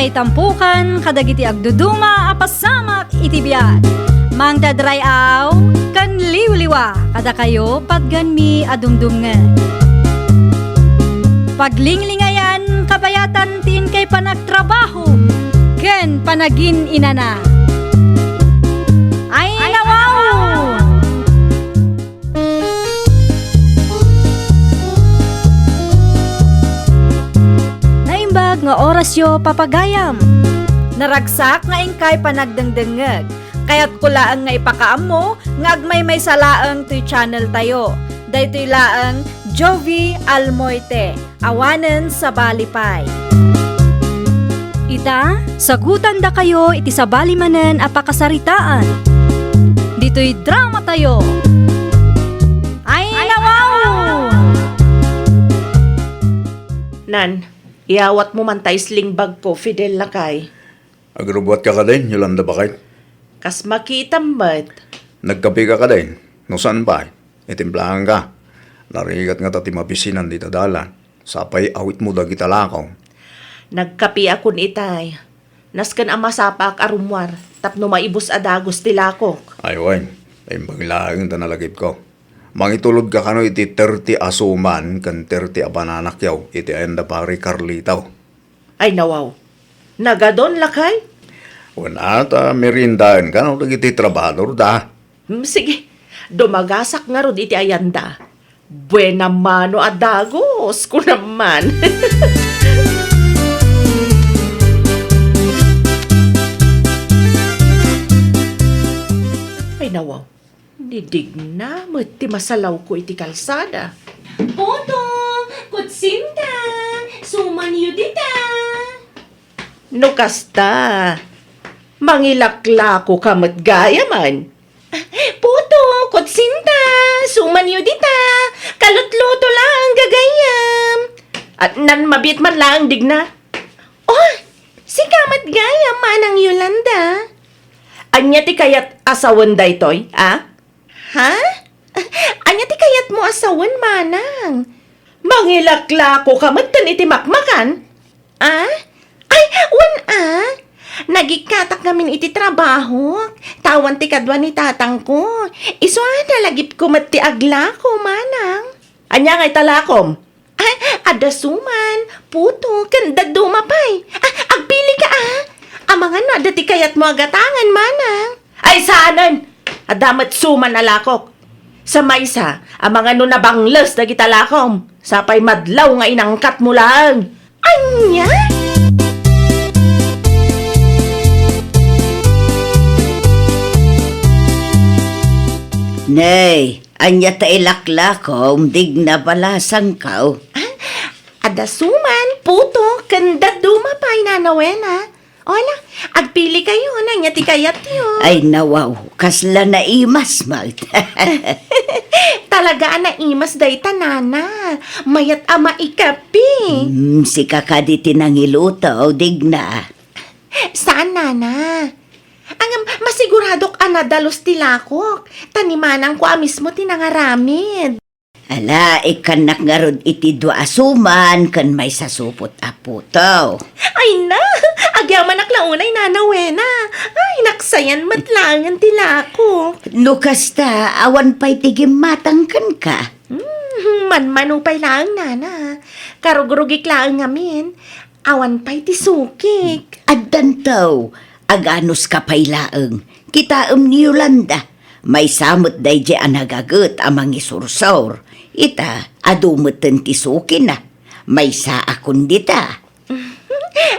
may tampukan, kadagiti agduduma, apasamak itibiyat. Mang dadrayaw, kan liwliwa, kada kayo patgan mi adumdumngan. Paglinglingayan, kabayatan tin kay panagtrabaho, ken panagin inana. Ay nawaw! Naimbag nga oras yo papagayam. Naragsak nga ingkay panagdengdengeg. Kaya't kulaang nga ipakaam mo, nga agmay may salaang to'y channel tayo. Daytoy laang Jovi Almoite, awanen sa Balipay. Ita, sagutan da kayo iti sabali manen apakasaritaan. Dito'y drama tayo. Ay nawaw! Nan, iawat mo man tayo sling bag ko, Fidel Lakay. Agrobot ka din, Yolanda Bakay. Kas makita mo't. Nagkape ka din. No saan ba? Itimplahan ka. Narigat nga tati mapisinan dito dalan. Sapay awit mo da kita lakaw. Nagkapi akon itay. Naskan ang masapak arumwar. Tapno maibus adagos tilakok. Ay, wain. Ay, baglaang tanalagip ko. Mangitulod ka kano iti 30 asuman kan 30 abananak yaw. Iti ayanda pari Carlitaw. Ay nawaw. Nagadon Lakay? Wala ta merindaan ka no iti trabador da. Sige, dumagasak nga rod iti ayanda. Buena mano adagos ko naman. Ay nawaw, nidig na, mati masalaw ko iti kalsada. Poto, kutsinta, suman yudita. No kasta, mangilakla ko kamat gaya man. Poto, kutsinta, suman yudita. Kalutluto lang gagayam. At nan mabit man lang digna. Oh, si kamat gayam manang Yolanda. Anya ti kayat asawan daytoy, ah? Ha? Anya ti kayat mo asawan manang? Mangilakla ko kamat tan iti makmakan. Ah? Ay, wan ah. Nagikatak namin iti trabaho. Tawan ti kadwa ni tatang ko. Iso lagip ko mati agla ko, manang. Anya ngay talakom. Ay, adasuman, puto, kanda dumapay. Ah, agpili ka ah. Amangan na, dati kayat mo agatangan, manang. Ay saanan! Adamat suman alakok. Sa maysa, ang mga nunabangles na kitalakom. Sapay madlaw nga inangkat mo lang. Anya? Nay, anya ta ilaklakom, dig na balasang kaw. Adasuman, puto, kanda dumapay na nawena. Ola, agpili kayo na niya ti kayat yun. Ay nawaw, kasla na imas malt. Talaga na imas day tanana. Mayat ama ikapi. Si kakaditi nang ilutaw, dig na. Saan nana? Ang masiguradok anadalos tilakok. Tanimanang ko mismo tinangaramid. Ala, ikanak nga rod iti dua asuman, kan may sasupot aputo. Ay na, agyaman aklaunay nanawena. Ay, naksayan matlangan tilakok. Lukasta, awan pa'y tigim matangkan ka. Manmanupay lang nana. Karugurugik lang ngamin. Awan pa'y tisukik. Addantaw, aganos ka pa'y laeng. Kitaem ni Yolanda. May samot day di anagagot amang isursor. Ita, adumutin tisukin na. May sa akon dita.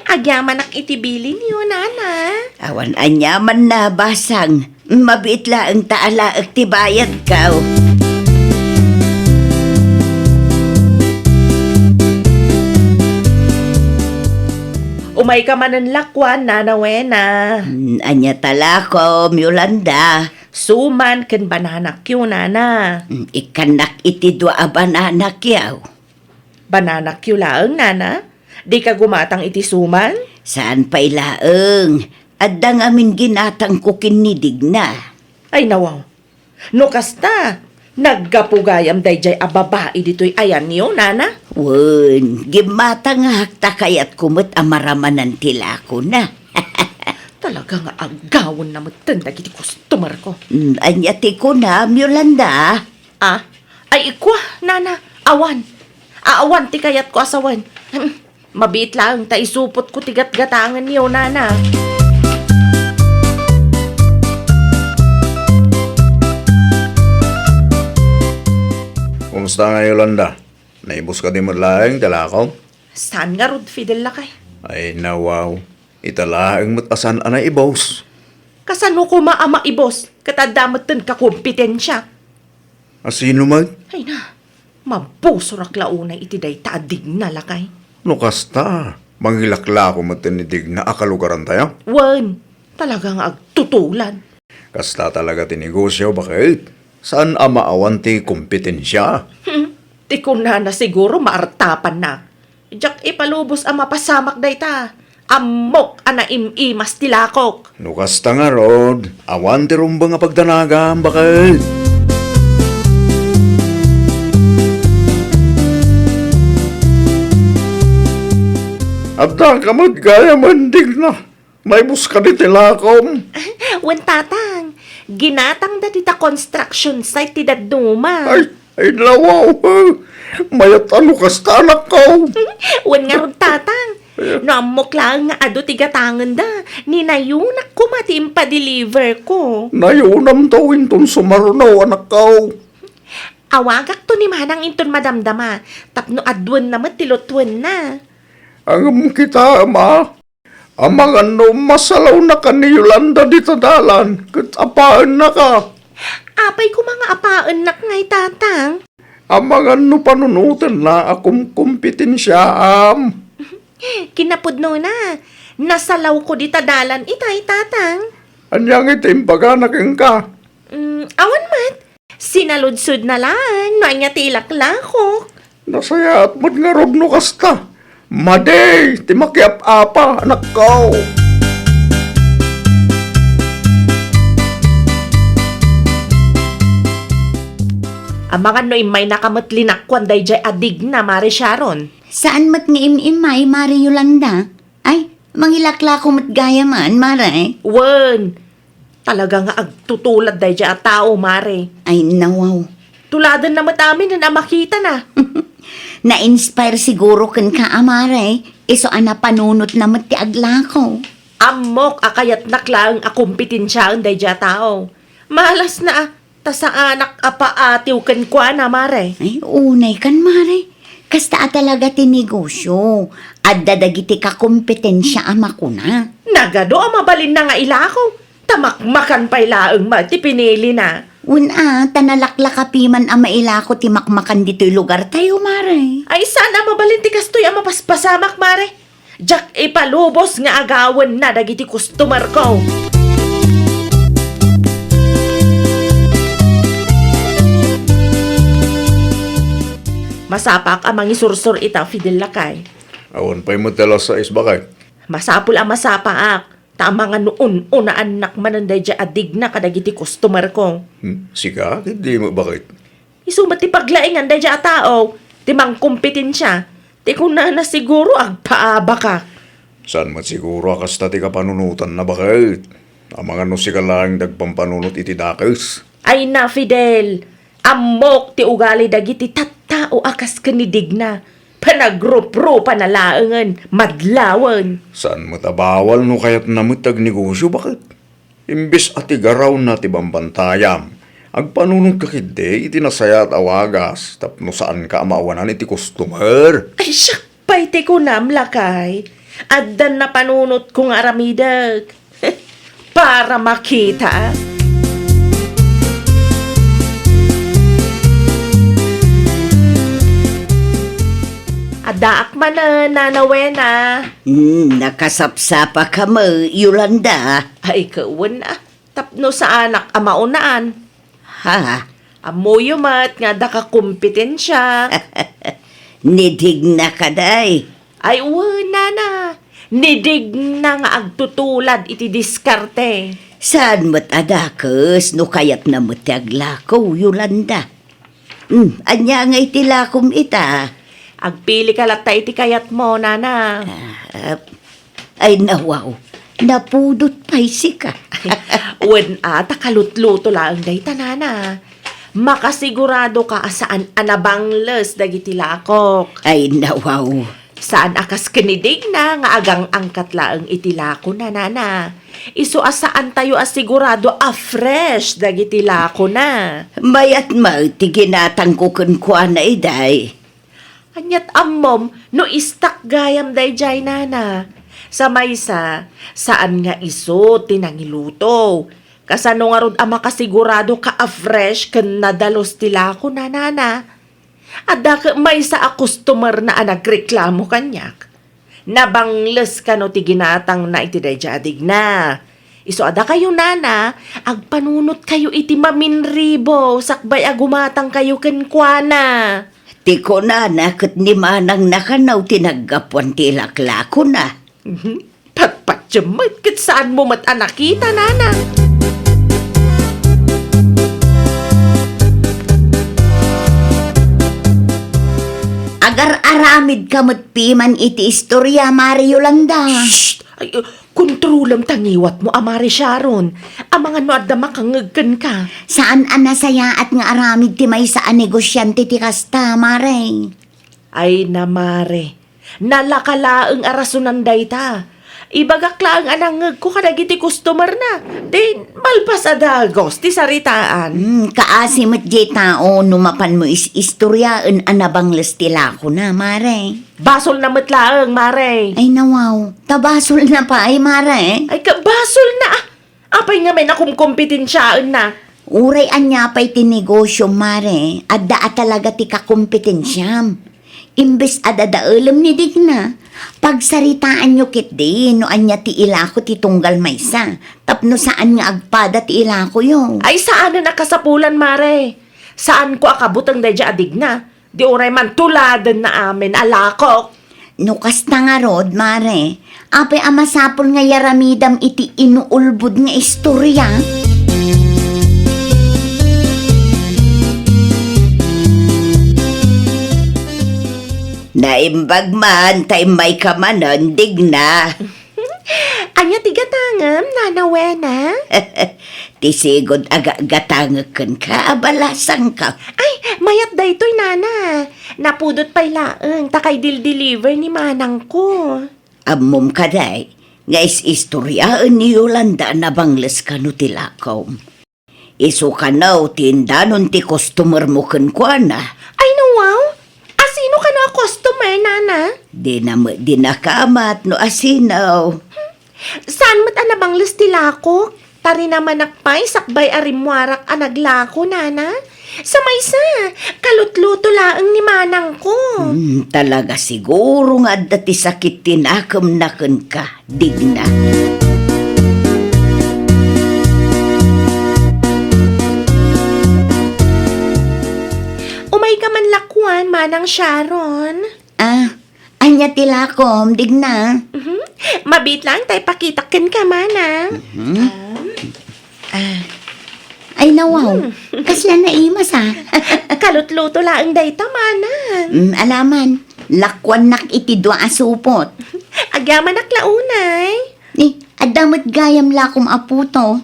Agyaman ak itibili niyo, nana. Awan anyaman na basang. Mabit laeng taala ak tibayad kaw. Umay ka man ng lakwan, nanawena. Anya talakom, Yolanda. Suman ken bananak yun, nana. Ikanak iti dua abananak yaw. Bananak yun laeng, nana. Di ka gumatang iti suman? Saan pa'y laeng? Addang amin ginatang ko kinidig na. Ay nawaw. No kasta, Naggapugayam dayjay a babae dito'y ayan niyo, nana. Wen, gimata nga hakta kayat kumot amaramanan tila ko na. Talaga nga agawon na matanda giti customer ko. Anyati ko na, Yolanda. Ah, ay ikwa, nana, awan. Aawan ti kayat ko asawan. Mabit lang, ta isupot ko tigat-gatangan niyo, nana. Kumusta nga Yolanda? Naibos ka din madlaeng talakaw? Saan nga rod, Fidel lakay? Ay nawaw. Italaeng matasan anay ibos. Kasano ko maama ibos, katadamatan ka kompetensya. Asino mag? Ay na, mabusurak launay iti day taadig na lakay. No kasta. Manghilakla ko matinidig na akalugaran tayo. Wan, talagang agtutulan. Kasta talaga tinegosyo, bakit? Saan amaawan ti kompetensya? Ti ko na siguro maartapan na. Diyak ipalubos ang mapasamak day ta. Amok ana imimas tilakok. No kasta nga rod. Awan ti rumba nga pagdanagam, bakit? Abda ka magkaya mandig na. May buska di tilakom. Wan tatang, ginatang da dita construction site ti daduma. Ay lawaw. Mayat ano kasta anak ko. Wan nga ron tatang. No amok lang nga ado tigatangan da. Ninayunak ko matim pa-deliver ko. Nayunam tawin ton sumarunaw anak ko. Awagak to ni manang inton madamdama. Tapno adwan na matilotwan na. Ang kita ama. Amang ano masalaw na ka ni Yolanda dito dalan. Katapaan na ka. Apay ko mga apaan nak ngay tatang. Amang ano panunutan na akong kompetensya am. Kinapudno na. Nasalaw ko di tadalan itay tatang. Anyang itim paganaking ka. Awan mat. Sinaludsud na lang. No anya tilak-lakok. Nasaya at mo't nga rod no kasta. Maday, timakyap apa anak ko. Ang mga noy may nakamatlinak kwan day jay adig na Mari Sharon. Saan mat nga imimay, Mari Yolanda? Ay, mangilakla ko mat gaya man, Mare. Wan. Talaga nga agtutulad day jay a tao, Mare. Ay, nawaw. Tuladan na matamin na makita na. Na-inspire siguro kan ka, Amare. Iso ana panunot na mat ti aglako. Amok akayat naklang akumpetensyahan day jay a tao. Malas na ta sa anak apaatiw kan kwa na, Mare. Ay, unay kan, Mare. Kasta talaga ti negosyo. At dadagiti ka kompetensya ama ko na. Nagado ang mabalin na nga ilako. Tamakmakan pa ilaang ti pinili na. Una, tanalaklakapiman ang mailako ti makmakan dito'y lugar tayo, Mare. Ay sana mabalin ti kastoy ang mapaspasamak, Mare. Jack ipalubos nga agawan na dagiti customer ko. Masapak ang mangisursur ita, Fidel lakay. Awan pa'y matalas sa isbakay. Masapul ang masapaak. Tama nga noon, una anak mananday dya adig na kadagiti customer ko. Sika, hindi mo bakit? Isumat ti paglaingan day dya a tao. Ti mang kompetensya. Ti kung na siguro agpaaba ka. Saan mat siguro akasta ti kapanunutan na bakit? Ang mga no sika lang dagpampanunot iti dakes. Ay na, Fidel. Amok ti ugali dagiti tattao akas kanidig na. Panagropro panalaangan, madlawan. Saan mo tabawal no kaya't namutag negosyo bakit? Imbis ati garaw na ti bambantayam. Agpanunong kakide iti nasaya at awagas. Tapno saan ka amawanan iti customer. Ay, siyak pa'y ti ko namlakay. Addan na panunot kong aramidag. Para makita. Adaak man na, nanawena. Nakasapsapa ka mo, Yolanda. Ay, kawan na. Tapno sa anak amaunaan. Ha? Amoyo mat nga da ka kompetensya. Nidig na ka day. Ay, wala na. Nidig na nga agtutulad iti diskarte. Saan mo't adakas no kayat na mo't aglako, Yolanda? Anya nga itilakom ita. Agpili ka latta iti kayat mo, nana. Ay nawaw, napudot paisi ka. Wen takalutluto lang day tanana. Makasigurado ka saan anabangles dagiti lakok. Ay nawaw, Saan akas kinidig na nga agang angkat laeng itilako na nana. Isu asaan tayo asigurado fresh dagiti lako na. mayat ti ginatang ko kuan na iday. Anyat ammom no istak gayam day jay nana. Sa maysa, saan nga iso tinangiluto. Kasano nga rod ama kasigurado ka fresh ken nadalos tilako na nana. Adda ka may sa a customer na nagreklamo kanyak. Nabangles ka no ti ginatang na iti dayjadig na. Iso ada kayo nana, agpanunot kayo iti maminribo, sakbay agumatang kayo kenkwana. Ti ko na ket ni manang nakanaw tinaggapuan ti laklako na. Patpatyamat ket saan mo nakita nana. Agar-aramid ka piman iti istorya, Mario Landa. Shh! Ay, kontrolam tangiwat mo, Amari Sharon. Amangan no adda makangagkan ka. Saan anasaya at nga aramid ti may saan negosyante ti kasta, Mare? Ay, namare. Nalakalaang arasunan dayta. Ibagakla ang anangag ko kadagiti customer na. Then, malpas adagos, ti saritaan. Kaasimot di tao, numapan mo istoryaan anabangles tila ko na, Mare. Basol na matlaang, mare. Ay nawaw, tabasol na pa ay, Mare. Ay, kabasol na. Apay nga may nakumkompetensyaan na. Uray anya pa'y tinegosyo, Mare. Adda talaga ti kakompetensyam. Imbes adadaalam ni Digna. Pagsaritaan nyo kit di, no anya ti ilako ti tunggal maysa. Tapno saan nga agpada ti ilako yo. Ay, saan na nakasapulan, mare? Saan ko akabutang dadya adig na? Di oray man tuladan na amin, alakok. No kasta nga rod, Mare. Apay amasapol nga yaramidam iti inuulbud nga istorya. Naimbag man, tay may kamanon, Digna. Anya tigatangam, nanawena? Tisigod aga-gatangakan ka, abalasang ka. Ay, mayat daytoy nana. Napudot pa'y laeng, takay dil-deliver ni manang ko. Amom ka day, nga is-istoryaan ni Yolanda na bangles ka no tilakaw. Iso ka na tindanon ti customer mo kenkwana. Ay, nawaw? Asino ka na customer, nana? Di na kaamat no asinaw. Saan mo't anabang listilako? Tari naman nakpay, sakbay arimwarak anaglako, nana? Sa maysa, kalutluto laang ni manang ko. Talaga siguro nga dati sakit tinakam na ka, Digna. Umay ka man lakwan, manang Sharon. Anya tilakom, Digna. Mabit lang tay pakitakin ka, manang. Ay nawaw, kasla na imas ha. Kalutluto laang dayta, manang. Alaman, lakwan nak iti dua asupot. Agyaman naklaunay. Ni, adamot gayam lakom aputo.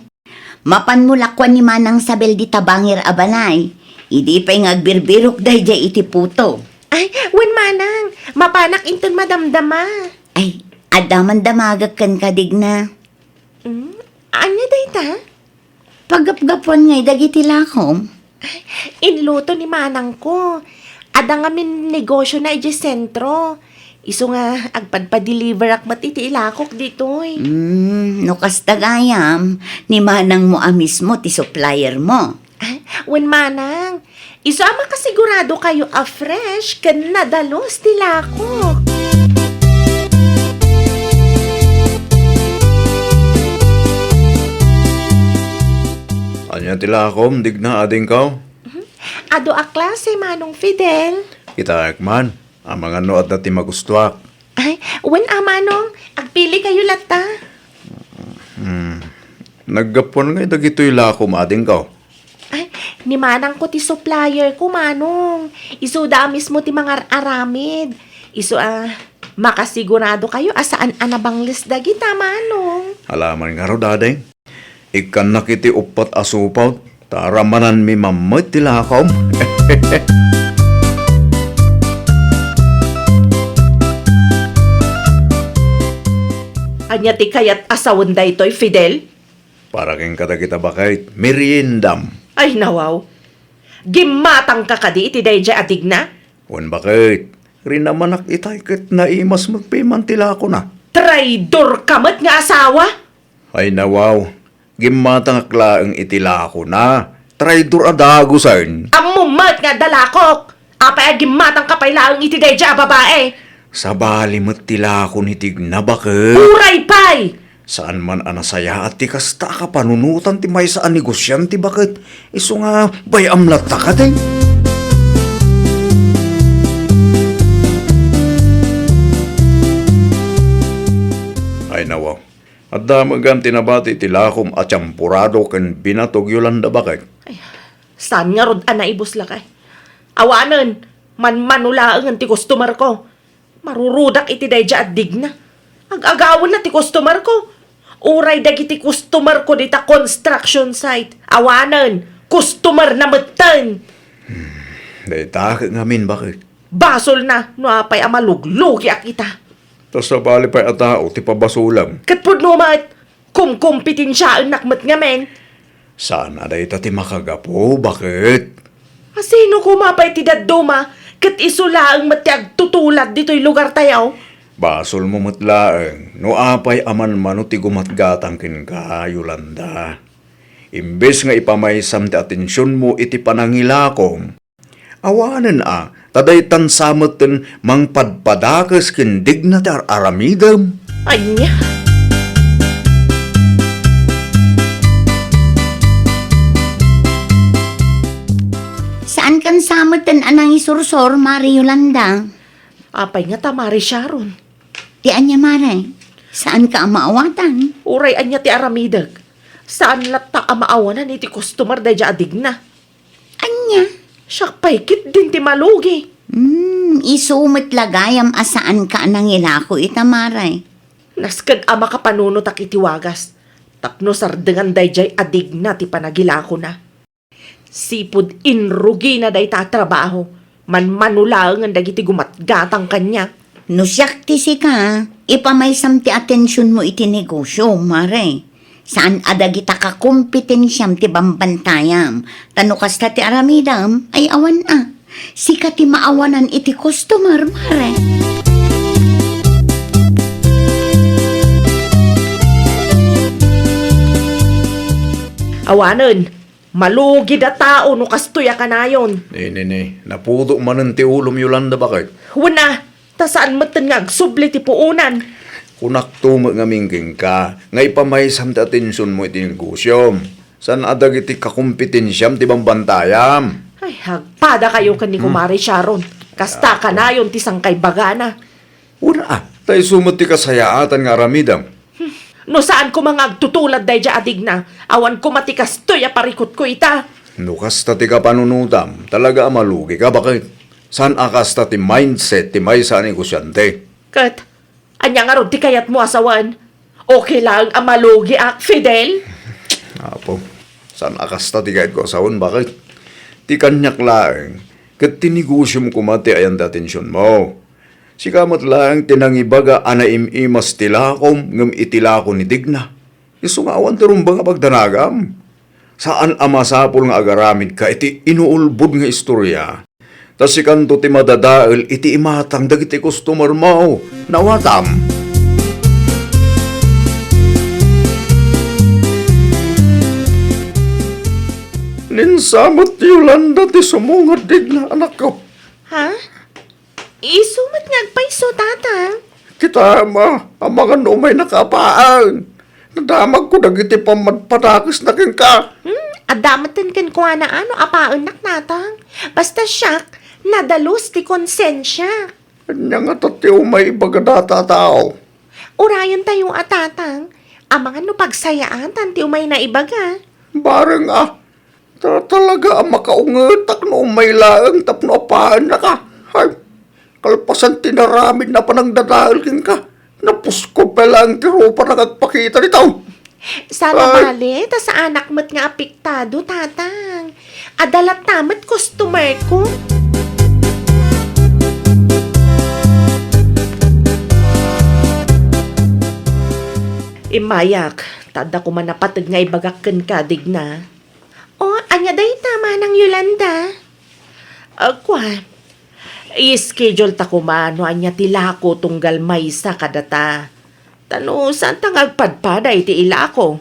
Mapan mo lakwan ni Manang Sabel di tabangir abalay. Idi pa'y ngagbirbirok dayjay iti puto. Ay, wen manang, mapanak inton madamdama. Ay, adaman damagag kan Digna. Anya dayta? Pagapgapuan ngay dagiti lakom. Inluto ni manang ko. Ada nga min negosyo na iti sentro. Iso nga, agpadpa-deliver akmat iti ilakok ditoy. No kastagayam, ni Manang mo mismo ti supplier mo. Wen manang, iso ama kasigurado kayo fresh kan nadalos ti lakok. Anya tilakom, Digna ading kaw. Ado a klase manong Fidel. Kita man, ang mga noat na ti magustuak. Ay, wen amanong, agpili kayo lata. Naggapon nga dagitoy lakom ading kaw. Ay, Ni manang ko ti supplier ko, manong. Iso da mismo ti mga aramid. Iso makasigurado kayo asaan anabang list dagita, manong. Alaman nga ro, daday. Ikan nakiti upat asupaw. Taramanan mi mamay tilakom. Anya ti kayat asawan da ito'y Fidel? Para keng kita bakit, meriendam. Ay, nawaw. Gimatang ka kadi iti dayjay adig na? Wan bakit, rin naman itayket na imas magpimantila ko na. Traidor kamat nga asawa? Ay nawaw, gimatang aklaang itila ko na. Traidor adagusan. Amumat nga dalakok! Apay gimatang kapaylaang iti dayjay a babae! Sa bali tila ko nitig na bakit. Uray pay! Saan man anasaya at ti kasta ka panunutan ti may saan negosyante bakit? Iso nga bayam lata ka din. Ay nawaw. At damagan tinabati tilakom at champurado ken binatog Yolanda bakit? Saan nga rod anaibos lakay? Awanan, manmanulaang ti customer ko. Marurudak iti dayja at digna. Ag-agawan na ti customer ko. Uray dagiti customer ko dita construction site. Awanan, customer na matan. Day takit ngamin bakit? Basol na, no apay amaluglugi akita. Tas sa bali pa'y atao ti pabasulang. Katpud numat, kumkumpitensya ang nakmat nga men. Sana day ti makagapo bakit? Asino kumapay ti daduma, kat isula ang matiag tutulad dito'y lugar tayaw. Basol mo matlaeng, no apay aman mano ti gumatgatang kin ka, Yolanda. Imbes nga ipamaysam ti atensyon mo iti panangilakom, awanan taday tansamoten mangpadpadakas kin digna ti aramidam. Anya. Saan kan samutan anang isursor, Mari Yolanda? Apay nga tamari Sharon. Di anya, Mari. Saan ka ang maawatan? Uray anya ti aramidag. Saan latta ka maawanan iti customer dayja adig na? Anya? Siyak paikit din ti malugi. Isumit lagayam asaan ka anang ilako ita, Mari. Naskag ama ka panunot ak iti wagas. Tapno sardengan dayjay adig na ti panagilako na. Sipud inrugi na day tatrabaho. Manmanulaang ang dagiti gumatgatang kanya. No siyak ti ka, ipamaysam ti atensyon mo iti negosyo, Mari. Saan adagita ka kompetensyam ti bambantayam. Tano kasta ti aramidam, ay awan Sika ti maawanan iti customer, Mari. Awanan, malugi da tao no kastoya kanayon. Ne, napudo manen ti ulom Yolanda bakit? Wana, ta saan matan nga agsubli ti puunan. Kunak tumo nga mingking ka, nga ipamaysam ti atensyon mo iti negosyo. San adag iti kakompetensyam ti bambantayam. Ay, hagpada kayo kan ni Kumari Sharon. Kasta kanayon ti sangkay bagana. Una tayo sumot ti kasayaatan nga aramidam. No saan ko mga agtutulad dayja adig na, awan ko matikas to'y aparikot ko ita. Nukas ta ti kapanunutam, talaga malugi ka bakit? San akas ta ti mindset ti may sa negosyante? Kat, anya nga ron ti kayat mo asawan. Okay lang ang malugi Fidel? Apo, san akas ta ti kahit ko asawon bakit? Ti kanyak laeng, kat tinegosyo mo kumati ayan ti atensyon mo. Si kamat lang tinangibaga anaim-imas tilakom ngam itilako ni digna. Isungawan ti rumba nga pagdanagam. Saan amasapol nga agaramid ka iti inuulbod nga istorya. Tas si kanto ti madadael iti imatang dagiti customer mo. Nawatam. Ninsamot Yolanda ti sumungat digna anak ko. Ha? Isumat nga agpaiso, tata. Kita ang mga numay nakapaan. Nadamag ko dagiti pamadpatakis na king ka. Adamatan kan ko na apaan natang. Basta siyak, nadalos ti konsensya. Kanya nga tatiw may bagadata tao. Urayan tayo atatang. Ang mga no pagsayaan, tanti umay na ibaga. Bareng Talaga ang makaungetak no may laang tapno apaan na ka. Ay, kalpasan tinaramid na panagdadalkin ka. Napusko pa lang tiro pa nakagpakita nito. Sana Ay. bali, ta sa anak mo't nga apektado, tatang. Adalat tamat customer ko. Imayak, tada ko man napatag nga ibagakan ka, digna. O, anya day tama ng Yolanda. Kwa, i-schedule ta ko man, no anya tilako tunggal maysa kadata. Tano, saan tangagpadpada iti ila ko?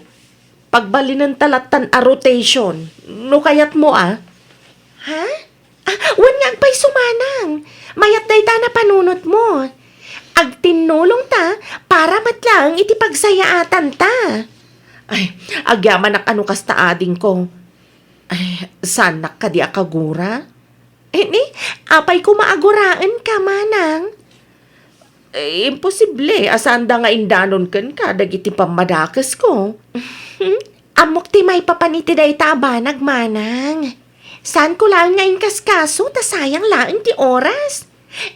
Pagbalinan talatan a rotation, no kayat mo Ha? Wan nga agpay sumanang. Mayat day ta na panunot mo. Agtinulong ta para matlang iti pagsayaatan ta. Ay, agyaman ak ano kasta ading ko. Ay, sanak ka di akagura? Ni, apay ko maaguraan ka manang. Imposible, asanda nga indanon kan ka, dagiti pamadakas ko. Amok ti may papaniti day taba nagmanang. Saan ko lang ngayon kaskaso, ta sayang lang ti oras.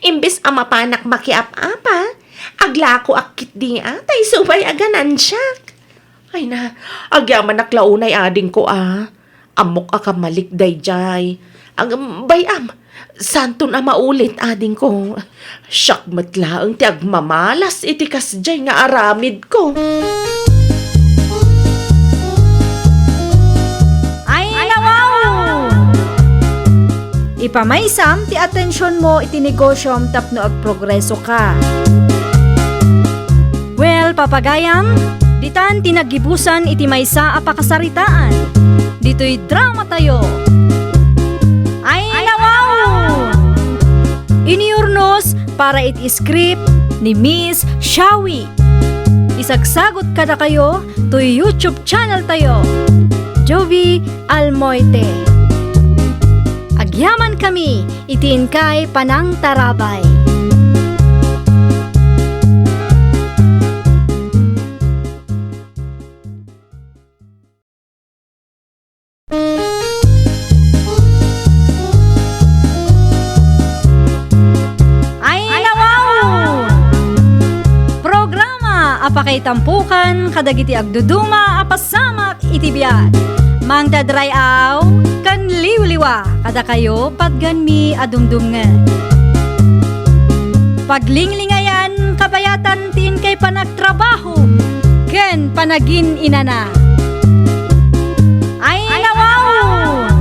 Imbes amapanak makiap-apa, agla ko akit di tay subay aganan siya. Ay na, agyaman naklaunay ading ko Amok akamalik day jay. Ang bayam, santo na maulit ading ko. Siyak matlaang ti agmamalas iti kasjay nga aramid ko. Ay, nawaw! Ipamaysam ti atensyon mo iti negosyom tapno agprogreso ka. Well, papagayam, ditan tinagibusan iti maysa a pakasaritaan. Dito'y drama tayo. Ay, nawaw! Iniurnos para iti script ni Miss Shawi. Isagsagot kada kayo to YouTube channel tayo. Jovi Almoite. Agyaman kami, itiin kay Panang Tarabay. Ay, nawaw! Programa apakay tampukan kadagiti agduduma apasamak itibiyat. Mang dadrayaw kan liwliwa kada kayo patganmi adumdumngan. Paglinglingayan kabayatan tin kay panagtrabaho ken panagin inana. Ay, nawaw!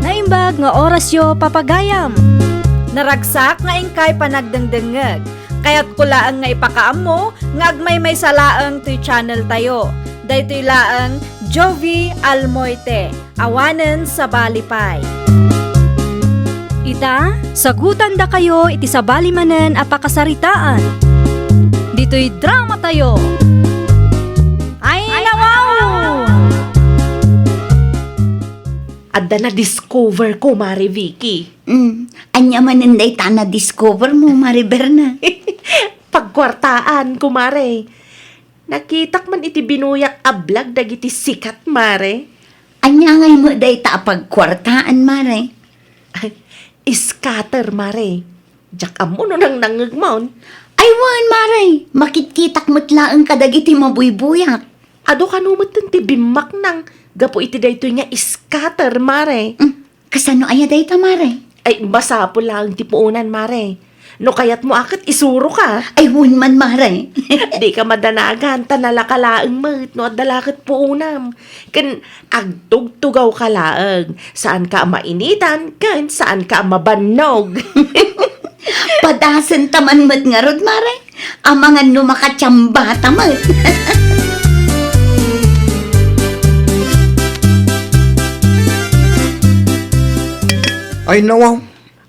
Naimbag nga oras yo papagayam. Naragsak nga ingkay panagdengdengeg. Kaya't kulaang nga ipakaam mo, nga agmay may salaang to'y channel tayo. Daytoy laang Jovi Almoite, awanen sa Balipay. Ita, sagutan da kayo iti sabali manen a pakasaritaan. Dito'y drama tayo. Ay, nawaw! Adda na discover ko, Mari Vicky. Anya maninday ta na discover mo, Mariberna. Pagkwartaan, kumare. Nakitak man iti binuyak ablag dagiti sikat, mare. Anya ngay mo day ta pagkwartaan, Mare. Scatter, mare. Diyak amo no nang nangagmaon. Ay, wan, Mare. Makitkitak mo't laang kadagiti mabuybuyak. Ado kanumot ti bimak nang gapo iti daytoy nga scatter, mare. Kasano aya day ta, Mare? Ay, basa po lang ti puunan, mare. No kayat mo akit isuro ka. Ay, wan man, Mare. Di ka madanagan, tanalakalaang mat, no adalakit puunam. Kan agtugtugaw ka laang. Saan ka mainitan, kan saan ka mabanog. Padasan taman mat nga rod, Mare. Amangan no makatsamba tamat. Ay nawaw,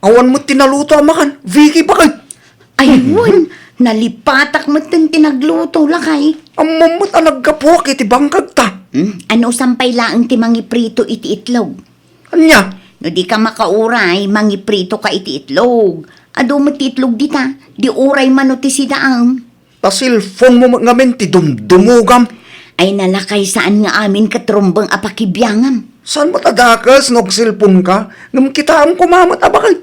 awan mo tinaluto amakan. Vicky bakit? Ay, wan. Nalipatak mo't tinagluto lakay. Ang mamot ang nagkapuak iti bangkag ta. Ano sampay laang ti mangiprito iti itlog? Anya? No di ka makauray, mangiprito ka iti itlog. Ado mo ti itlog di ta, di uray mano ti sidaang. Ta cellphone mo ngamin ti dumdumugam. Ay nalakay saan nga amin katrumbang apakibyangam. Saan matadakas nog cellphone ka? Ngam kita ang kumamat abakay.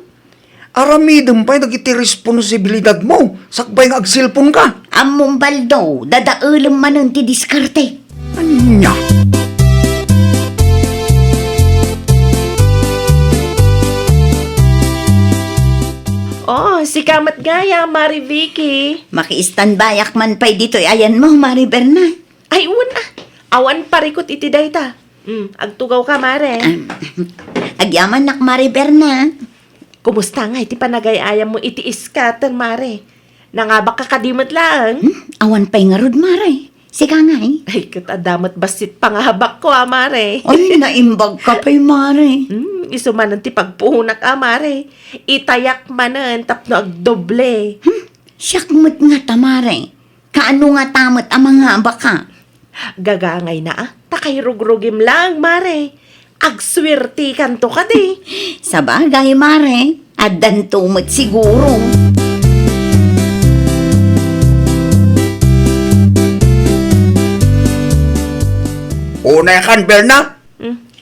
Aramidem pa'y nagiti responsibilidad mo. Sakbay nga ag cellphone ka. Among baldo, dadaulam man ti diskarte. Anya? Oh, si Kamat Gaya, Mari Vicky. Maki-standbayak man pa'y dito'y ayan mo, Mari Berna. Ay, una. Awan parikot iti dayta. Agtugaw ka, Mare. Agyaman nak, Mari Berna. Kumusta nga iti panagayayam mo iti iskatan, Mare? Nangabak ka kadimot lang. Awan pa'y nga rod, Mari. Sika nga eh. Ay, katadamat basit panghabak ko, Mare. Ay, naimbag ka pa'y, Mari. Isumanan ti pagpuhunak, Mare. Itayak manan tapno agdoble. Siyak mo't nga ta, Mari. Kaano nga tamot ang mga baka? Gagangay na, takay rugrugim lang, Mare. Agswerte kanto ka di. Sa bagay, Mari. Adan tumot siguro. Una kan, Berna.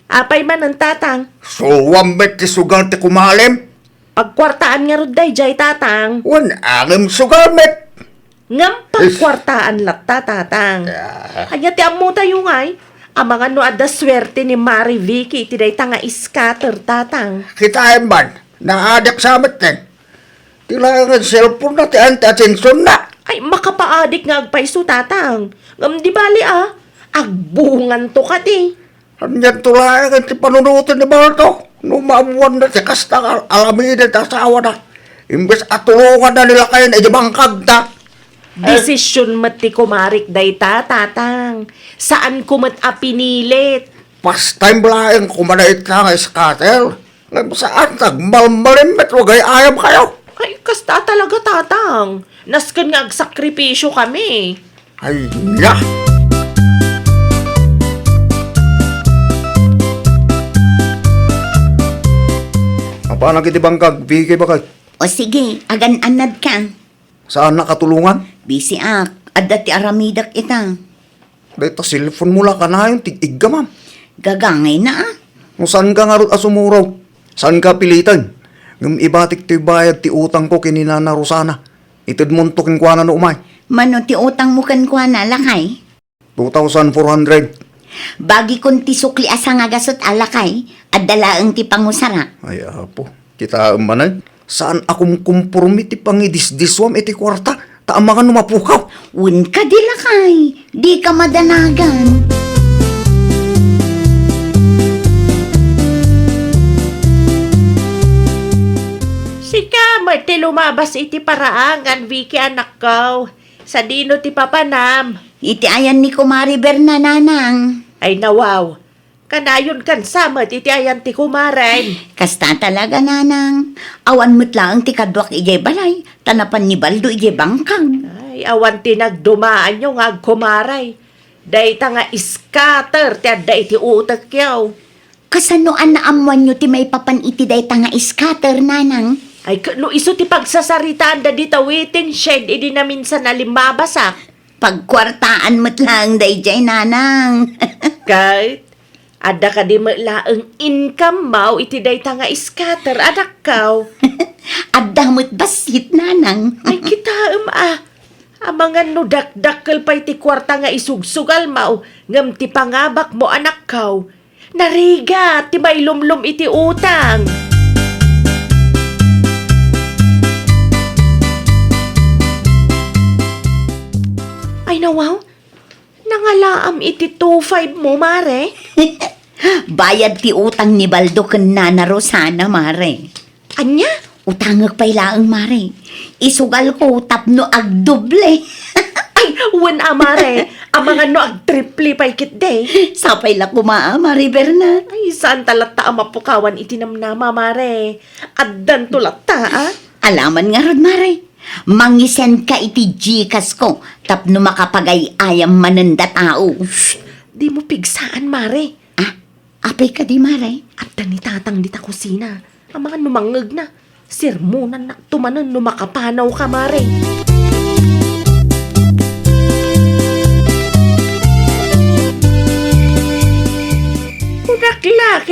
Apay man ang tatang. Suwam met ti sugal ti kumalim. Pagkwartaan nga ruday, jay tatang. Wan angem sugal met. Ngam pagkwartaan latta, tatang. Kanya ti amu tayo ngay. Ang mga no ada swerte ni Mari Vicky, ti day nga iskater, tatang. Kita man. Naadak sa amat din. Tilangan cellphone na ti anti-attention na. Ay, makapaadik nga agpaiso, tatang. Ngam di bali agbungan to ka di. Anyan tulangan ti panunutin ni Barto. Numamuan na ti kasta alamin at asawa na. Imbes atulungan na nila kayo na ibangkag ta. Desisyon mati kumarik day tatang. Saan kumat apinilit? Past time laing kumanait ka nga scatter. Saan nagmalmalim met wagay ayam kayo. Ay, kasta talaga tatang. Naskan nga agsakripisyo kami. Ay, niya. Paano kiti bangkag? Bigay ba kay? O sige, agan-anad ka. Saan nakatulungan? Busy ak, adda ti aramidak ita. Dito cellphone mo lang ka na yung tig-igga, ma'am. Gagangay na ah. Kung saan ka nga ron asumuraw? Saan ka pilitan? Ngam ibatik ti bayad ti utang ko kininana Rosana. Itid mo kin kwa na no umay. Mano ti utang mo kan kwa na lakay? 2,400. Bagi kon ti sukli asa nga gasot alakay, adalaang ti pangusara. Ay, apo. Kita manay. Saan akong kumpurmi ti pangidisdiswam iti kwarta? Taang mga numapukaw. Un ka di lakay, di ka madanagan. Sika, mati lumabas iti paraangan, Vicky anak ko. Sa dino ti papanam. Iti ayan ni Kumari Berna nanang. Ay nawaw. Kanayon kan samat iti ayan ti kumaren. Kasta talaga nanang. Awan mo't lang ti kadwak ijay balay. Tanapan ni Baldo ijay bangkang. Ay, awan ti nagdumaan yung agkumaray. Day ta nga iskater, ti adda iti utak yaw. Kasanoan na amuan nyo ti may papan iti day tanga iskater nanang. Ay, no iso ti pagsasaritaan da dita waiting shed, idi na minsan nalimbabasak. Pagkwartaan mo't lang day jay nanang. Kahit, ada ka di laang income mau, iti day ta nga iskater, anak kaw. Adda mo't basit nanang. Ay, kita ang mga nudak-dakkel pa iti kwarta nga isugsugal mau, ngam ti pangabak mo anak kaw. Nariga, ti may lumlum iti utang. Ay nawaw, nangalaam iti 2.5 mo, Mare. Bayad ti utang ni Baldo ken Nana Rosana, Mare. Anya? Utangag pa'y laang, Mare. Isugal ko tapno agdoble. Ay, wen Mare. Ang mga no ag-triple pa ikit de. Sapay la kumaa, Mare Berna. Ay, saan talata ang mapukawan itinamnama, Mare? Addan tulata, Alaman nga rod, Mare. Mangisen ka iti Gcash ko tapno makapagay ayam mananda tao. Di mo pigsaan, Mare. Ah, apay ka di, Mare. Addan ni tatang dita kusina. Ang mga numangag na. Sirmunan na tumanan no makapanaw ka, Mare.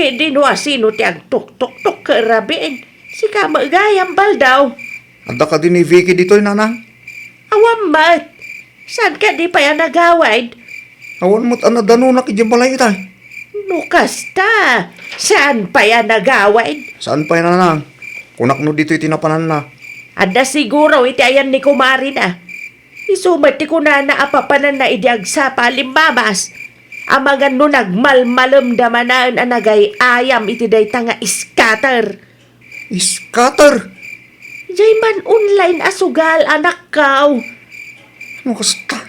Vicky, di no asino ti agtok-tok-tok karabin. Si ka magayam baldaw. Anda ka din ni Vicky dito'y nanang. Awamat. Saan ka di pa yan nagawad? Awan mo't anadano na kidya balay itay. Nukasta. Saan pa yan nagawad? Saan pa yan nanang? Kunak no dito'y tinapanan na. Ada siguro iti ayan ni kumari na. Isumati ko na naapapanan na idiag sa palimbabas. Amagan no nagmalmalam damanaan anagay ayam iti dayta nga scatter. Scatter! Jay man online asugal anak kaw. Ano kasta?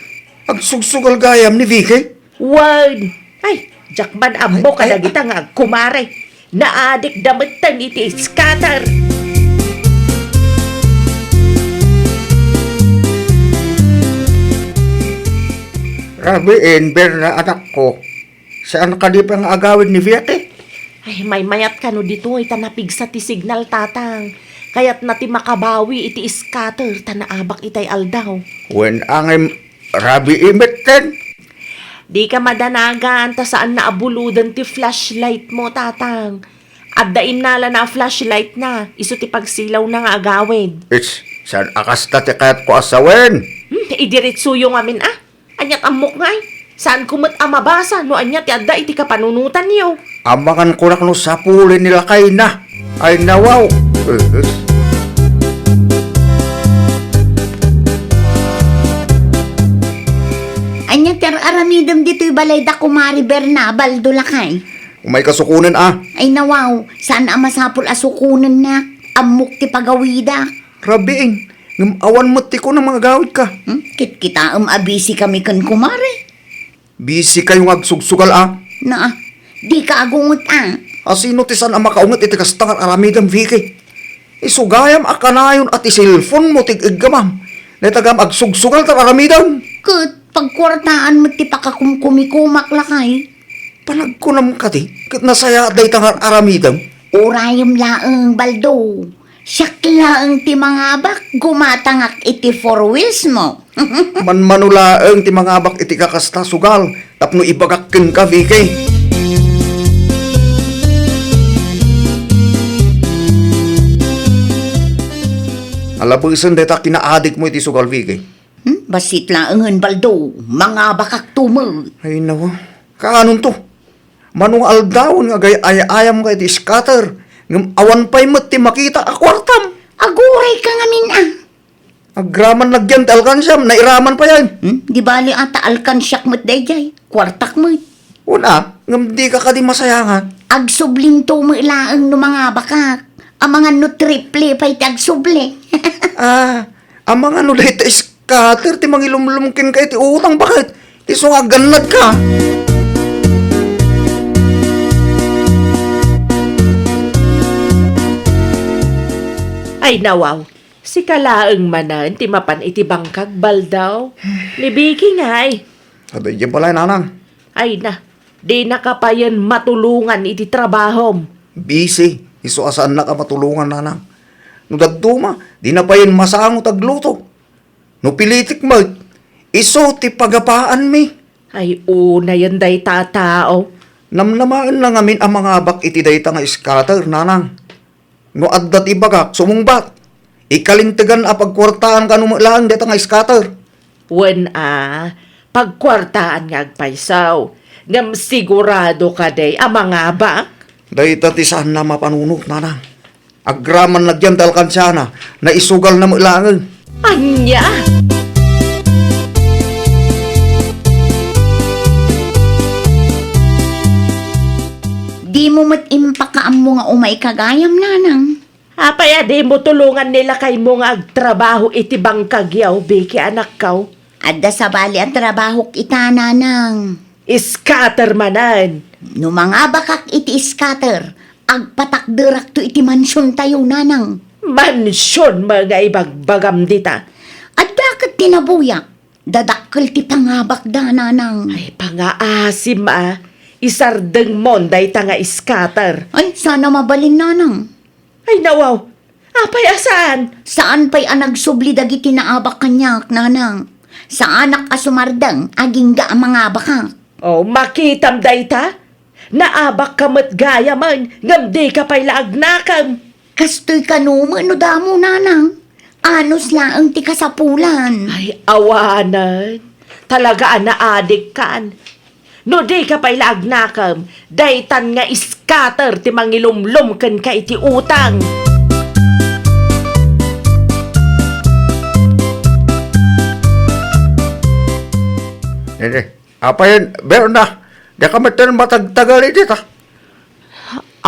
Agsugsugal gayam ni Vicky? Wag! Ay, jakman ambo ka na kita nga kumare. Naadik damitan iti scatter. Rabi, Enber na anak ko. Saan ka di pa nga agawid ni Vicky? Ay, may mayat ka no dito itanapig sa ti signal tatang. Kaya't nati makabawi iti scatter tanaabak itay aldaw. When ang Rabi imitten? Di ka madanagan ta saan naabuludan ti flashlight mo tatang. Addain nala na flashlight na. Iso ti pagsilaw na nga agawid. It's saan akasta ti kayat ko asawen? Idiritso yung amin Anyat amok nga Saan kumot amabasa no anyat adda iti kapanunutan niyo. Amangan ko no sapulin nila kay na. Ay nawaw. Anya ter aramidam dito'y balay da kumari Bernabal dulakay. May kasukunan Ay nawaw, saan ang masapul asukunan na? Amok ti pagawida. Rabiing, awan mo ti ko ng mga gawid ka. Kit-kita abisi kami kan kumari. Busy kayong agsugsugal Na, di ka agungot Asino ti san ang makaungat iti kastangan aramidam Vicky. Isugayam akanayon at isilfon mo tig iggamam. Netagam agsugsugal tar aramidam. Kat pagkwartaan mo ti pakakumkumikumak lakay. Panagkunam ka ti, kat nasaya day tangar aramidam. Urayam laang baldo. Siyak laang ti mga bak gumatangak iti four wheels mo. Manmanulaeng ti mga abak iti kakasta sugal. Tapno ibagakin ka Vicky. Alabuisan deta kinaadik mo iti sugal Vicky. Basit laangan baldo. Mga bakak tumag. Ay nawa, kaanon to? Manong aldawon nga gay ayam ka iti scatter. Ngam awan pa'y ti makita akwartam. Aguray ka ngamin Agraman nagyan ti alkansyam, nairaman pa yan. Di bali ata alkansyak mo't dayjay. Kwartak mo. Una, ngam di ka kadi masayangan. Agsubling to mo ilaang no mga bakak. Ang mga no triple pa'y tagsuble. Ang mga nulay ti scatter, ti mangilumlumkin ka iti utang, bakit? Ti sungaganad ka. Ay nawaw. Si kalaeng manan ti mapan iti bangkag baldaw. Ni Vicky ngay. Aday dyan pala nanang. Ay na. Di nakapayan matulungan iti trabahom. Busy. Iso asaan na ka matulungan nanang. No daduma, di na pa yun masango tagluto. No pilitik mo, iso ti pagapaan mi. Ay una yan day tatao. Namnamaan na ngamin ang mga bak iti dayta nga scatter nanang. No addat ibagak, sumungbat. Ikalintigan a pagkwartaan ka numulaan dayta nga scatter. Wen pagkwartaan nga agpaysaw. Ngam sigurado ka day mga bak. Dayta ti saan na mapanunot nanang. Agraman nagyan talkan siya na isugal na mulangan. Anya! Di mo mat impakaam mo nga umay kagayam nanang. Apay di mo tulungan nila kay mo nga agtrabaho iti bangkagyaw, Vicky anak kaw. Adda sa bali ang trabaho kita nanang. Scatter manan. No mga bakak iti scatter, agpatakderak to iti mansyon tayo nanang. Mansyon mga ibagbagam dita. At bakit tinabuyak? Dadakkel ti pangabak da nanang. Ay pangaasim isardeng monday ta nga scatter. Ay, sana mabalin nanang. Ay nawaw, apay asaan? Saan pa'y anagsubli dagiti naabak kanyak nanang? Sa anak asumardang aging ga ang mga bakak. Oh, makitam dayta? Naabak ka mat gaya man, ngam di ka pa'y laagnakam. Kastoy ka naman, no damo nanang. Anos lang ti kasapulan. Ay, awanan. Talaga naadik kan. No di ka pa'y laagnakam, daytan nga iskater ti mangilumlum kan ka iti utang. Hindi. Apa yun? Berna. Di ka matan matagtagal iti ta.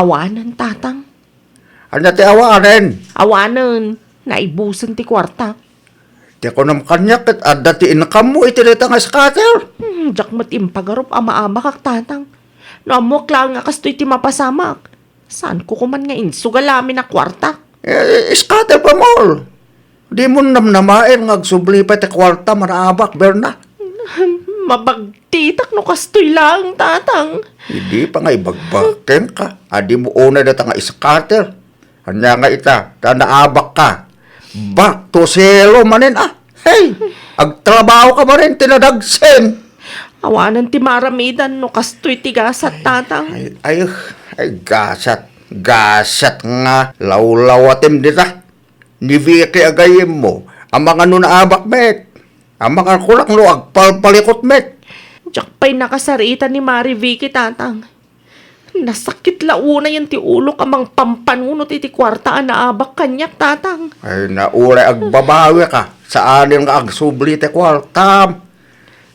Awanan, tatang. Ano ti awanen? Awanan. Naibusan ti kwarta. Di ko nam kanyak at adda ti inakam mo iti dita nga scatter. Jak matim pagarup ama-ama kak tatang. No amok lang nga kastoy ti mapasamak. Saan ko kuman nga insugalamin na kwarta? Scatter pa mo. Di mo namnamain nga agsubli pa ti kwarta manaabak, Berna. Mabagtitak no kastoy lang, tatang. Hindi pa nga ibagbaken ka. Adi mo una data nga scatter. Hanya nga ita, naabak ka. Back to zero manin Hey, agtrabaho ka manin, tinadagsen. Awanan ti maramidan no kastoy tigasat, tatang. Ay, gasat. Gasat nga. Lawlawatim dita. Ni Vicky agayim mo. Ang mga nunaabak, met. Ang mga kulak no, agpalpalikot, met. Jak pa'y nakasarita ni Mari Vicky, tatang. Nasakit launa yan ti ulok amang pampanunot iti kwarta na abak kanyak, tatang. Ay, naulay agbabawi ka. Sa anin nga agsubli te kwartam.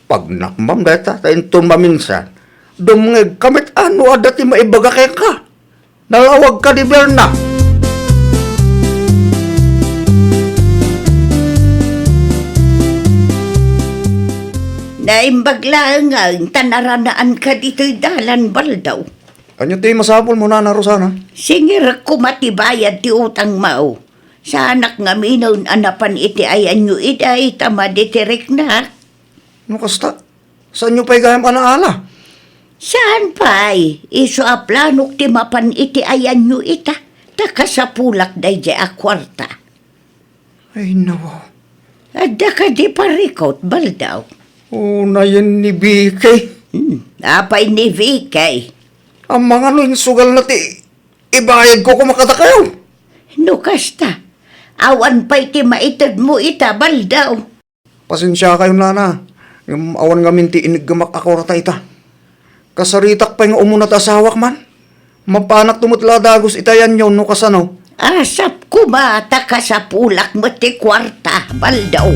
Pag nakmam data, taintun maminsan. Dumngeg kamit ano adati maibaga kay ka. Nalawag ka ni Berna. Naimbaglaan nga, tanaranaan ka dito'y dalan baldaw. Anyo ti masapol mo na Rosana? Singir ko matibayad ti utang mao. Sa anak nga minaw anapan iti ayan nyo iday tamaditirik na. Ano kasta? Saan nyo pa'y gayam anaala? Saan pa'y? Iso a planok ti mapan iti ayan nyo ita. Takasapulak day di a kwarta. Ay, nawa. Adda ka di parikot baldaw. Una yan ni Vicky. Apay ni Vicky. Ang mga no sugal na ti ibayad ko kumakata kayo. No kasta. Awan pa'y ti maitad mo ita baldaw. Pasensya kayo nana. Yung awan nga minti iniggamak ako rata ita. Kasaritak pa yung umunat asawak man. Mapanak tumutla dagos itayan yun no kasano. Asap kumata ka sa pulak mo ti kwarta baldaw.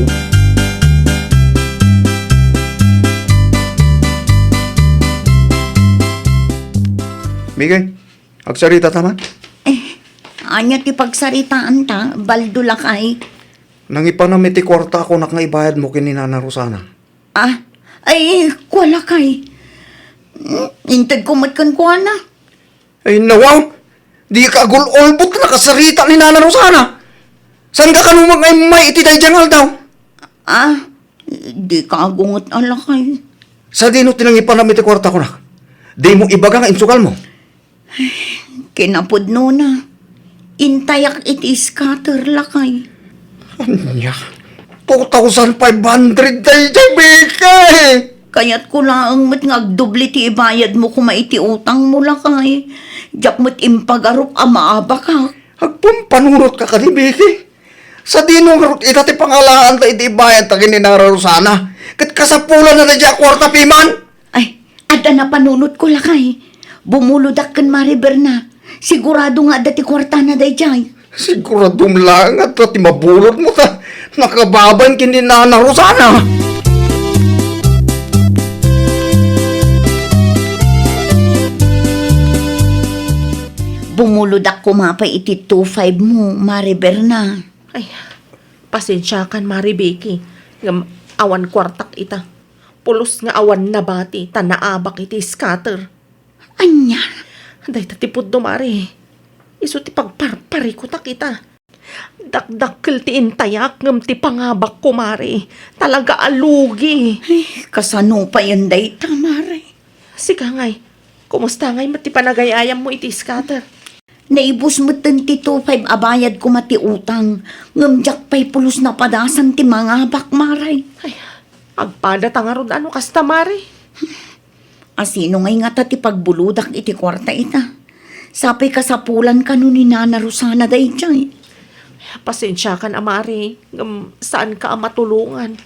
Migay, agsarita taman. Anya ti pagsaritaan ta, baldo lang ay. Nang ipanamiti kwarta ako nak nga ibayad mo kini Nana Rosana. Ay, kuwala kay. Intad ko matkan kuha na. Ay nawaw, di ka agul-olbot na kasarita ni Nana Rosana. San ka kanumag ay may itiday jangal daw? Di ka agungot ala kay. Sa dino tinang ipanamiti kwarta ko nak. Di mo ibaga nga insukal mo. Kinapod no na. Intayak iti scatter lakay. Anya, 2,500 tayo bigay. Kaya't ko lang mat ngagdubli ti ibayad mo kung maiti utang mo lakay. Diyak mat impagarup amaaba ka. Agpampanurot ka kanibiki. Sa dinong rut ita ti pangalaan ta iti bayan ta kini Nana Rosana. Kat kasapulan na na diya kwarta piman. Ay, ada na panunot ko lakay. Bumuludak kan Mariber na. Sigurado nga dati kwarta na day jay. Siguradong lang at ti mabulot mo ta. Nakababan kini Nana Rosana. Bumuludak ko mapay iti 2.5 mo, Mariber na. Ay, pasensya kan, Mari Vicky. Ngam awan kwartak ita. Pulos nga awan na bati, tanaabak iti scatter. Anya, Day tatipod do, Mari. Iso ti pagparpari ko takita. Dakdakkel ti intayak ngam ti pangabak ko, Mari. Talaga alugi. kasano pa yan day tamare. Sika ngay, kumusta ngay mati panagayayam mo iti scatter? Naibus mo 22.5 abayad ko mati utang. Ngamjak pa'y pulos na padasan ti mga bakmaray. Ay, agpada tangarod ano kasta, Mari. Asino ngay nga ti pagbuludak iti kwarta ita. Sapay kasapulan ka nun ni Nana Rosana day jay. Pasensya kan amari, saan ka matulungan?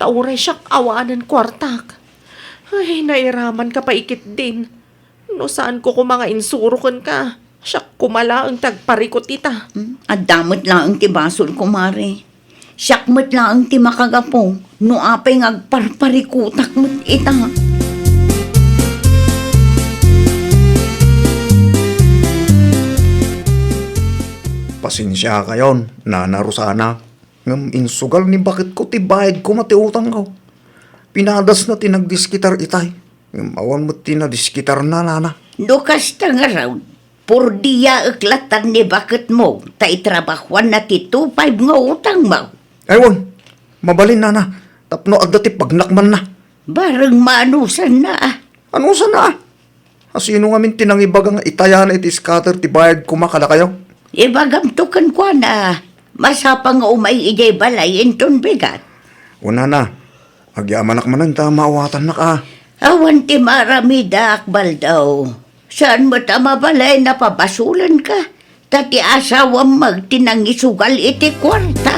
Tauray siyak awanan kwartak. Ay, nairaman ka pa ikit din. No saan ko mga insurukan ka? Siyak kumala ang tagparikot ita. At damot lang ang ti basol kumare. Siyakmat lang ang ti makagapong. No apay ngagparparikutak mo't ita. Pasensya kayon, Nana Rosana. Ngam insugal ni bakit ko tibayad ko matiutang ko. Pinadas na tinagdiskitar itay. Ngam awan mo tinadiskitar na, Nana. Dukas ta nga raw. Por diya iklatan ni bakit mo. Ta itrabahuan na ti 2-5 nga utang mo. Aywan, mabalin, Nana. Tapno agdati pagnakman na. Barang maanusan na ah. Ano sa na? Asino nga min tinangibaga nga itaya na iti scatter ti bayad kumakala kayo? Ibagamtukan ko na. Masapa nga umay ijay balay inton bigat. Una na, agyamanak manan ta maawatan na ka. Awan ti marami da akbal daw. Saan mo tama balay na pabasulan ka? Tati asawang magtinangisugal iti kwarta.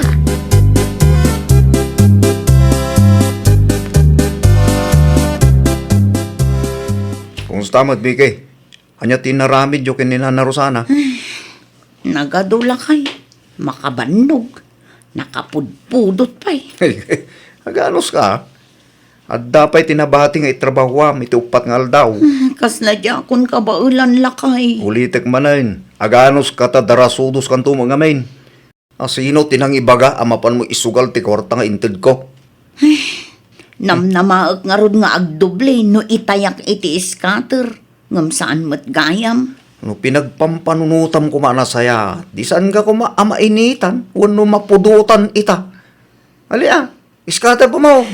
Kumusta matbike? Anya tinaramid yo kinina na Rosana. Nagadula kay. Makabannog. Nakapudpudot pa'y. Aganos ka? At dapat tinabati nga itrabahwam iti upat nga aldaw. Kas na akon kabaulan lakay. Ulitek manayin. Aganos ka ta darasudos kanto mga main. Asino tinang ibaga amapan mo isugal ti kwarta nga inted ko. Namnamaak nga rod nga agdoble no itayak iti scatter. Ngam saan mo't gayam. No pinagpampanunutam ko mana saya, di saan ka ko amainitan, wano mapudutan ita. Alia, iskata po mo.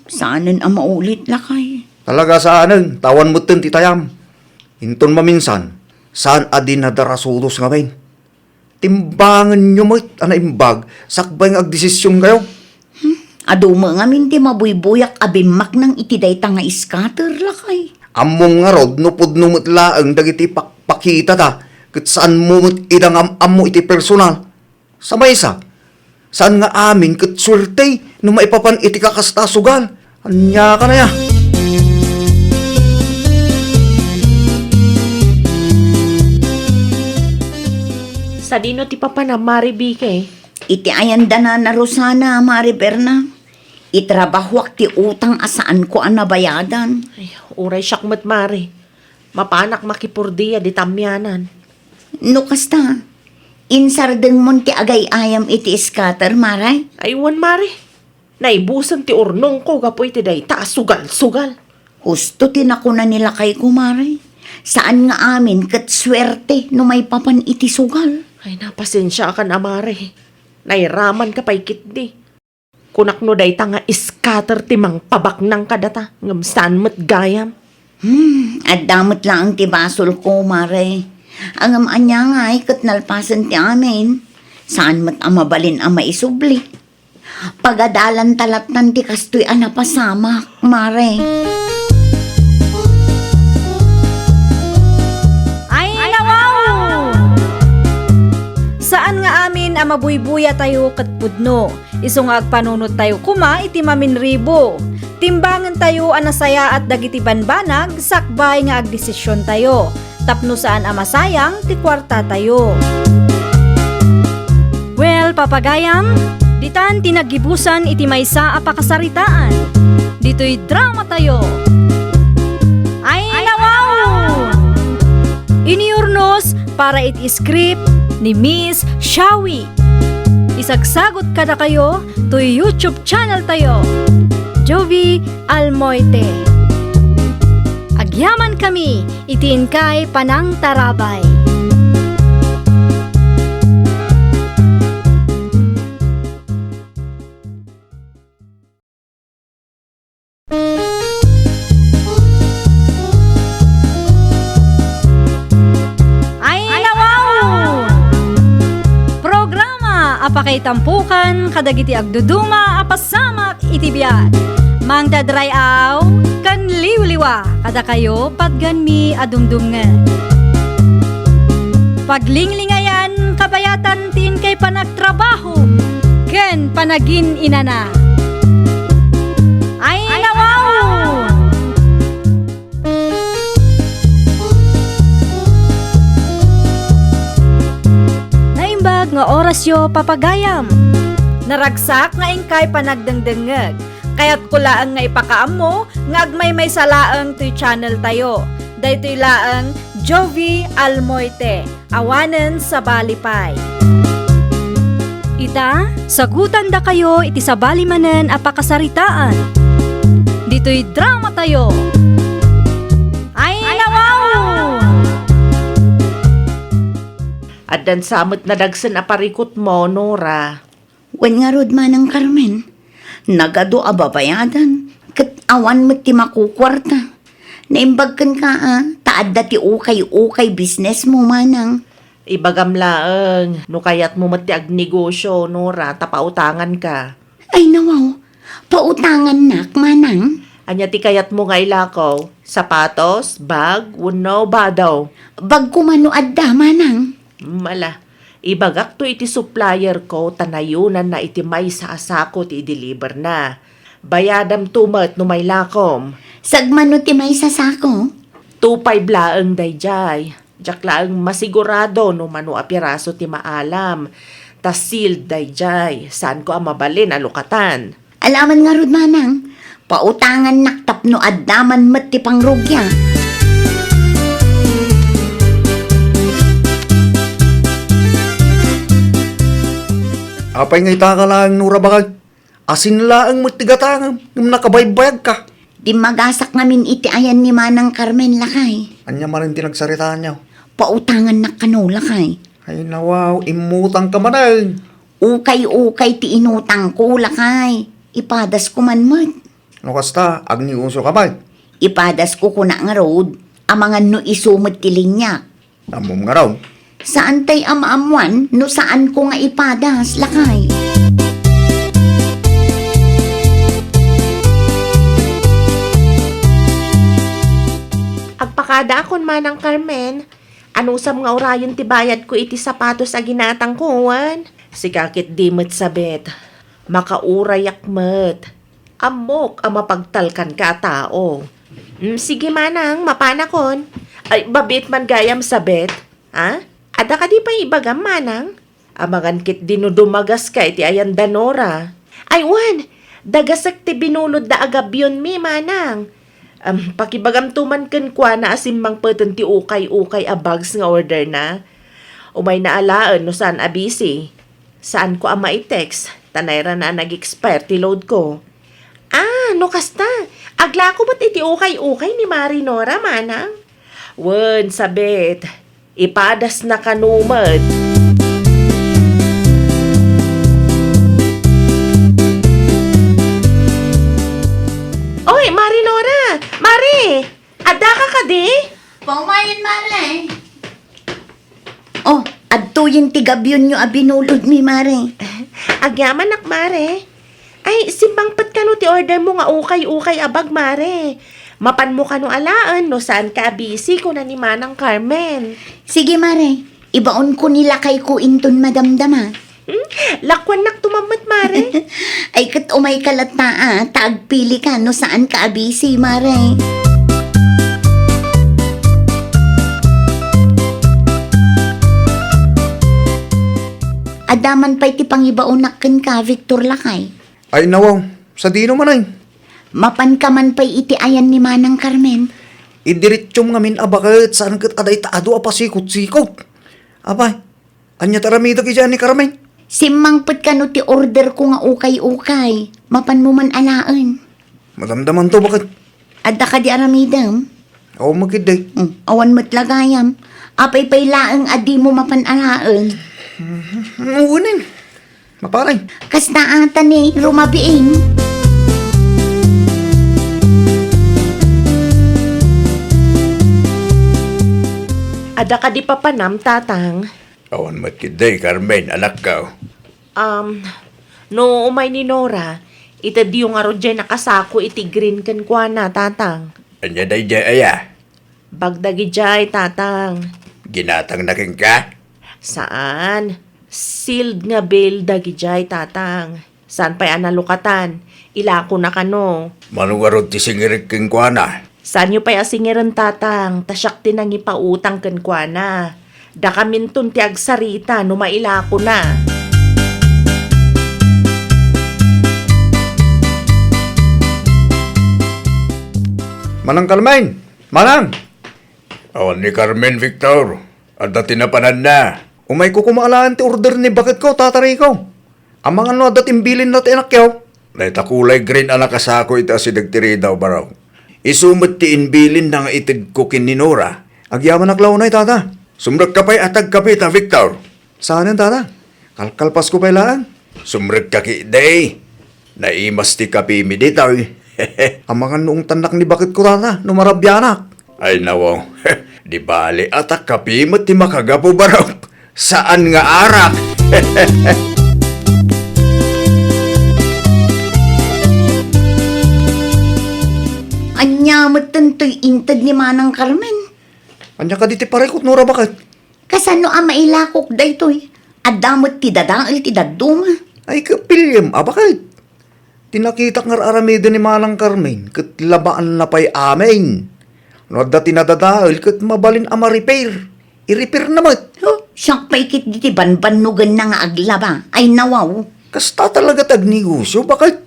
Saanan ang maulit lakay. Talaga saanan, tawan mo ti tayam. Inton maminsan, saan adin na darasudos nga main. Timbangan nyo mo anaimbag, sakbay nga agdesisyon kayo. Aduma nga minti mabuibuyak abimak ng itidayta nga scatter lakay. Among nga rod, no pudno mo't laang dagiti pakita ta, kat saan mo mo't idang mo iti personal. Sa maysa, saan nga amin kat swerte, no maipapan iti kakastasugal. Anya ka na ya. Sa dino ti papa na maribike. Iti ayanda na Rosana, Mari Berna. Itrabahwak ti utang asaan ko ang nabayadan. Ay, uray siyak mari. Mapanak makipurdiya di tamyanan. No kasta, insardeng mon ti agay ayam iti scatter, Maray. Aywan mari. Naibusan ti urnong ko kapoy ti day ta sugal-sugal. Husto tinakuna nila kay Maray. Saan nga amin kat swerte no may papan iti sugal. Ay, napasensya ka na mari. Nairaman ka pa'y kitdi. Kunak no day ta nga iskater ti mang pabak ng kadata. Ngam saan mo't gayam. At damot lang ang tibasol ko, Maray. Ang amanya nga ay kat nalpasan ti amin. Saan mat amabalin ang maisubli. Pagadalan talatan ti kastoy anapasamak, Maray. Ay, nawaw! Saan nga amin ang mabuybuya tayo kat pudno? Iso nga agpanunod tayo kuma iti maminribo. Timbangan tayo anasaya at dagiti banbanag, sakbay nga agdesisyon tayo. Tapno saan amasayang, ti kwarta tayo. Well, papagayam, ditan tinagibusan iti maysa a pakasaritaan. Dito'y drama tayo. Ay, nawaw! Iniurnos para iti script ni Miss Shawi. Isagsagot kada kayo to YouTube channel tayo. Jovi Almoite. Agyaman kami, itiin kay Panang Tarabay. Ay, nawaw! Programa apakay tampukan kadagiti agduduma apasamak iti biyan. Mang dadrayaw kan liwliwa. Dua, kada kayo, patgan mi adumdumngan. Paglinglingayan, kabayatan tin kay panagtrabaho, ken panagin inana. Ay, nawaw! Naimbag nga oras yo papagayam. Naragsak nga ingkay panagdengdengeg. Kaya't kulaang nga ipakaam mo, nga agmay may salaang to'y channel tayo. Daytoy laang Jovi Almoite, awanen sa Balipay. Ita, sagutan da kayo iti sabali manen a pakasaritaan. Dito'y drama tayo. Ay, nawaw! At dan samot na dagsan aparikot mo, Nora. Wen nga rod manang Carmen, nagado ababayadan, kat awan mo ti makukwarta. Naimbagkan ka taad dati ukay business mo manang. Ibagam laeng, no kayat mo mati ag negosyo, Nora, tapautangan ka. Ay nawaw, pautangan nak manang. Anya ti kayat mo nga ilakaw, sapatos, bag, uno, badaw. Bag kumano adda manang. Mala, ibagak to iti supplier ko, tanayunan na iti may sa asako ti i-deliver na. Bayadam tumat no may lakom. Sagmano ti may sasako. 2.5 laeng dayjay. Diyak laeng masigurado no mano apiraso ti maalam. Tas sealed dayjay. Saan ko ang mabalin alukatan? Alaman nga rod manang, pautangan naktap no addaman met ti pangrugya. Apay nga itaka lang, Nora bakag. Asin laang matigatang, yung nakabaybayag ka. Di magasak ngamin iti ayan ni manang Carmen lakay. Anya man rin tinagsarita niya. Pautangan na kano lakay. Ay nawaw, imutang ka manang. Ukay ti inutang ko lakay. Ipadas ko man mat. No kasta, agni uso ka ba? Ipadas ko kuna nga road. Amangan no isumot ti linya. Amom nga raw. Saan tay amaamuan no saan ko nga ipadas lakay. Agpakada akon manang Carmen. Anusam nga orayon ti bayad ko iti sapatos a ginatang kuwan. Si kakit di met sabet. Makaurayak met. Amok ang mapagtalkan ka tao. Sige manang, mapanakon. Ay, babit man gayam sabet. Ha? Ada ka di pa ibagam manang? Amangan kit dinudumagas ka iti ayan danora. Ay, wan! Dagasak ti binulod da agabyon mi manang. Pakibagam tuman ken kwa na asimmang peten ti ukay-ukay a bags nga order na. Umay naalaan no saan abisi. Saan ko ama i-text? Tanayra na nag-expire ti load ko. No kasta. Agla ko ba't iti ukay-ukay ni Marinora manang? Wen, sabit. Ipadas na kanumat. Oy, Marinora! Mari! Ada ka di? Paumayan malay. Oh, adto yung tigabyon nyo abinulod mi mare. Agyaman nak, Mare. Ay, simbangpat ka no ti order mo nga ukay-ukay abag, Mare. Mapan mo ka no alaan no saan ka busy ko na ni Manang Carmen. Sige mare, ibaon ko nila kay ko inton madamdama. Lakwan nak tumamat, Mare. Ay kat umay kalat na taagpili ka no saan ka abisi mare. Adaman pa'y ti pangibaonak ken ka, Victor Lakay. Ay nawaw, sa dino man ay. Mapan ka man pa'y iti ayan ni Manang Carmen. Idiritsyong ngamin abakit saan kat aday taado apasikot-sikot. Abay, anya taramida ki dyan ni Carmen. Simmangpet ka no ti order ko nga ukay-ukay. Mapan mo man alaan. Madamdaman to bakit? Adda ka di aramidam. Ako magkiday. Awan mo't lagayam. Apay pay laang adi mo mapan alaan. Unin. Mapalay. Kasta ata ni rumabiing. Ada ka di papanam, tatang. Awan matkiday, Carmen, anak ka. No umay ni Nora, ita di yung aro dyan nakasako iti green kan kwa na, tatang. Anya day jay aya. Bagdagi jay, tatang. Ginatang naking ka. Saan? Sealed nga bill dagi jay, tatang. Saan pa'y analukatan? Ilako na kano. Manungarod ti singirik king kuana. Saan nyo pa'y asingiran, tatang? Tasyak tinangi pautang ken kuana. Da kamintun ti agsarita no mailako na. Manang Carmen! Manang! Awan ni Carmen Victor. At dati na panan na. Umay ko kumaalaan ti order ni bakit ko, tatari ko. Ang mga no adat imbilin na ti anak yaw. Naita kulay green anak asako ita si dagtiri daw baraw. Isumot ti inbilin na nga itig ko kin ni Nora. Agyaman aklaw na tata. Sumrek ka pa'y atag kapi ta Victor. Saan yan tata? Kalkalpas ko pa'y laan. Sumrek ka ki day. Naimas ti kapi mi ditaw. Ang mga noong tanak ni bakit ko tata, numarabyanak. Ay nawaw, di bali atak kapi mo ti makagapo barok. Saan nga arak? Anya mo tantoy intad ni Manang Carmen. Anya ka di ti parekot, Nora, bakit? Kasano ang mailakok daytoy? Adamot ti dadaal ti daduma. Ay kapilyam, bakit? Tinakitak nga aramido ni Manang Carmen, kat labaan na pa'y amin. No, dati nadadahil, kat mabalin ama repair. I-repair naman. Oh, siyang paikit di banbanugan na nga aglaba. Ay nawaw. Kasta talaga tagnegosyo, bakit?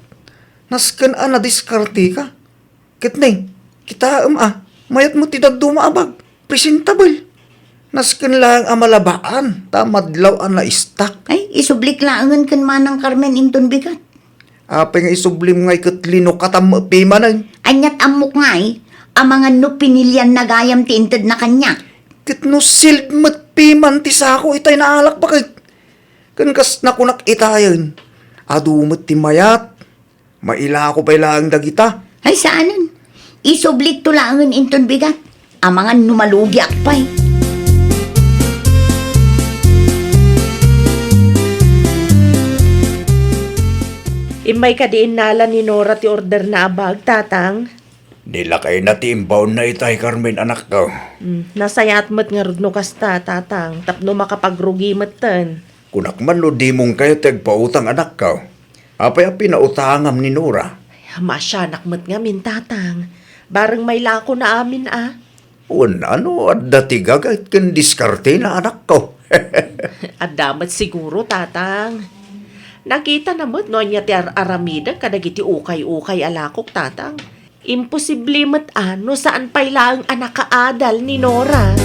Naskan na diskarte ka. Kat kita mayat mo ti daduma abag. Presentable. Naskan lang ang malabaan, tamadlaw ang na-stack. Ay, isublik laangan kan Manang Carmen inton bigat. Apay nga isublim nga ikatlino katam pimanan. Anyat amok nga ang mga no pinilyan na gayam ti intad na kanya. Kit no silid mat piman ti sako itay naalak bakit? Kan kas nakunak itayan. Adumat ti mayat. Maila ko pa'y lang dagita. Ay saanan? Isublik to laangan inton bigat. Ang mga numalugi akpay. Imay ka diin nala ni Nora ti order na abag, tatang. Nilakay na ti imbawn na itay Carmen anak ko. Nasayat mo't nga rudno kasta, tatang. Tapno makapagrugi matan. Kunak man no di mong kayo tagpautang anak ko. Apay ang pinautangam ni Nora. Masyanak mo't nga min, tatang. Barang may lako na amin, Ano at dati gagait kan diskarte na anak ko. At damat siguro, tatang. Nakita na mo't no niya ti aramida kadagiti ukay-ukay alakok, tatang. Imposible mo't ano saan pa'y laang anak kaadal ni Nora.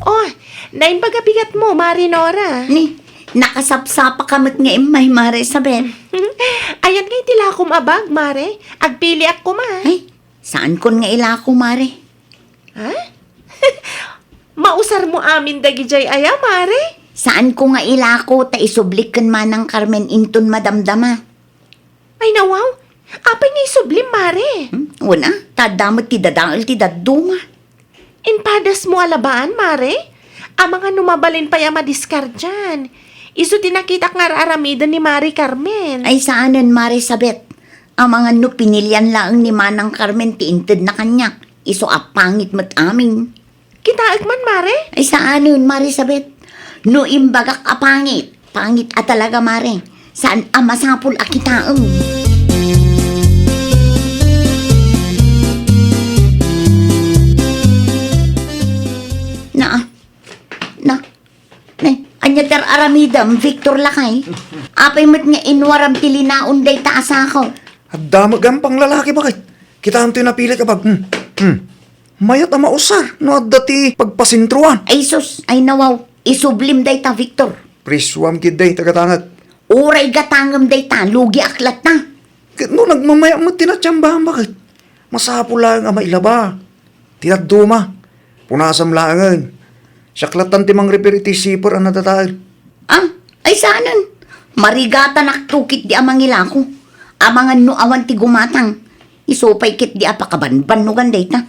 Oh, naimbagabigat mo, Mari Nora. Ni, nakasapsapa kamot nga imay mare sabet. Ayan nga itila akong abag, Mare. Agpili ako, ma. Ay, saan kon nga ilako mare? Ha? Mausar mo amin dagijay aya, Mare. Saan ko nga ilako ta isublik kan Manang Carmen inton madamdama? Ay nawaw, apay nga isublim, Mare. Una, tadamot ti dadaal ti daduma. Inpadas mo alabaan, Mare. Ang mga numabalin pa yung madiskar dyan. Iso tinakitak nga aramida ni Mari Carmen. Ay saanan mare sabet? Ang mga no pinilyan lang ni Manang Carmen ti inted na kanya. Iso apangit mat aming. Kitaag man, Mare. Ay saanan mare sabet? No imbagak apangit. Pangit at talaga mare. Saan amasapul akitaang? Anya ter aramidam, Victor Lakay. Apay mo't nga inwaram tilinaon day taas ako. At damag pang lalaki bakit? Kita ang tinapili kapag, mayat ang mausar, no at dati pagpasintruan. Ay sus, ay nawaw, isublim day ta, Victor. Priswam kid day, tagatangat. Uray gatangam day ta, lugi aklat na. Kit no nagmamaya mo tinatsambahan bakit? Masapo lang ang mailaba. Tinaduma. Punasam langan. Saklatan timang reperiti sipor ang natatahil. Ay saanan? Marigata naktukit di amang ilako. Amangan no awan ti gumatang. Isupay kit di apakabanbanugan day ta.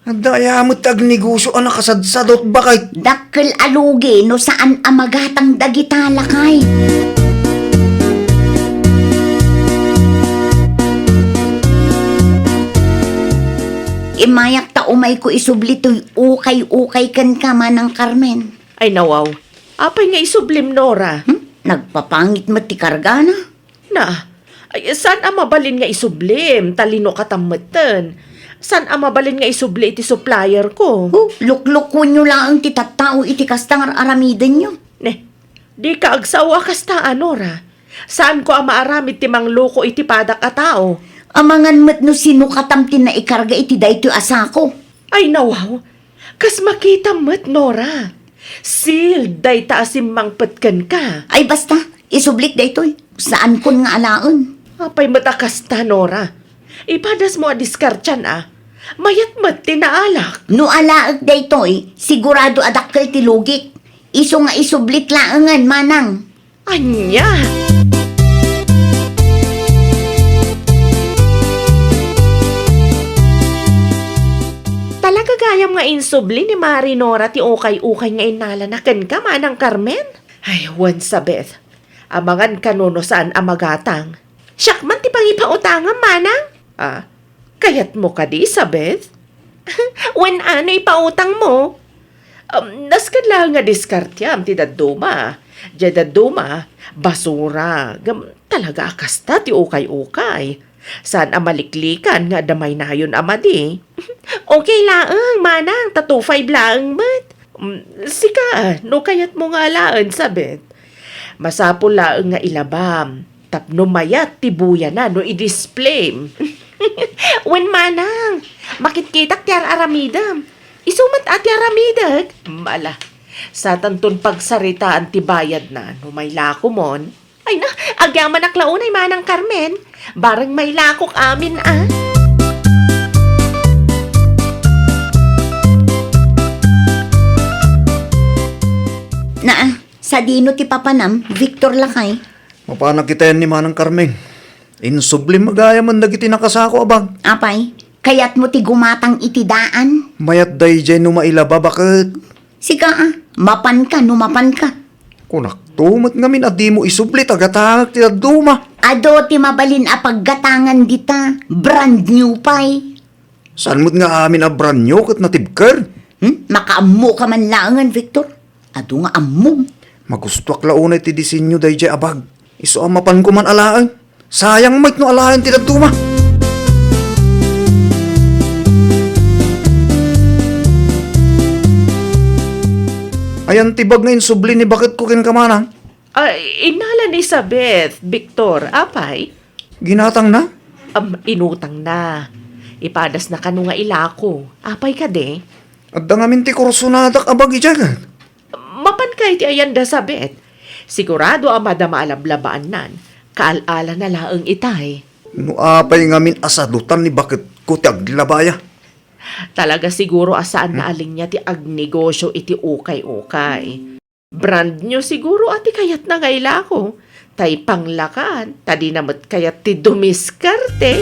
Daya mo tagnegosyo ang nakasadsadot bakit? Dakkel alugi no saan amagatang dagita lakay. mayak ta umay ko isubli to'y ukay-ukay kan ka manang Carmen. Ay nawaw, apay nga isublim Nora. Nagpapangit mo ti karga na. Na, ay, saan ang mabalin nga isublim? Talino katamatan. Saan ang mabalin nga isubli iti supplier ko? Luklukon nyo lang ang titattao iti kastang aramidan nyo. Ne, di ka agsawa kasta Nora. Saan ko ang maaramid ti mangloko iti padak a tao? Amangan mo't no sino katamtin na ikarga iti dayto asako. Ay nawaw, kas makita mo't Nora. Sealed day taasim mangpatkan ka. Ay basta, isublik daytoy. Saan kon nga alaon? Apay matakas ta Nora. Ipadas mo a diskartyan Mayat mat tinaalak. No alaag daytoy, sigurado adakkel ti lugik. Iso nga isublik laangan manang. Anya! Talaga gayam nga insubli ni Mari Nora ti ukay-ukay nga inalanakan ka manang Carmen? Ay, once a Beth. Amangan kanuno saan amagatang. Siyak man ti pangipautangan manang? Kayat mo ka di, Sabeth? When ano ipautang mo? Naskan lang nga diskartyam ti daduma. Di daduma, basura. Talaga akasta ti ukay-ukay. Saan amaliklikan nga damay na yun amadi? Okay laang, manang. 2-5 laang mat. Sika, no kayat mo nga laan, Sabeth. Masapul laang nga ilabam. Tapno mayat tibuya na no i-display. Wen manang, makitkitak ti aramidam. Isumat at aramidag. Mala, sa tanton pagsaritaan ti bayad na no may lako mon. Ay na, agyaman aklaunay manang Carmen. Barang may lakok amin Na, sa dino ti papanam, Victor Lakay. Mapana kita yan ni Manang Carmen. Insublim magaya man dagiti nakasako abang. Apay, kayat mo ti gumatang itidaan. Mayat day dyan no mailaba bakit? Sika mapan ka, numapan ka. Kunak tumat ngamin at di mo isubli tagatangag ti duma. Ado ti mabalin a paggatangan dita, brand new pay. Saan mo't nga amin a brand new kat natibker? Makaammo ka man langan, Victor. Ado nga ammom. Magustuak launay ti disenyo day dyan abag. Iso amapan ko man alaan. Sayang mait no alaan ti duma. Ayan tibag na insubli ni bakit ko kin kamanang? Inala ni Sabeth, Victor, apay? Ginatang na? Inutang na. Ipadas na kanu nga ilako. Apay ka de? At dangamin ti kursunadak abag ijagan. Mapan kay ti ayanda Sabeth. Sigurado ang madama alablabaan nan. Kaal-ala na laang itay. No apay ngamin asadutan ni bakit ko ti aglabaya. Talaga siguro asaan na aling niya ti agnegosyo iti ukay-ukay. Brand nyo siguro ati kayat na ngayla ko. Tay panglakan, tadi namat kayat ti dumiskarte.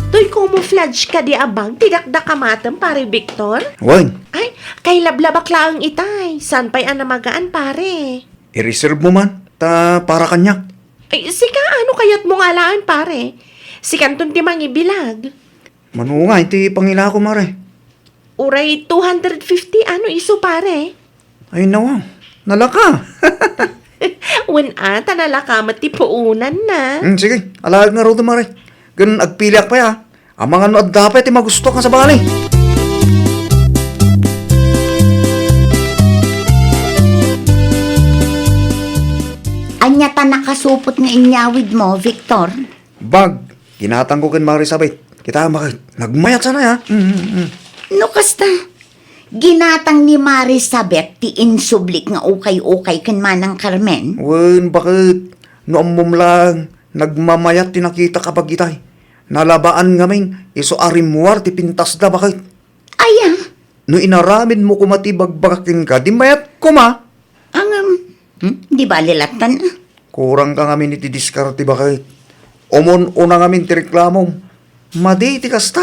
Toy camouflage ka di abang, tidakdak kamatam pare Victor? Wan, Ay, kay lablabak laang itay. San pa'y anamagaan pare? i-reserve mo man. Ta para kanya. Ay, sika ano kayat mo ngalaan pare? Sikanton ti mangibilag. Manunga, iti pangila ko mare. Uray 250 ano iso pare? Ay nawa, nalaka. Wen tanala kamat ti puunan na. Sige, alag nga ro mare. Gan agpiliak pa ya. Amang ano at dapat magusto ka sa bali. Anya ta nakasupot nga inyawid mo, Victor. Bag, ginatang ko kin mare sabit. Kita bakit? Nagmayat sana ya. No kasta, ginatang ni Marisabeth ti insublik nga ukay-ukay kan manang Carmen. Wen, bakit? No ammom lang. Nagmamayat tinakita kapag itay. Nalabaan ngamin, iso arimuar ti pintas da bakit? Aya, No inaramid mo kumatibag-bagakin ka, di mayat kuma. ang, di ba lilatan? Kurang ka ngamin iti diskarte bakit? Omon una ngamin ti reklamom. Madi iti kasta.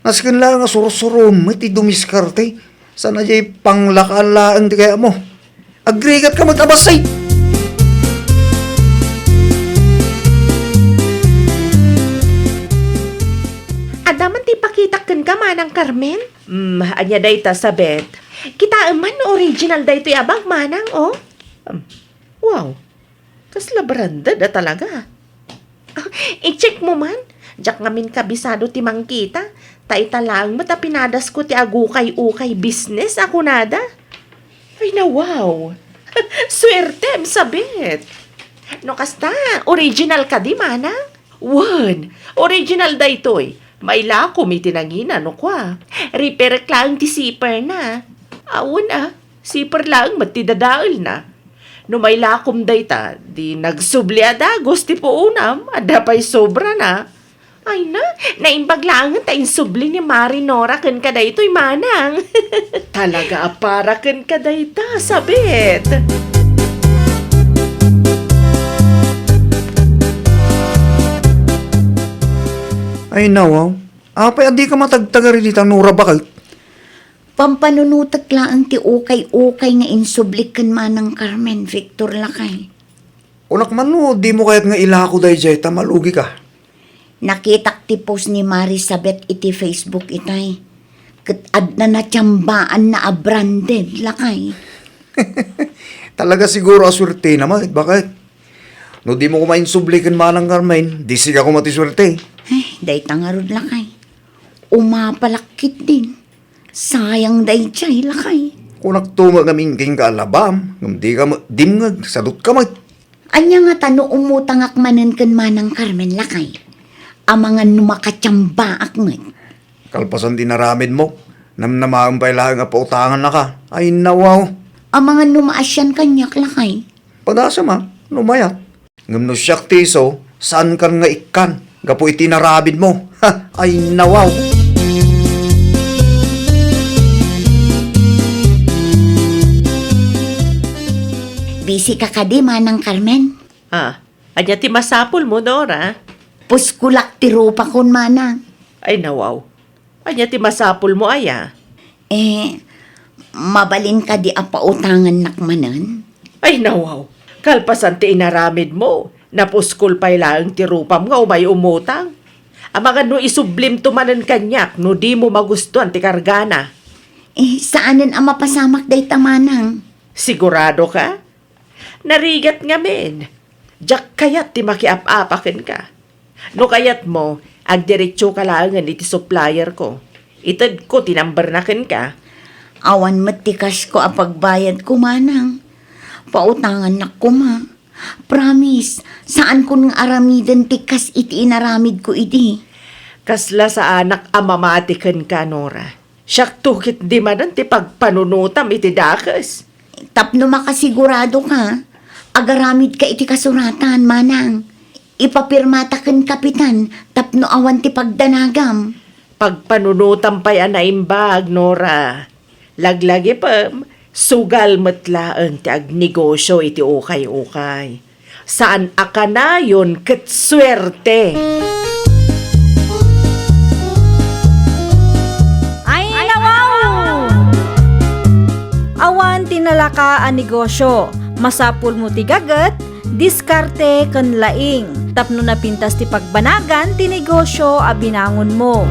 Naskin lang nga surusurum iti dumiskarte. Sana jay panglakalaan ti kaya mo. Agrigat ka mag-abasay. ipakita kan ka manang Carmen? Anya dayta sabet. Kita man original da ito abang manang, oh. Wow, kasla branded na talaga. I-check mo man. Jak ngamin kabisado ti mangkita. Ta lang mo ta pinadas ko ti agukay-ukay business ako nada. Ay na wow. Swerte, sabit. No kasta, original ka di manang? Wan, original da ito'y. May lakom itinangina, no kwa. Repair lang ti zipper na. Awan sipar lang matidadaal na. No may lakom dayta, di nagsubli adagos ti po unam, ada pa'y sobra na. Ay na, naimbag lang ta insubli ni Mari Nora kan kada ito'y manang. Talaga para ken kadayta, sabit. Ay nawaw. Apay adi ka matagtagari dita Nora bakit? Pampanunutak laang ti ukay-ukay nga insublikan manang Carmen Victor lakay. Unak man no, di mo kahit nga ilako dahi jay, tamalugi ka. Nakitak ti post ni Marisabeth iti Facebook itay. Katad na natiyambaan na branded lakay. Talaga siguro aswerte naman, bakit? No di mo kumain sublikan manang Carmen, di siya ko matiswerte. Day tangarod lakay. Umapalakit din. Sayang day chay lakay. Kunak tuma kaming king kaalabam, ngam di ka dimngag, sadot ka mat. Anya nga tano umutangak manen kan manang Carmen lakay. Amangan numakatyambaak mo. Kalpasan dinaramid mo, namnamaang pa ilang nga pautangan na ka. Ay nawaw. Amangan numaasyan kanyak lakay. Padasa ma, numayat. Ngam no siyak tiso, saan kan nga ikan? Gapo itinarabid mo. Ha, ay nawaw. Busy ka kadi manang Carmen. Anya ti masapul mo, Nora. Puskulak ti rupa kon manang. Ay nawaw. Anya ti masapul mo, aya. Mabalin ka di apautangan nakmanan. Ay nawaw. Kalpasan ti inaramid mo. Napuskol pa ilang ti rupam nga umay umutang. Amagan no isublim tumanan kanyak no di mo magustuhan ti kargana. Saanan ang mapasamak day tamanang? Sigurado ka? Narigat nga men. Jak kayat ti makiap-apakin ka. No kayat mo, agdiretso ka lang iti supplier ko. Itad ko tinambernakin ka. Awan matikas ko apagbayad ko manang. Pautangan na ko ma. Promise, saan ko ng aramidan tikas iti inaramid ko iti? Kasla sa anak amamatikan ka, Nora. Siyak tukit di manan ti pagpanunutam iti dakas. Tapno makasigurado ka. Agaramid ka iti kasuratan manang. Ipapirmataken kapitan tapno awan ti pagdanagam. Pagpanunutam pa'y anaimbag, Nora. Laglagi pa, sugal matlaan ti agnegosyo iti ukay-ukay. Saan aka na yun ket swerte? Ay nawaw! Awan tinalaka ang negosyo. Masapul mo ti gagat, diskarte ken laing. Tapno na pintas ti pagbanagan ti negosyo a binangon mo.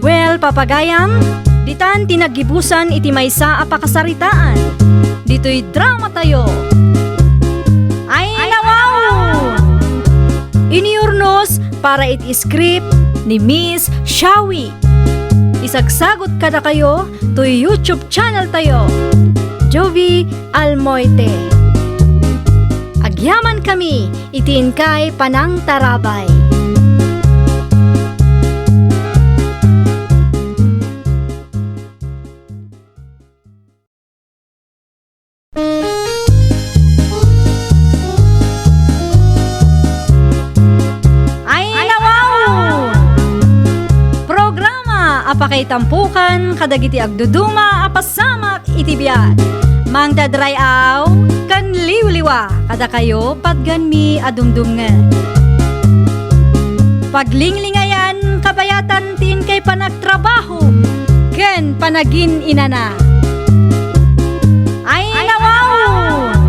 Well, papagayam, ditan tinagibusan iti maysa a pakasaritaan. Dito'y drama tayo. Ay nawaw! Iniurnos para iti script ni Miss Shawi. Isagsagot kada kayo to YouTube channel tayo. Jovi Almoite. Agyaman kami, itiin kay Panang Tarabay. Ay nawaw! Programa apakay tampukan kadagiti agduduma apasamak iti biag. Mang dadray aw, kan liwliwa, kada kayo patgan mi adumdumngan. Paglinglingayan, kabayatan tin kay panagtrabaho, ken panagin inana. Ay nawaw!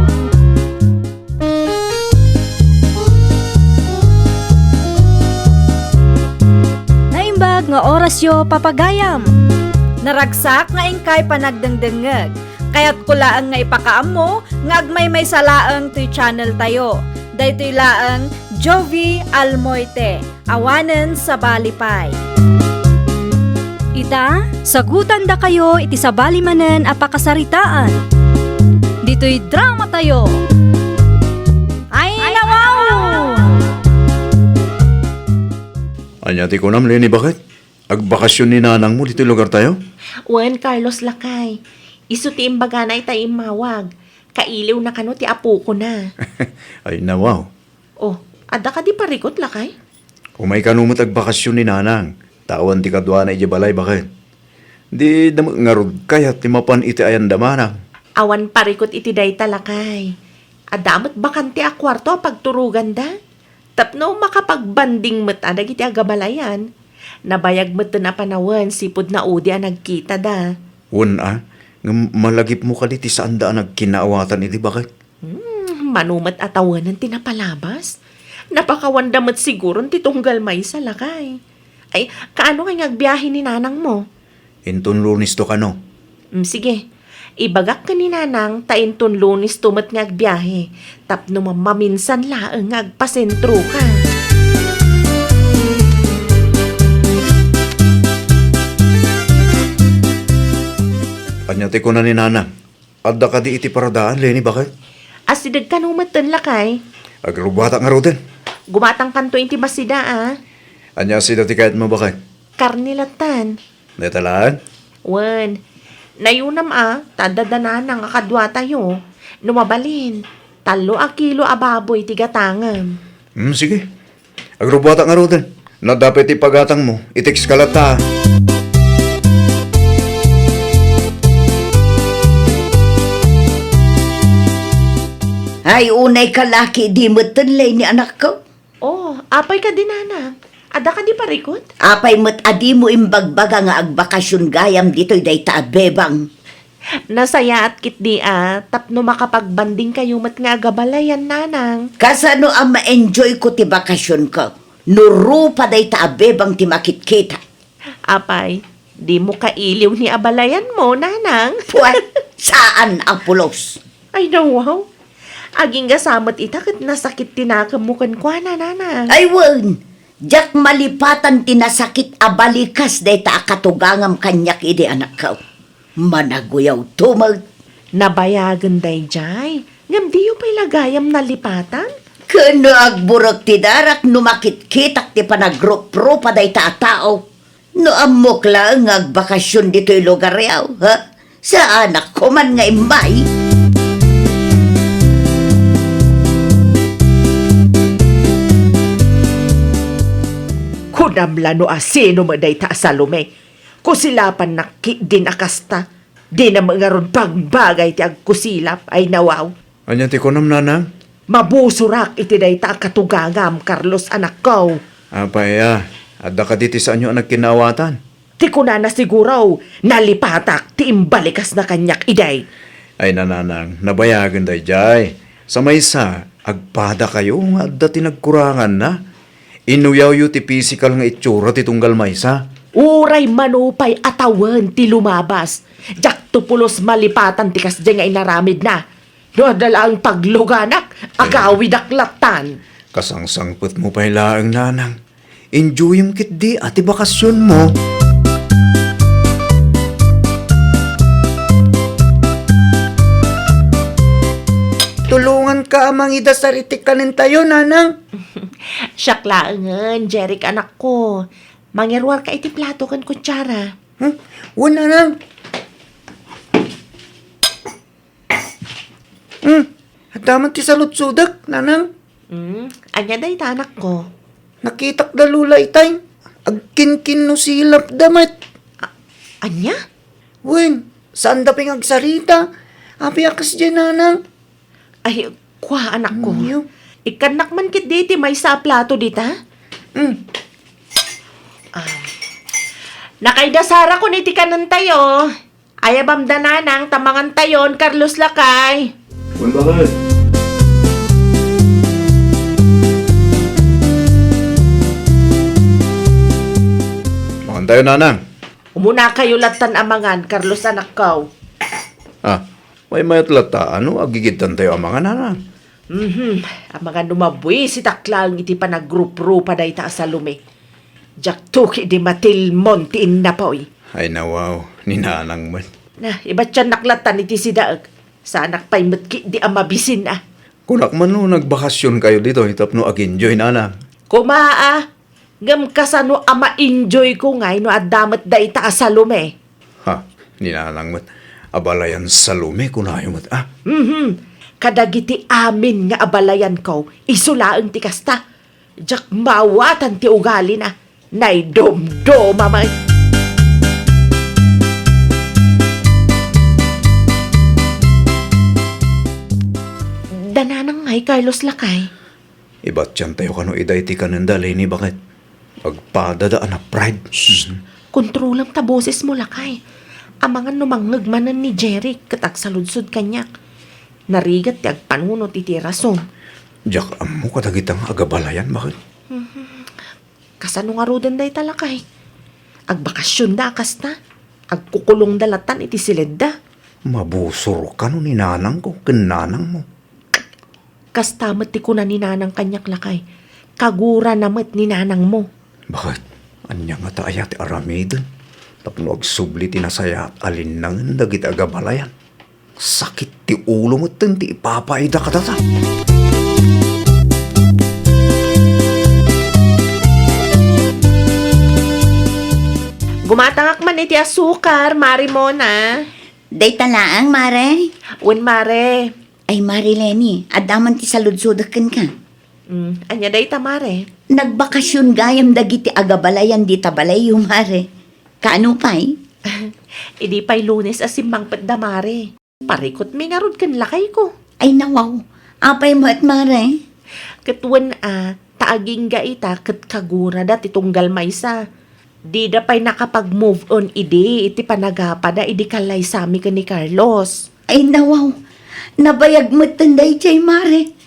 nga oras yo papagayam. Naragsak nga ingkay panagdengdengeg. Kaya't kulaang nga ipakaam mo nga agmay may salaang to'y channel tayo. Daytoy laang Jovi Almoite, awanen sa Balipay. Ita, sagutan da kayo iti sabali manen a pakasaritaan. Dito'y drama tayo. Ay, nawaw! Anya ti kunam, Lenny, bakit? Agbakasyon ni nanang mo dito lugar tayo? Wen, Carlos Lakay. Isu ti imbaga na ita imawag. Kailiw na kano ti apo ko na. Ay, nawaw. Oh, ada ka di parikot, Lakay? Kung may kanumot agbakasyon ni nanang, tawan ti kadwa na ijibalay, bakit? Di damag ngarod kaya ti mapan iti ayan damanang. Awan parikot iti dayta, Lakay. Adamot bakan ti akwarto pagturugan da. Tapno makapagbanding met adag iti agabalayan. Nabayag met na panawan sipod na udi ang nagkita da. Nga malagip mo kaliti saan daan nagkinaawatan iti, bakit? Manumat atawanan tinapalabas. Napakawandamat siguro ti tunggal may sa, Lakay. Ay, kaano kay ngagbiyahe ni nanang mo? Inton lunis to kano. Sige, ibagak ka ni nanang tainton lunis tumat ngagbiyahe. Tapno maminsan laang ngagpasentro ka. Anyate ko na ni nanang. Adda ka di iti paradaan, Lenny, bakit? Asidag ka numatan, Lakay. Agrubata nga roden. Gumatang kanto inti masida, ah. Anya si dati kahit mo, bakit? Karnilatan. Netalaan? Wan, nayunam tadadanan nga kadwa tayo. Numabalin, 3 kilo ababoy tigatangam. Sige. Agrubata nga roden. Na dapat ipagatang mo, itiks kalata. Ay, unay kalaki, di mo tunlay ni anak ko. Oh, apay ka din, Nana. Ada ka di parikot? Apay mo't adi mo imbagbaga nga agbakasyon gayam dito'y dayta bebang. Nasaya at kit di tapno makapagbanding kayo mat nga agabalayan, nanang. Kasano ang ma-enjoy ko ti bakasyon ko? Nuro pa dayta bebang ti makitkita. Apay, di mo kailiw ni abalayan mo, nanang. Puwat, saan ang pulos? Ay, wow. Aging gasamot itakit nasakit tinakamukan kwa na, nanang. Ay, wan! Jak malipatan tinasakit abalikas dayta akatugangam kanyak idi anak ko. Managuyaw tumag. Nabayagan day jay. Ngam di yung pa'y lagayam na lipatan? Kano agburok ti darak numakit-kitak ti panagropro pa dayta a tao. No amok lang agbakasyon dito'y lugar yaw, ha? Sa anak ko man nga imay. Kunamla no asino mo day ta Salome. Kusilapan na din akasta. Di na mga ron pagbagay ti agkusilap ay nawaw. Anya ti kunam, nanang? Mabusurak iti day ta katugangam, Carlos, anak ko. Apaya, adda ka diti sa anyo ang nagkinawatan. Ti kuna na siguro, nalipatak ti imbalikas na kanyak iday. Ay nananang, nabayagan day jay. Sa maysa, agpada kayo nga adda ti nagkurangan na. Inuyaw yu ti physical nga itsura ti tunggal maysa. Uray manupay atawan ti lumabas. Jak tupulos malipatan ti kasdya nga inaramid na. Doadala ang pagluganak, agawid aklatan. Kasangsangput mo pa'y laang, nanang. Enjoy yung kitdi ati bakasyon mo. Tulungan ka amang idasaritik kanin tayo, nanang. Syaklaan, Jeric, anak ko. Mangirwar ka iti plato kan kutsara. Wala, nanang. Hataman ti salutsudak, nanang. Anya day ta, anak ko. Nakitak da lulay tay. Agkin-kin no silap damat. Anya? Wen, saan da pingagsarita? Api akas dyan, nanang. Ay, kwa, anak ko. Iyo. Ikanak man kit diti may sa plato dita. Nakaidasara ko niti kanan tayo. Ayabam dananang tamangan tayon, Carlos Lakay. Wen, bakit? Antayo, nanang. Umuna kayo latan amangan, Carlos anak ko. May mayat lata, ano, agigitan tayo ang mga nanang. Ang mga numabuhi si taklang iti pa nag-group-ro pa dahi ta sa lume. Jak tuki di matilmon tiin na po Ay nawaw, ni nanang man. Na, iba't siya naklatan iti si Daag. Sa anak pa'y matki di ang mabisin ah. Kunak man no, nagbakasyon kayo dito, itapno aginjoy, nanang. Kumaa, gam kasano ama enjoy ko ngay no adamat da ita sa lume. Ni nanang man. Abalayan sa lume, kunayo mat. Kadagiti amin nga abalayan ko, isulaang ti kasta. Jak mawatan ti ugali na. Nay dom-dom mamay. Dananang ngay Carlos Lakay. Iba't yan tayo kano iday ti kanandalay ni bakit? Pagpadadaan na pride. Kontrolang ta boses mo Lakay. Amangan numanggagmanan ni Jerry katagsaludsod kanyak. Narigat ti agpanunot iti rason. Diyak amo katagitang agabalayan bakit? Kasano nga rodan day talakay. Agbakasyon da kasta. Agkukulong dalatan iti silid Mabusor ka no ni nanang ko, kinanang mo. Kastamat ti kuna ni nanang kanyak Lakay. Kagura namat ni nanang mo. Bakit? Anya nga taaya ti aramidon. Tapno agsubli ti nasaya at alinangan dagiti agabalayan. Sakit ti ulo mo ti ipapaida ka tata. Gumatangak man iti asukar, Mari Mona. Day talaang, mare. Un Mare. Ay, Mari Lenny, adaman ti saludsudakan ka. Anya day ta Mare. Nagbakasyon gayam dagiti agabalayan di tabalay yung mare. Kaano pa'y? Idi pa'y Lunes asimbang da Mare. Parikot mi nga rod kan lakay ko. Ay, nawaw. Apay mo at mare. Katwan taaging ga ita kat kagura da titunggal maysa. Di da pa'y nakapag-move on iti panagapada idi kalay sami ka ni Carlos. Ay, nawaw. Nabayag mo tanday chay mare.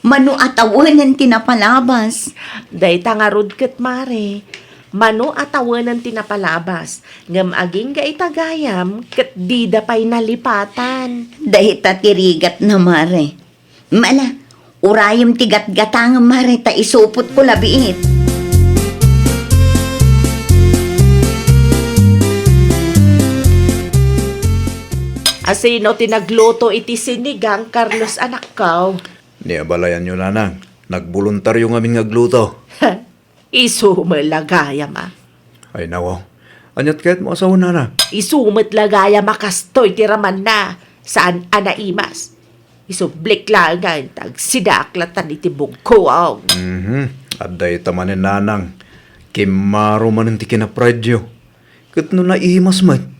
Mano atawanan tinapalabas. Day tangarod kat Mare. Mano atawanan tinapalabas. Ngam aging ga itagayam kat di da pa'y nalipatan. Dahil tatirigat na mare. Mala, urayam tigat-gatang mare ta isupot ko labiit. Asino tinagluto iti sinigang Carlos anak ko. Ni abalayan nyo nanang. Nagboluntaryo nga aming agluto. Isumat lagayam Ay nawaw. Anyat kahit mo asawa nanang. Isumat lagayam kastoy tiraman na. Saan anaimas. Isublik lang nga tag sidaklatan iti bugko. Aday tamanin nanang. Kimaro man ti kinapradyo. Kat no naimas man.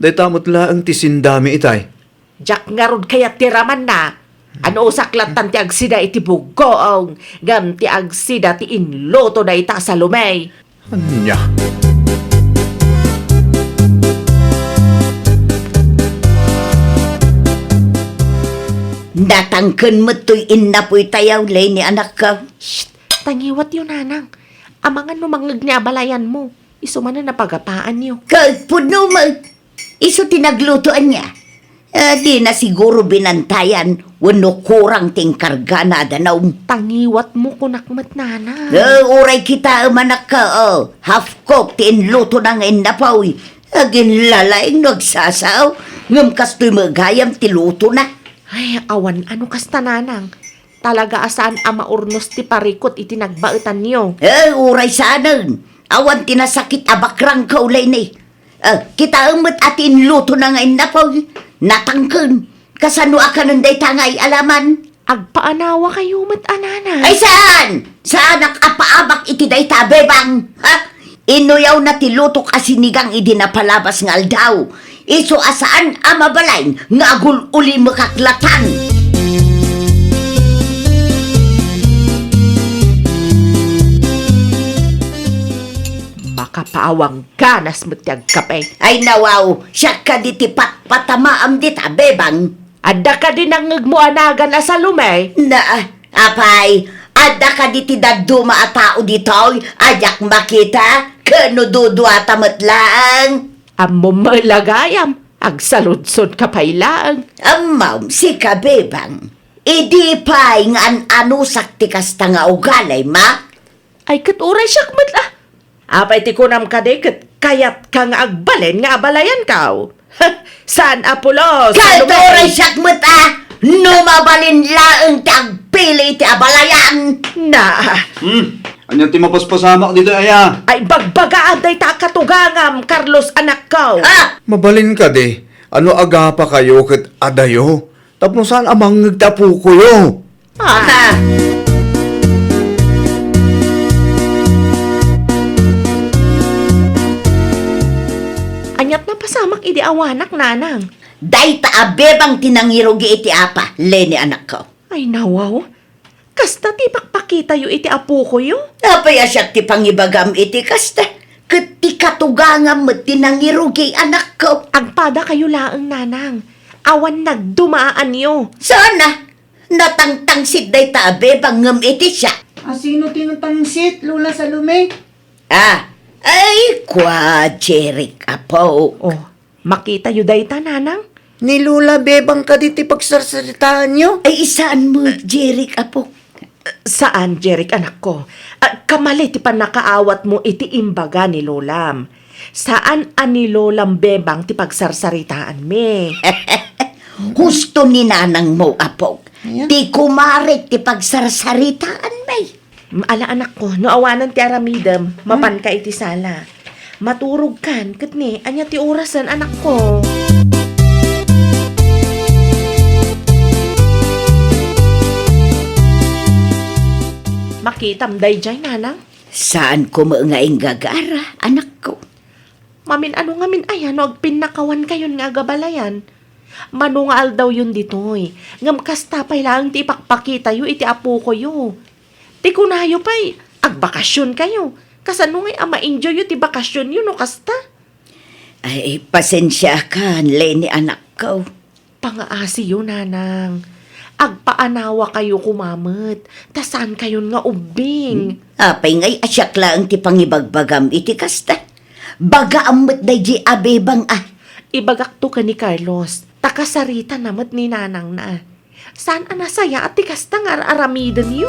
Day tamot laang ti sindami itay. Jak nga rod kaya tiraman na. Ano saklatan ti agsida iti bugko. Gam ti agsida ti inloto na ita sa lumay. Anya? Datangkan mo to'y inapoy tayaw lay ni anak ka. Shh! Tangiwat yun, nanang. Amangan no mangag niya balayan mo. Iso man na napagapaan niyo. Puno mo. Iso tinaglutoan niya. Di na siguro binantayan. Wano kurang tingkarga na danaw. Tangiwat mo kunakmat, nanang. Uray kita manak ka. Half cooked tinluto na ngayon na pawi. Agin lalaing nagsasaw. Ngam kasto'y magayam tiluto na. Ay, awan, ano kasta, nanang? Talaga asaan ama urnos ti parikot iti nagbaetan niyo. Uray sanan. Awan tinasakit abakrang kaulay ni. Kita umot atin luto na ngayon na po. Natangkan. Kasano akananday tangay alaman. Agpaanawa kayo mat anana. Ay saan? Saan nakapaabak iti day tabebang? Ha? Inuyaw na tilutok asinigang idinapalabas ng aldaw. Iso asaan amabalay nga agul uli makaklatan. Makapaawang ganas mo tiyag kape. Ay nawaw, siya ka ditipat patamaam di tabebang. Adda ka din ang ngagmuanagan na sa lumay. Na, apay, ada ka diti daduma a tao ditoy, ayak makita. Kano dudwata matlaang. Ammom malagayam, agsaludsod ka pailaang. Amaw, si kabebang. Idi pa nga ano sakti kasta nga ugalay, ma? Ay katuray siya matla. Apay ti kunam ka de, kayat ka nga agbalen nga abalayan ka. San Apulos? Kalturay siyak mata! Numabalin laang tagpili ti abalayan! Na, Anya ti mapaspasamak dito aya. ay bagbagaan day ta katugangam, Carlos anak ko. Ah! Mabalin ka de. Ano aga pa kayo ket adayo? Tapno saan amang nagtapu kuyo? Ah! Anyat na pasamak idi awanak nanang. Day taabebang tinangirugi iti apa, Leni anak ko. Ay nawaw, kasta ti pakpakita yu iti apu ko yu. Apay asyak ti pangibagam iti kasta. Ket ti katugangam met tinangirugi anak ko. Agpada kayo laang nanang. Awan nagdumaan yu. Sana, natangtangsit day taabebang ngem iti siya. Sino tinatangsit, Lola Salome? Ah, ay kwa Jeric apo. Oh, makita yu day ta nanang. Ni Lola Bebang ka diti pagsarsaritaan nyo? Ay isaan mo, Jeric apo? Saan, Jeric anak ko? Kamali ti panakaawat mo iti imbaga ni Lolam. Saan ani Lolam bebang ti pagsarsaritaan me? Husto ni nanang mo apo. Ayan. Ti kumarik ti pagsarsaritaan may. Ala anak ko, no awanan ti aramidem, mapan ka iti sala. Maturog kan, kat ni, anya ti orasan anak ko. Makitam day jay nanang. Saan ko maungaing gagara, anak ko? Mamin ano nga min ayan, no agpinakawan kayon nga gabalayan. Manungal daw yun ditoy. Ngam kasta pay lang ti ipakpakita yu iti apo ko yu. Ti kunayo pay, agbakasyon kayo. Kasano ngay ama-enjoy yu ti bakasyon yu no kasta. Ay, pasensya ka, Leni anak ko. Pangaasi yu nanang. Agpaanawa kayo kumamot. Tasan kayon nga ubing. Apay ngay asyak lang ti pangibagbagam iti kasta. Baga amot day di abebang ah. Ibagak to ka ni Carlos. Takasarita namat ni nanang na. Saan anasaya at ti kasta nga aramidan yu?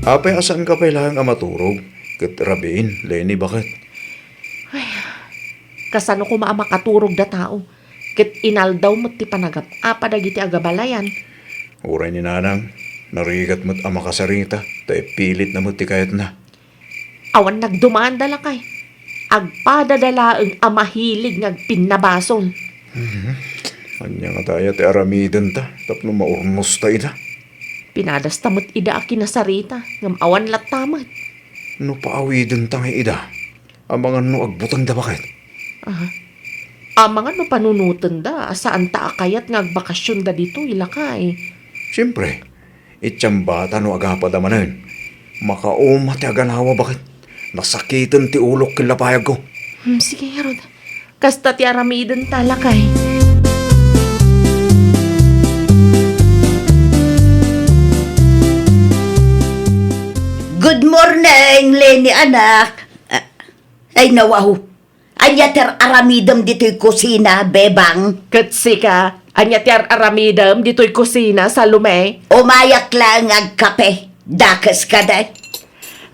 Apay asan ka pailangan ka maturog? Ket Rabin, Lenny, bakit? Kasano ko maamakaturog da tao. Ket inaldaw mo't ti panagap. Apa dagiti agabalayan. Uray ni nanang, narigat mo't ama kasarita, tayo pilit na mo't ti kayat na. Awan nagdumaan dala kay. Agpadadalaeng amahilig ngagpinnabason. Anya nga tayo ti aramidan ta, tapno maurnos tayo na. Pinadas tamot ida a kinasarita. Ngam awan latamat. No paawidin ta nga ida, amangan no agbutang da bakit? Mga no panunutan da. Saan ta akayat ngagbakasyon da dito ilakay. Siyempre, itsambata no agapa da manen. Makauma ti aganawa bakit? Nasakitan ti ulok kilapayag ko. Sige, Herod. Kasta ti aramidan talakay. Good morning, Leni anak. Ay nawaw. Anyater aramidam dito'y kusina, bebang. Katsi ka, anya ti aramidam dito'y kusina sa lume. Umayak lang agkape. Dakas ka day.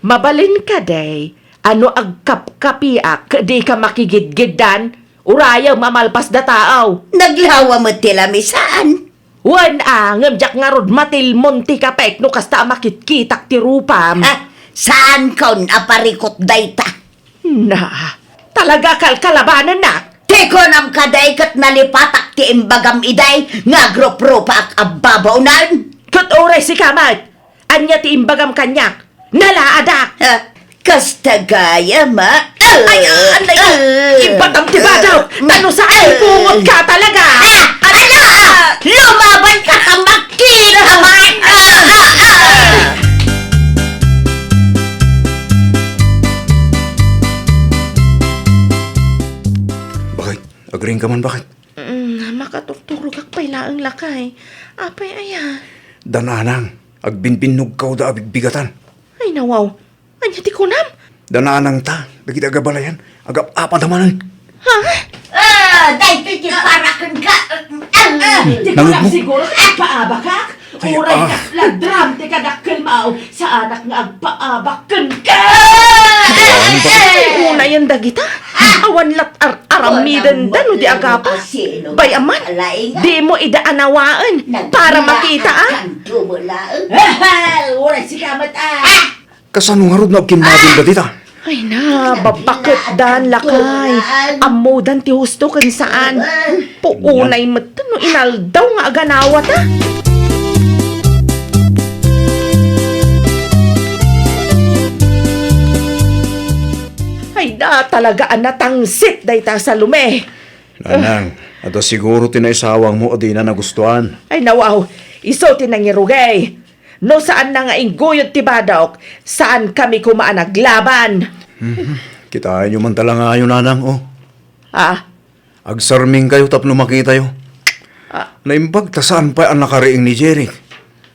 Mabalin ka day. Ano agkapkapiak, di ka makigidgidan. Uraya mamalpas da tao. Naglawa mo tilamisaan. Wan ngamjak nga rod matil monti kapek no kasta makitkitak ti rupam. Ah, saan kaun aparikot dayta? Na, talaga kalkalabanan na. Tekonam kaday kat nalipatak ti imbagam iday nga grup-rupa ak ababaw nan. Kat oray si kamat. Anya ti imbagam kanyak. Nalaadak. Kasta gaya ma. Ay, anay ko. Ibatang tiba daw. Tano sa ay pungot ka talaga. Ano? Lumaban ka ka magkinaman! Bakit? Agring ka man bakit? Makatugturog ak pala ang lakay. Apay aya. Dananang, agbinbinog ka da abigbigatan. Ay nawaw, anya ti kunam? Dananang ta, dagiti agabalayan, agap apa namanan. Dahil ito parakan ka. Nangag mo? Siguro agpaabakak? Ay, Uray ah. ka, ladram, ti kadakkel mao, sa anak nga agpaabakan ka! Una yan dagita, awan lat aramidan da no di agapa. Bay aman, di mo idaanawaan para makita Uray si kamat Kasano nga ron na kinabing da dita? Ay na, babakit dan lakay. Amudan ti husto kan saan. Puunay mata no inaldaw nga aganawat ah. Ay na, talaga natangsit day ta sa lume. Nanang, ato siguro tinaisawang mo o di na nagustuhan. Ay nawaw, iso tinangirugay. No saan na nga inggoyot ti Badok, saan kami kumaan naglaban. Kitaan nyo man talaga ngayon, nanang, oh. Ah, Agsarming kayo tapno makita yo. Naimbag ta saan pa ang nakariing ni Jerry.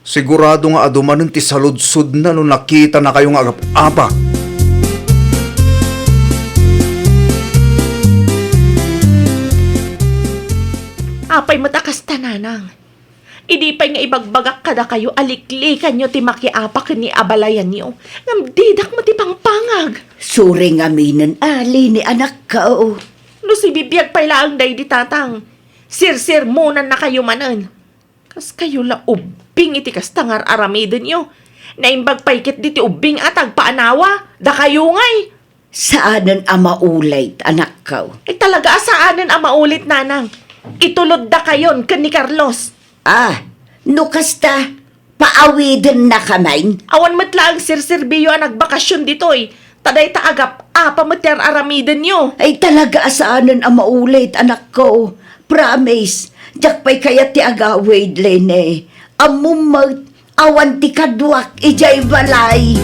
Sigurado nga adumanon ti saludsud na no nakita na kayo nga agap-apa. apay matakas tananang. Idi pa'y nga ibagbagak kada kayo, aliklikan nyo ti makiapak ni abalayan nyo. Ngam didak mo ti pangpangag. Suri nga minan ali ni anak ka o. No si bibiyag pa'y laang day di tatang. Sir muna na kayo manan. Kas kayo la ubing iti kas tangar aramidin nyo. Naimbag paikit di ti ubing atag paanawa. Da kayo ngay. Saanan ama ulay anak ka o. Eh talaga asaanan ang maulit nanang. Itulod da kayon kan ni Carlos. No kasta, paawidin na kamay. Awan matla ang sir-serbiyo ang nagbakasyon ditoy. Taday taagap, pamater aramidin nyo. Ay talaga asaanan ang maulit anak ko. Promise, jak pa'y kaya ti agawid lene. Amumag, awan ti kadwak, ijay balay.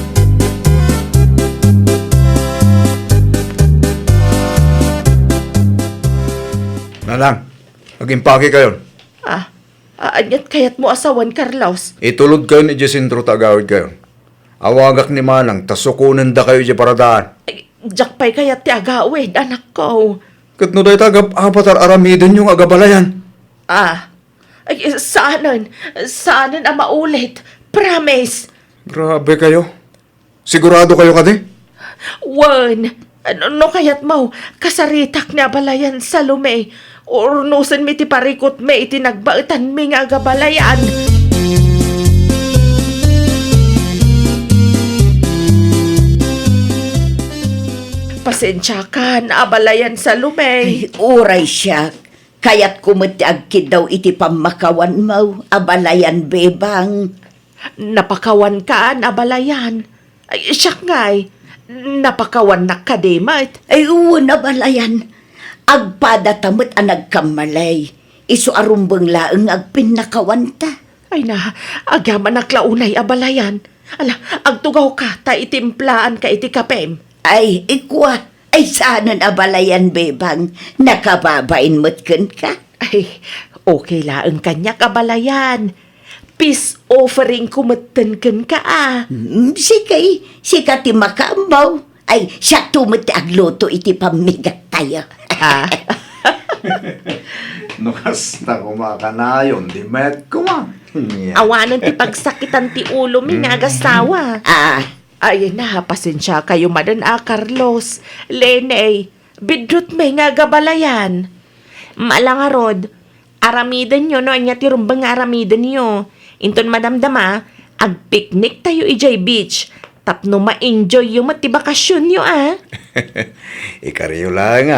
Nanang, mag-impake kayo. Anyat kayat mo asawan, Carlos. Itulod kayo ni Jacinto tagawid kayo. Awagak ni Manang, tasukunan da kayo di paradaan. Ay, jak pa'y kayat ti agawid, anak ko. Kat no day tagap apatar aramidin yung agabalayan. Ay, saanan ang maulit. Promise. Grabe kayo. Sigurado kayo kadi? Wan, no kayat mo, kasaritak na balayan sa lume. Or nusan mi ti parikot me iti nagbaitan mi nga agabalayan. Pasensya ka na abalayan sa lume. Uray siya, kaya't kumatiagkid daw iti pamakawan mo, abalayan bebang. Napakawan ka na abalayan. Ay, siyak nga'y, napakawan na kademat. Ay uwan abalayan, agpada tamot ang nagkamalay, iso arumbang laeng agpinakawanta. Ay na, agyaman naklaunay abalayan. Ala, agtugaw ka, ta itimplaan ka iti kapem. Ay, ikwa, ay saanan abalayan bebang, nakababain mo't kan ka. Ay, okay laeng kanyak abalayan. Peace offering kumatan kan ka Sikay, sika ti makambaw. Ay, siya tumot agluto iti pamigat tayo. Nukas na kumakanayon, di met kuma. Awanan ti pagsakitan ti ulo mi nga agasawa. Ay na, pasensya kayo madan Carlos. Lene, bidrut may nga gabalayan. Malangarod, aramidan nyo no, anya ti rumbang nga aramidan nyo. Inton madamdama, ag-picnic tayo ijay beach. Tapno ma-enjoy yung matibakasyon nyo Ikariyo lang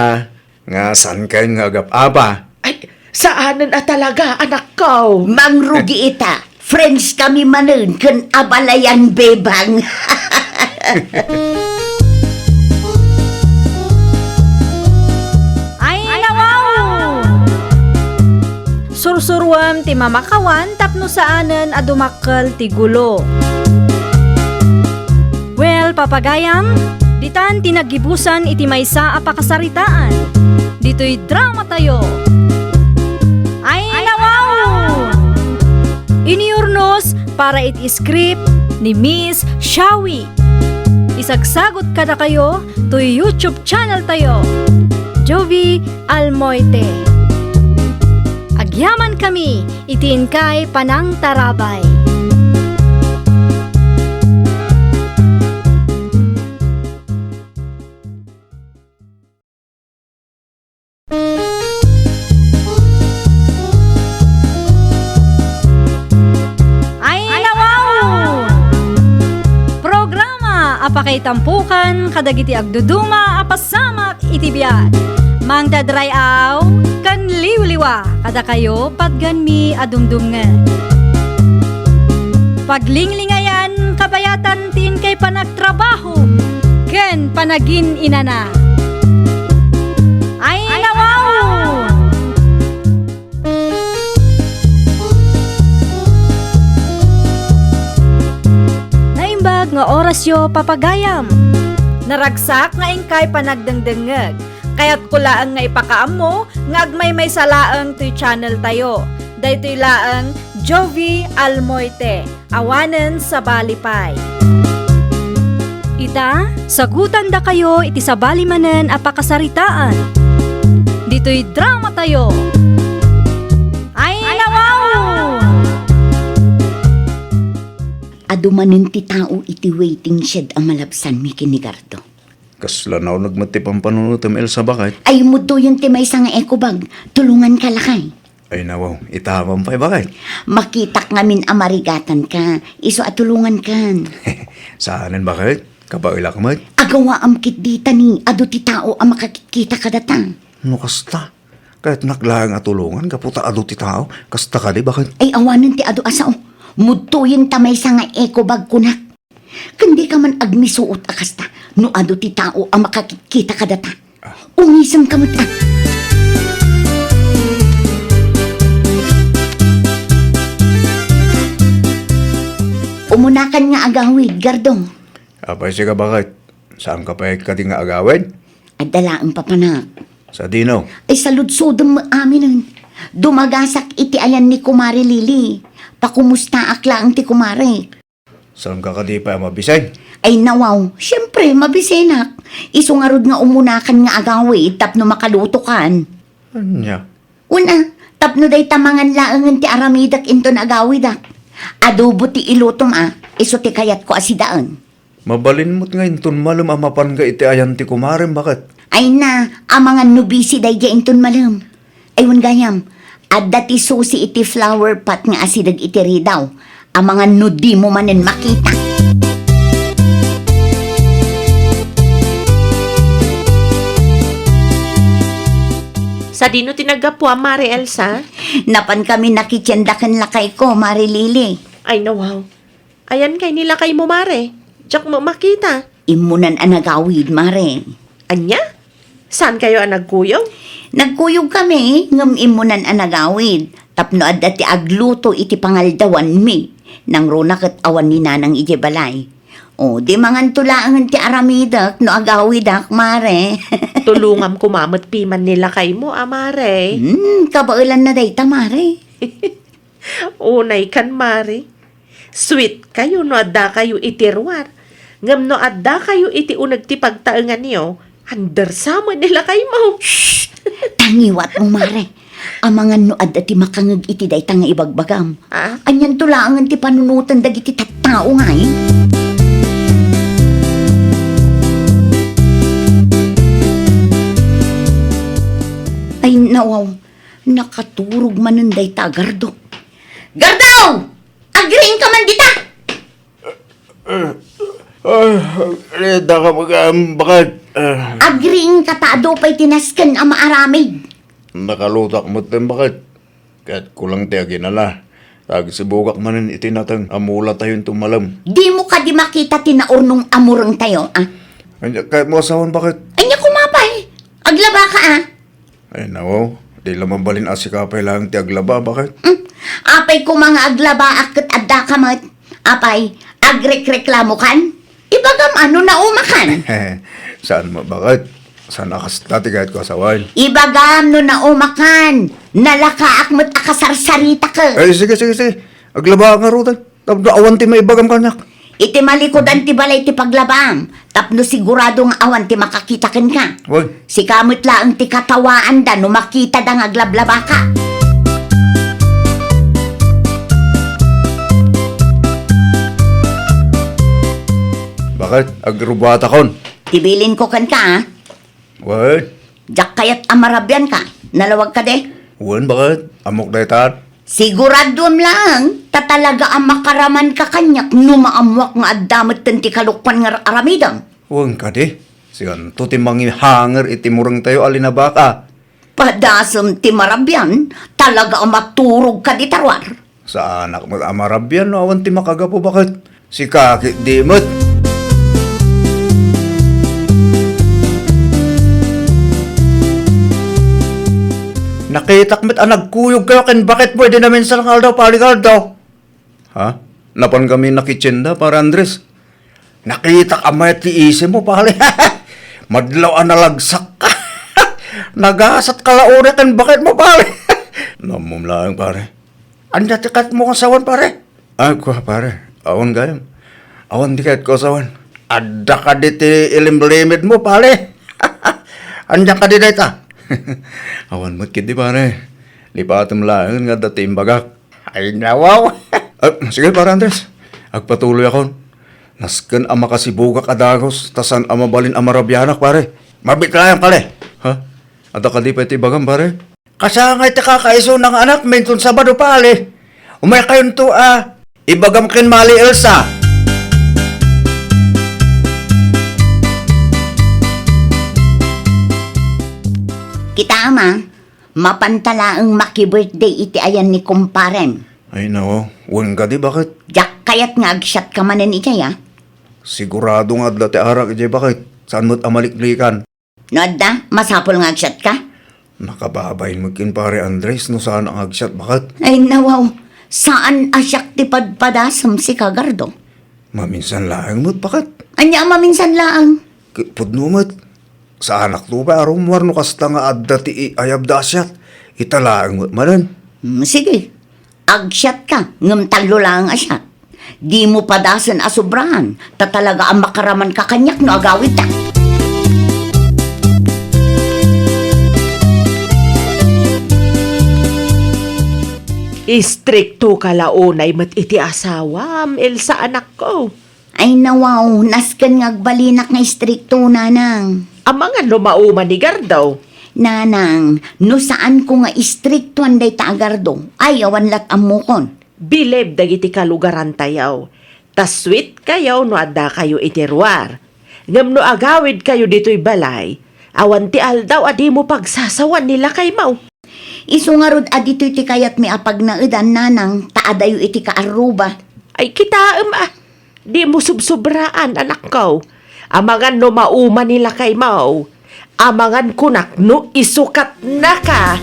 nga san kayo nga agap-apa. Ay, saanan talaga anak ko? Mangrugi ita, friends kami manun, kan abalayan bebang. Ay, nawaw! Sursurwam ti mamakawan tapno saanen a dumakkel ti gulo. Well, papagayam, ditan tinagibusan iti maysa a pakasaritaan. Dito'y drama tayo. Ay, nawaw! Iniurnos para iti script ni Miss Shawi. Isagsagot ka na kayo to YouTube channel tayo, Jovi Almoite. Agyaman kami, itiin kay Panang Tarabay. Ay, nawaw! Programa apakay tampukan kadagiti agduduma apasamak iti biag. Mang dadrayaw kan liwliwa kada kayo patgan mi adumdumngan. Paglinglingayan kabayatan tin kay panagtrabaho ken panagin inana. Ay, nawaw! Naimbag nga oras yo papagayam. Naragsak nga ingkay panagdengdengeg. Kaya't kulaang nga ipakaam mo, nga agmay may salaang to'y channel tayo. Daytoy laang Jovi Almoite, awanen sa Balipay. Ita, sagutan da kayo iti sabali manen apakasaritaan. Dito'y drama tayo. Ay, nawaw! Adumanin ti tao iti waiting shed ang malabsan mi kinigardo. Kaslanaw nagmatipang panunutam Elsa bakit? Ay mo to yung timay sa nga ekobag, tulungan ka lakay. Ay nawaw, itamang pa'y bakit? Makitak ngamin amarigatan ka, iso at tulungan kan. Saanin bakit? Kabaila ka mat? Agawa am kit dita ni, ado ti tao ang makakikita ka datang. No kasta? Kahit naklang atulungan, kaputa ado ti tao, kasta ka di bakit? Ay awanan ti ado asao, mudto yung tamay sa nga ekobag kunak. Kundi ka man agmisuot akasta, no ado ti tao ang makakikita ka data. Ungisang kamot ka. Umunakan nga agawid, Gardong. Apay siya bakit? Saan ka pa ka di nga agawin? At dalaang papanak. Sa dinaw. Ay saludsodong mo aminin. Dumagasak iti ayan ni Kumari Lili. Pakumusta akla ang ti Kumari. Saan ka di pa mabisay? Ay nawaw, syempre mabisenak. Isungarod nga umunakan nga agawid tapno makaluto kan. Anya? Una, tapno day tamangan laangan ti aramidak into na agawidak. Adobo ti ilutom iso ti kayat ko asidaan. Mabalin mo't nga inton malam amapan ka iti ayan ti kumarin bakit? Ay na, amangan nubisi day ja inton malam. Aywan gayam, adda ti susi iti flower pot nga asidag iti ridaw. Amangan nudi mo manen makita. Sa dino tinagapwa, Mari Elsa? Napan kami nakityandakan lakay ko, Mari Lili. Ay, nawaw. Ayan kay nila kay mo, Mare. Diyak mo makita. Imunan anagawid, Mare. Anya? Saan kayo ang nagkuyog? Nagkuyog kami, ngam imunan anagawid. Tapno adda ti agluto iti pangaldawan mi. Nang runak at awan ni nanang ije balay. O, di mangan tulaangan ti aramidak, no agawidak, Mare. Tulungam kumamot piman nila kay mo, Mare. Kabailan na day ta, Mare. Unay kan, Mare. Sweet kayo no adda kayo itirwar. Ngam no adda kayo iti unag ti pagtaengan niyo, handersamo nila kay mo. Tangiwat mo, Mare. Amangan no adda ti makangag iti day tanga ibagbagam. Ah? Anyan tulaangan ti panunutan dagiti tattao nga eh. Ay, nawaw. Nakaturog manunday ta, Gardo. Gardo! Agreeing ka man dita! Reda ka bakit? Agreeing ka ta, ado pa'y tinaskan ang maaramid. Nakalutak mo't din bakit? Kahit kulang tiya ginala. Tag sibugak manin itinatang amula tayong tumalam. Di mo ka di makita tinaurnong amurang tayo, Anya, kahit mo asawan bakit? Anya kumapay. Aglaba ka, Ay nawaw, di lamang balin asikapay lang ti aglaba bakit? Apay ko mga aglaba akit adda kamat. Apay, agrek-reklamo kan? Ibagam ano na umakan. Saan mo bakit? Saan akastati kahit ko asawan? Ibagam no na umakan. Nalaka akmat akasarsarita ka. Ay sige. Aglaba nga rutan. Tapno awan ti maibagam kanyak. Iti malikodan ti balay ti paglabam. Tapno sigurado nga awan ti makakita ken ka. Uy, Si kamot laang ti katawaan da no makita da nga aglablaba ka. bakit? Agrubata kon. Tibilin ko kan ka ha. Uy, Jak kayat amarabyan ka. Nalawag ka de. uwan bakit? Amok day tat. Sigurado lang, tatalaga ang makaraman ka kanyak no maamwak nga adamot ti kalukpan nga aramidam. Uwan ka di. Sigan, to ti mangi hanger iti murang tayo alinabaka. Padasam ti marabyan, talaga ang maturog ka di tarwar. Sa anak mo amarabyan, no? Awan ti makagapo bakit? Si kakit di mo't. Nakitak met nagkuyog kayo ken bakit pwede namin sa kaldaw palikaldaw? Ha? Napan kami nakitsinda para Andres. Nakita ka may ti isi mo pali. Madlaw ang nalagsak ka. Nagasat ka laure ken bakit mo pali. Namum lang pare. Anda tikat mo kasawan pare. Ako pare. Awan gayam. Awan tikat ko sawan. Ada ka diti ilim-limit mo pare. Anda ka di data. Awan mo kidi pare. Lipatom lang nga dating bagak. Ay nawaw. Sige pare Andres. Agpatuloy ako. Nasken ang makasibugak adagos. Tasan ang mabalin ang marabyanak pare. Mabit lang pare. Ha? Ada ka di pa iti bagam pare. Kasangay ti kakaiso ng anak menton Sabado pare. Umay kayon to ibagam ken Mali Elsa. Kita ama, mapantala ang maki-birthday iti ayan ni kumparem. Ay nao, uwan ka di bakit? Jak kayat nga agsyat ka manen iti ya. Sigurado nga dati arak iti bakit? Saan mo't amaliklikan? No adda, masapol nga agsyat ka? Nakababayin mo kin pare Andres no saan ang agsyat bakit? Ay nawaw, saan asyak ti padpadasam si Kagardo? Maminsan lang mo't bakit? Anya maminsan laang. Pudno mo't. Sa anak to ba arom warno kasta nga adda ti ayab dasyat. Italaang mo't manan. Sige, agsyat ka, ngam talo lang asyat. Di mo padasan asubrahan, tatalaga ang makaraman ka kanyak no agawit ta. Istrikto ka launay mat iti asawam, Elsa anak ko. Ay nawaw, nasken nga agbalinak nga istrikto nanang. Amang ano mauman ni Gardaw. Nanang, no saan ko nga istriktuan day taagardo, ay awan lat amukon. Bileb dagiti kalugaran tayaw. Tas sweet kayaw no adda kayo itiruar. Ngam no agawid kayo dito'y balay, awan ti aldaw adi mo pagsasawan nila kay mau. Isu nga rod adito'y ti kayat mi apag na edan nanang, taadayo iti kaaruba. Ay kitaem di mo subsobraan anak ko. Amangan no mauma nila kay mau. Amangan kunak no isukat na ka.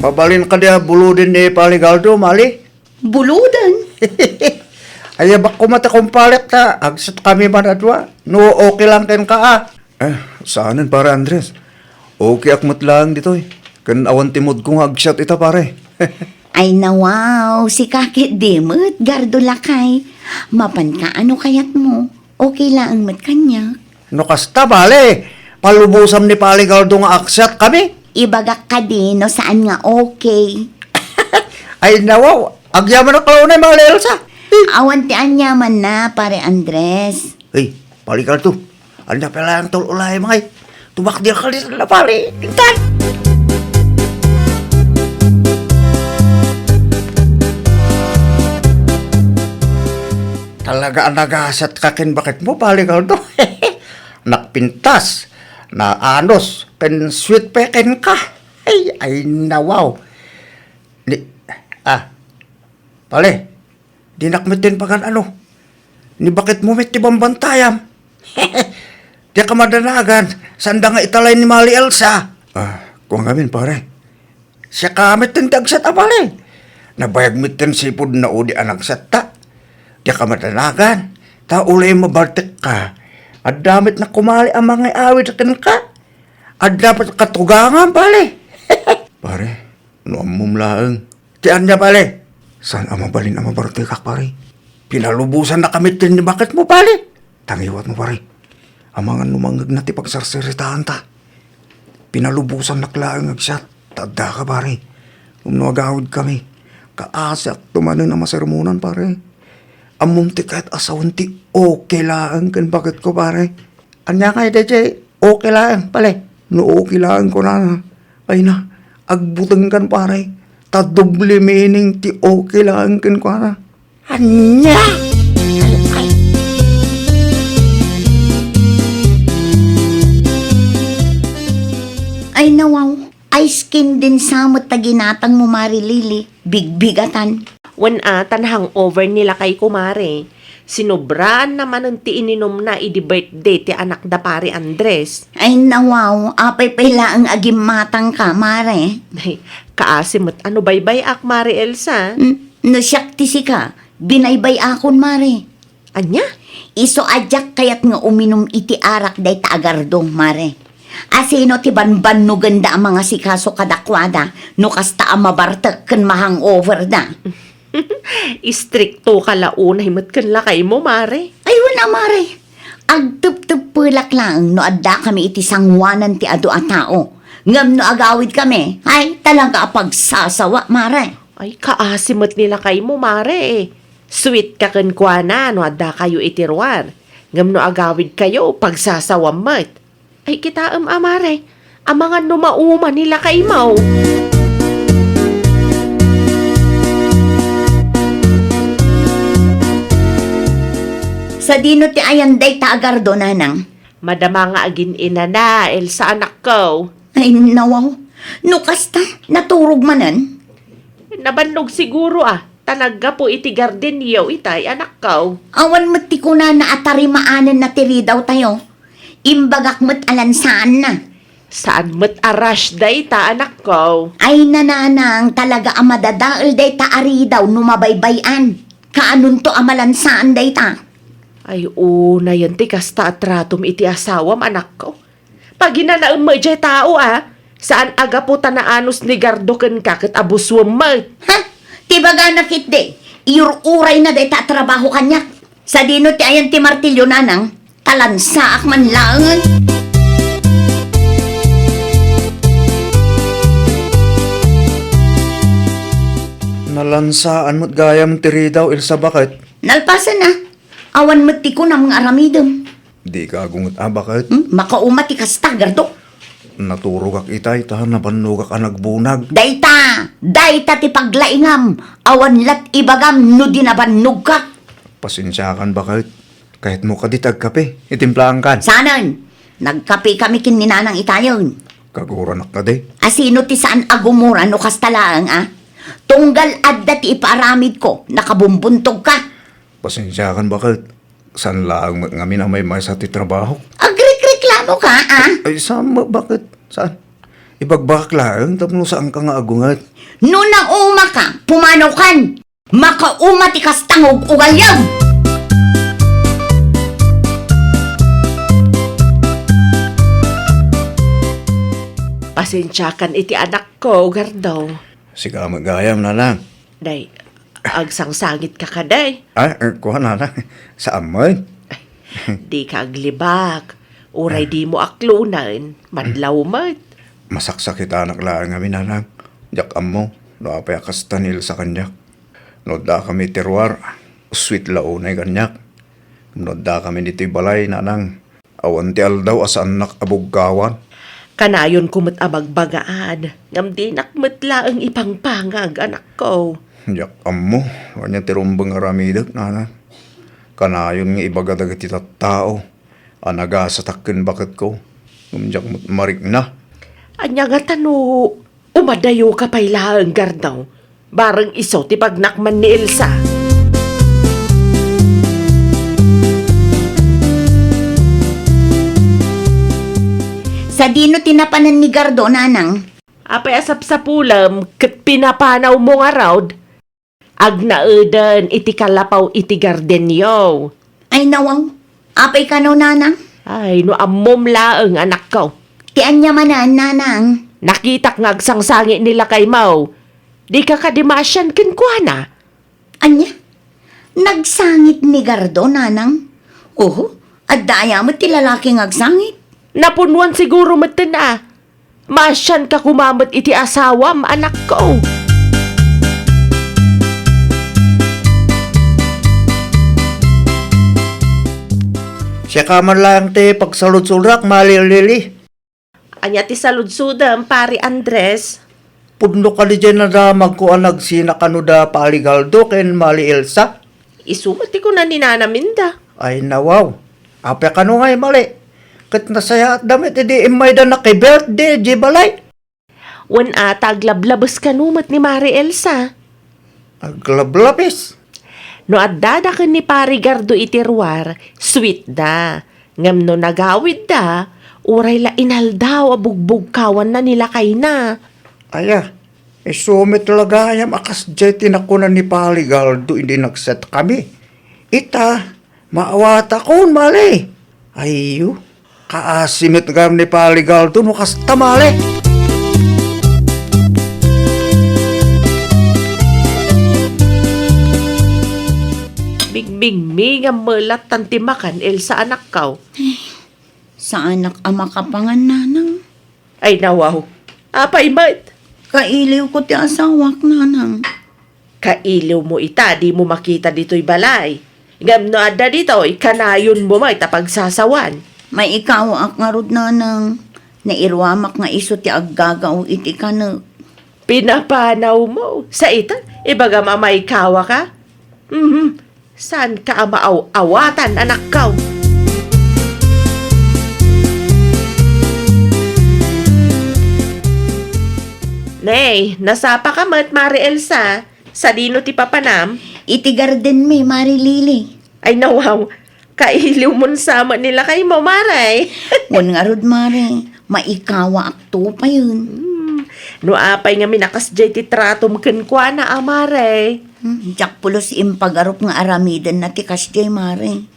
Mabalin ka diya buludin ni Paligaldo, Mali. Buludan. Ay bak kumata kumpalit ta. Agsat kami manadwa. No okay lang ken ka saanan pare Andres? Okay akmat lang dito Kan awan timod kong agsat ita pare. Ay nawaw, si kakit dimut, gardo lakay. Mapan ka ano kayat mo? Okay lang ang mat kanya. No kasta bale. Palubusam ni Paligaldo nga aksat kami. Ibagak ka din, no saan nga okay. Ay nawaw. Agyaman na kaunay mga Elsa. Awan ti anyaman na, pare Andres. Hey, Paligaldo. Anda pala ang tululay mga tubak dia kali na pare. Tingkan. Talaga ang nagasat kakin bakit mo Paligaldo. Nakpintas. Na anos. Pen sweet peken ka. Ay nawaw. Pale. Di nakmitin pa kan ano. Ni bakit mo met ti bambantayam. Di ka madanagan. Sanda nga italay ni Mali Elsa. Kung amin pare. Siya kamit tin dagsat pare. Nabayag mitin sipod na udi anagsat ta. Di ka madanagan. Ta ulay mabaltik ka. At damit na kumali ang mga awit ken ka. At dapat katugangan, pare. Pare, no amom laeng. Tiyan niya, pare. Saan ama balin ama bartikak, pare? Pinalubusan na kami tin ni bakit mo, pare. Tangiwat mo, pare. Amangan lumangag na ti pagsarsiritahan ta. Pinalubusan naklaang agsat. Tadda ka, pare. Umnuagawid kami. Kaasak tumanin na masermonan, pare. Amom ti kahit asawan ti okay laang kan bakit ko, pare. Anya kay DJ, okay lang, pare. No okay laang ko na. Ay na, agbutang kan, pare. Tadoble meaning ti okay laang kan ko na. Anya! Ay nawaw, ice skin din samot taginatang mo Marilili. Bigbigatan. Wan tanhang over nila kay kumare. Sinubraan naman ang ti ininom na idi-birthday ti anak da pare Andres. Ay nawaw, apay pala ang agimatang ka, Mare. Ay, kaasimot ano baybay ak mare Elsa? No syakti si ka, binaybay akon, Mare. Anya? Iso adyak kayat nga uminom iti arak day taagardong, Mare. Asino ti banban no ganda ang mga sikaso kadakwada, no kasta ang mabartak kan mahang-over da. Istrikto ka launay mat kan lakay mo mare. Ay wala, Mare. Agtup-tup pulak lang no adda kami iti sangwanan ti adu a tao. Ngam no agawid kami, ay talaga pagsasawa, Mare. Ay kaasimot nila kay mo mare eh. Sweet ka kan kuana no adda kayo itirwar. Ngam no agawid kayo pagsasawamat. Ay kita amare. Amangan no mauma nila kay mo. Sa dino ti ayan day taagardo, nanang. Madama nga agin ina na, Elsa anak ko. Ay nawaw, no kasta, naturog manan. Nabannog siguro Tanaga po iti gardenyo itay anak ko. Awan mo't ti kuna na atarimaanan na tiri daw tayo. Imbagak mo't alansaan na. Saan mo't arash day ta anak ko? Ay nananang talaga amadadaal day ta ari daw numabaybayan. Kaanun to amalansaan day ta. Ay una yan ti kasta at ratom iti asawam anak ko. Pag ginanaon mo ijay tao saan aga po tanaanos ni gardo ken kakit abuswam mo? Ha? Tibaga nakit de. Iururay na day ta trabaho kanyak. Sa dino ti ayan ti martilyo nanang. Talansaak man lang. Nalansaan mo't gayam tiri daw, Elsa, bakit? Nalpasan na. Awan mo't ti ko na mga aramidom. Di ka agungot, bakit? Makauma ti kasta, gardo. Naturog ak itay, tahan na panugak ka nagbunag. Dayta ti paglaingam. Awan lat ibagam no dinabannog ka. Pasensyakan, bakit? Kahit mo ka ditag kape, itimplahan kan. Sanan, nagkape kami kin ni nanang itayon. Kaguranak ka de. Asino ti saan agumuran o kastalaang Tunggal adda ti ipaaramid ko, nakabumbuntog ka. Pasensyakan, bakit? San lang ngamin na may sa ti trabaho? Agrik-reklamo ka, Ay, saan mo? Bakit? Saan? Ibagbak lang, tapno saan ka nga agungat? Noon nang uma ka, pumanaw kan. Makauma ti kastangog ugalyam. Pasensyakan iti anak ko, gardo. Siga magayam na lang. Day, agsangsangit ka kaday. Ay, kuha na lang. Saan mo? Di ka aglibak. Uray di mo aklunan. Madlaw mat. Masaksakit anak lang kami na lang. Jak mo, napay akastanil sa kanyak. Noda kami terwar, sweet launay kanyak. Noda kami niti balay na lang. Awan ti aldaw as anak abuggawan. Kanayon kumot abagbagaan. Ngam di nakmatla ang ipangpangag anak ko. Jak mo, wanya tirumbang aramidag na lang. Kanayon nga ibagadag iti tao. Anaga sa takin bakit ko. Ngumjak marik na. Anya nga tano, umadayo ka payla ang gardaw. Barang iso ti pagnakman ni Elsa. Sa dino tinapanan ni Gardo, nanang. Apay asap sa pulam, kat pinapanaw mo nga raud. Agnaedan iti kalapaw iti gardenyo. Ay nawang, apay ka no, nanang. Ay, no amom laeng anak ko. Tian niya manan, nanang. Nakita nga agsangsangi nila kay Mau. Di ka kadimasyan kinkwana. Anya? Nagsangit ni Gardo, nanang. Oho, at daya mo ti lalaking agsangit. Napunuan siguro matin Masyan ka kumamot iti asawam, anak ko. Siya ka man lang ti pagsalud-sulrak, malilili. Anya ti saludsudam, pari Andres. Pudno ka di dyan na damag ko ang nagsina kanuda paligaldo ken mali Elsa. Isumati ko na ni Nana Minda. Ay nawaw. Ape ka no ngay mali. Kat nasaya at damit edi imay da na kay birthday, di balay. Wan taglablabas kanumat ni Mari Elsa. Aglablapis. No addada ka ni pari Gardo itirwar, sweet da. Ngam no nagawid da, uray la inaldaw abugbog kawan na nila kay na. Aya, isumit talaga ayam akas jay tinakunan ni Paligaldo hindi nagset kami. Ita, maawata ko mali. Ayo, kaasimit gam ni Paligaldo no kas tamali. Bigbig ang melat tantimakan Elsa anak kaw. Sa anak ama kapangan, nanang. Ay nawaw, apay mat. Kailiw ko ti asawak, nanang. Kailiw mo ita, di mo makita dito'y balay. Ngam no adda dito, ikanayon mo may tapagsasawan. May ikaw ak nga rod, nanang. Nairwamak nga iso ti aggagaw iti kanak. Pinapanaw mo. Sa ita, ibaga mamay kawa ka? Saan ka awatan anak kaw? Nay, nasapa ka mat, Mari Elsa. Sa dino ti papanam? Iti garden me, Marilili. Ay nawaw, kailiw mon sama nila kay mo, Maray. Wan nga rod, Mare. Maikawa akto pa yun. No apay nga minakas jay ti tratom kenkwa na Maray. Jak pulos impagarup nga aramidan na ti kasjay, Mare.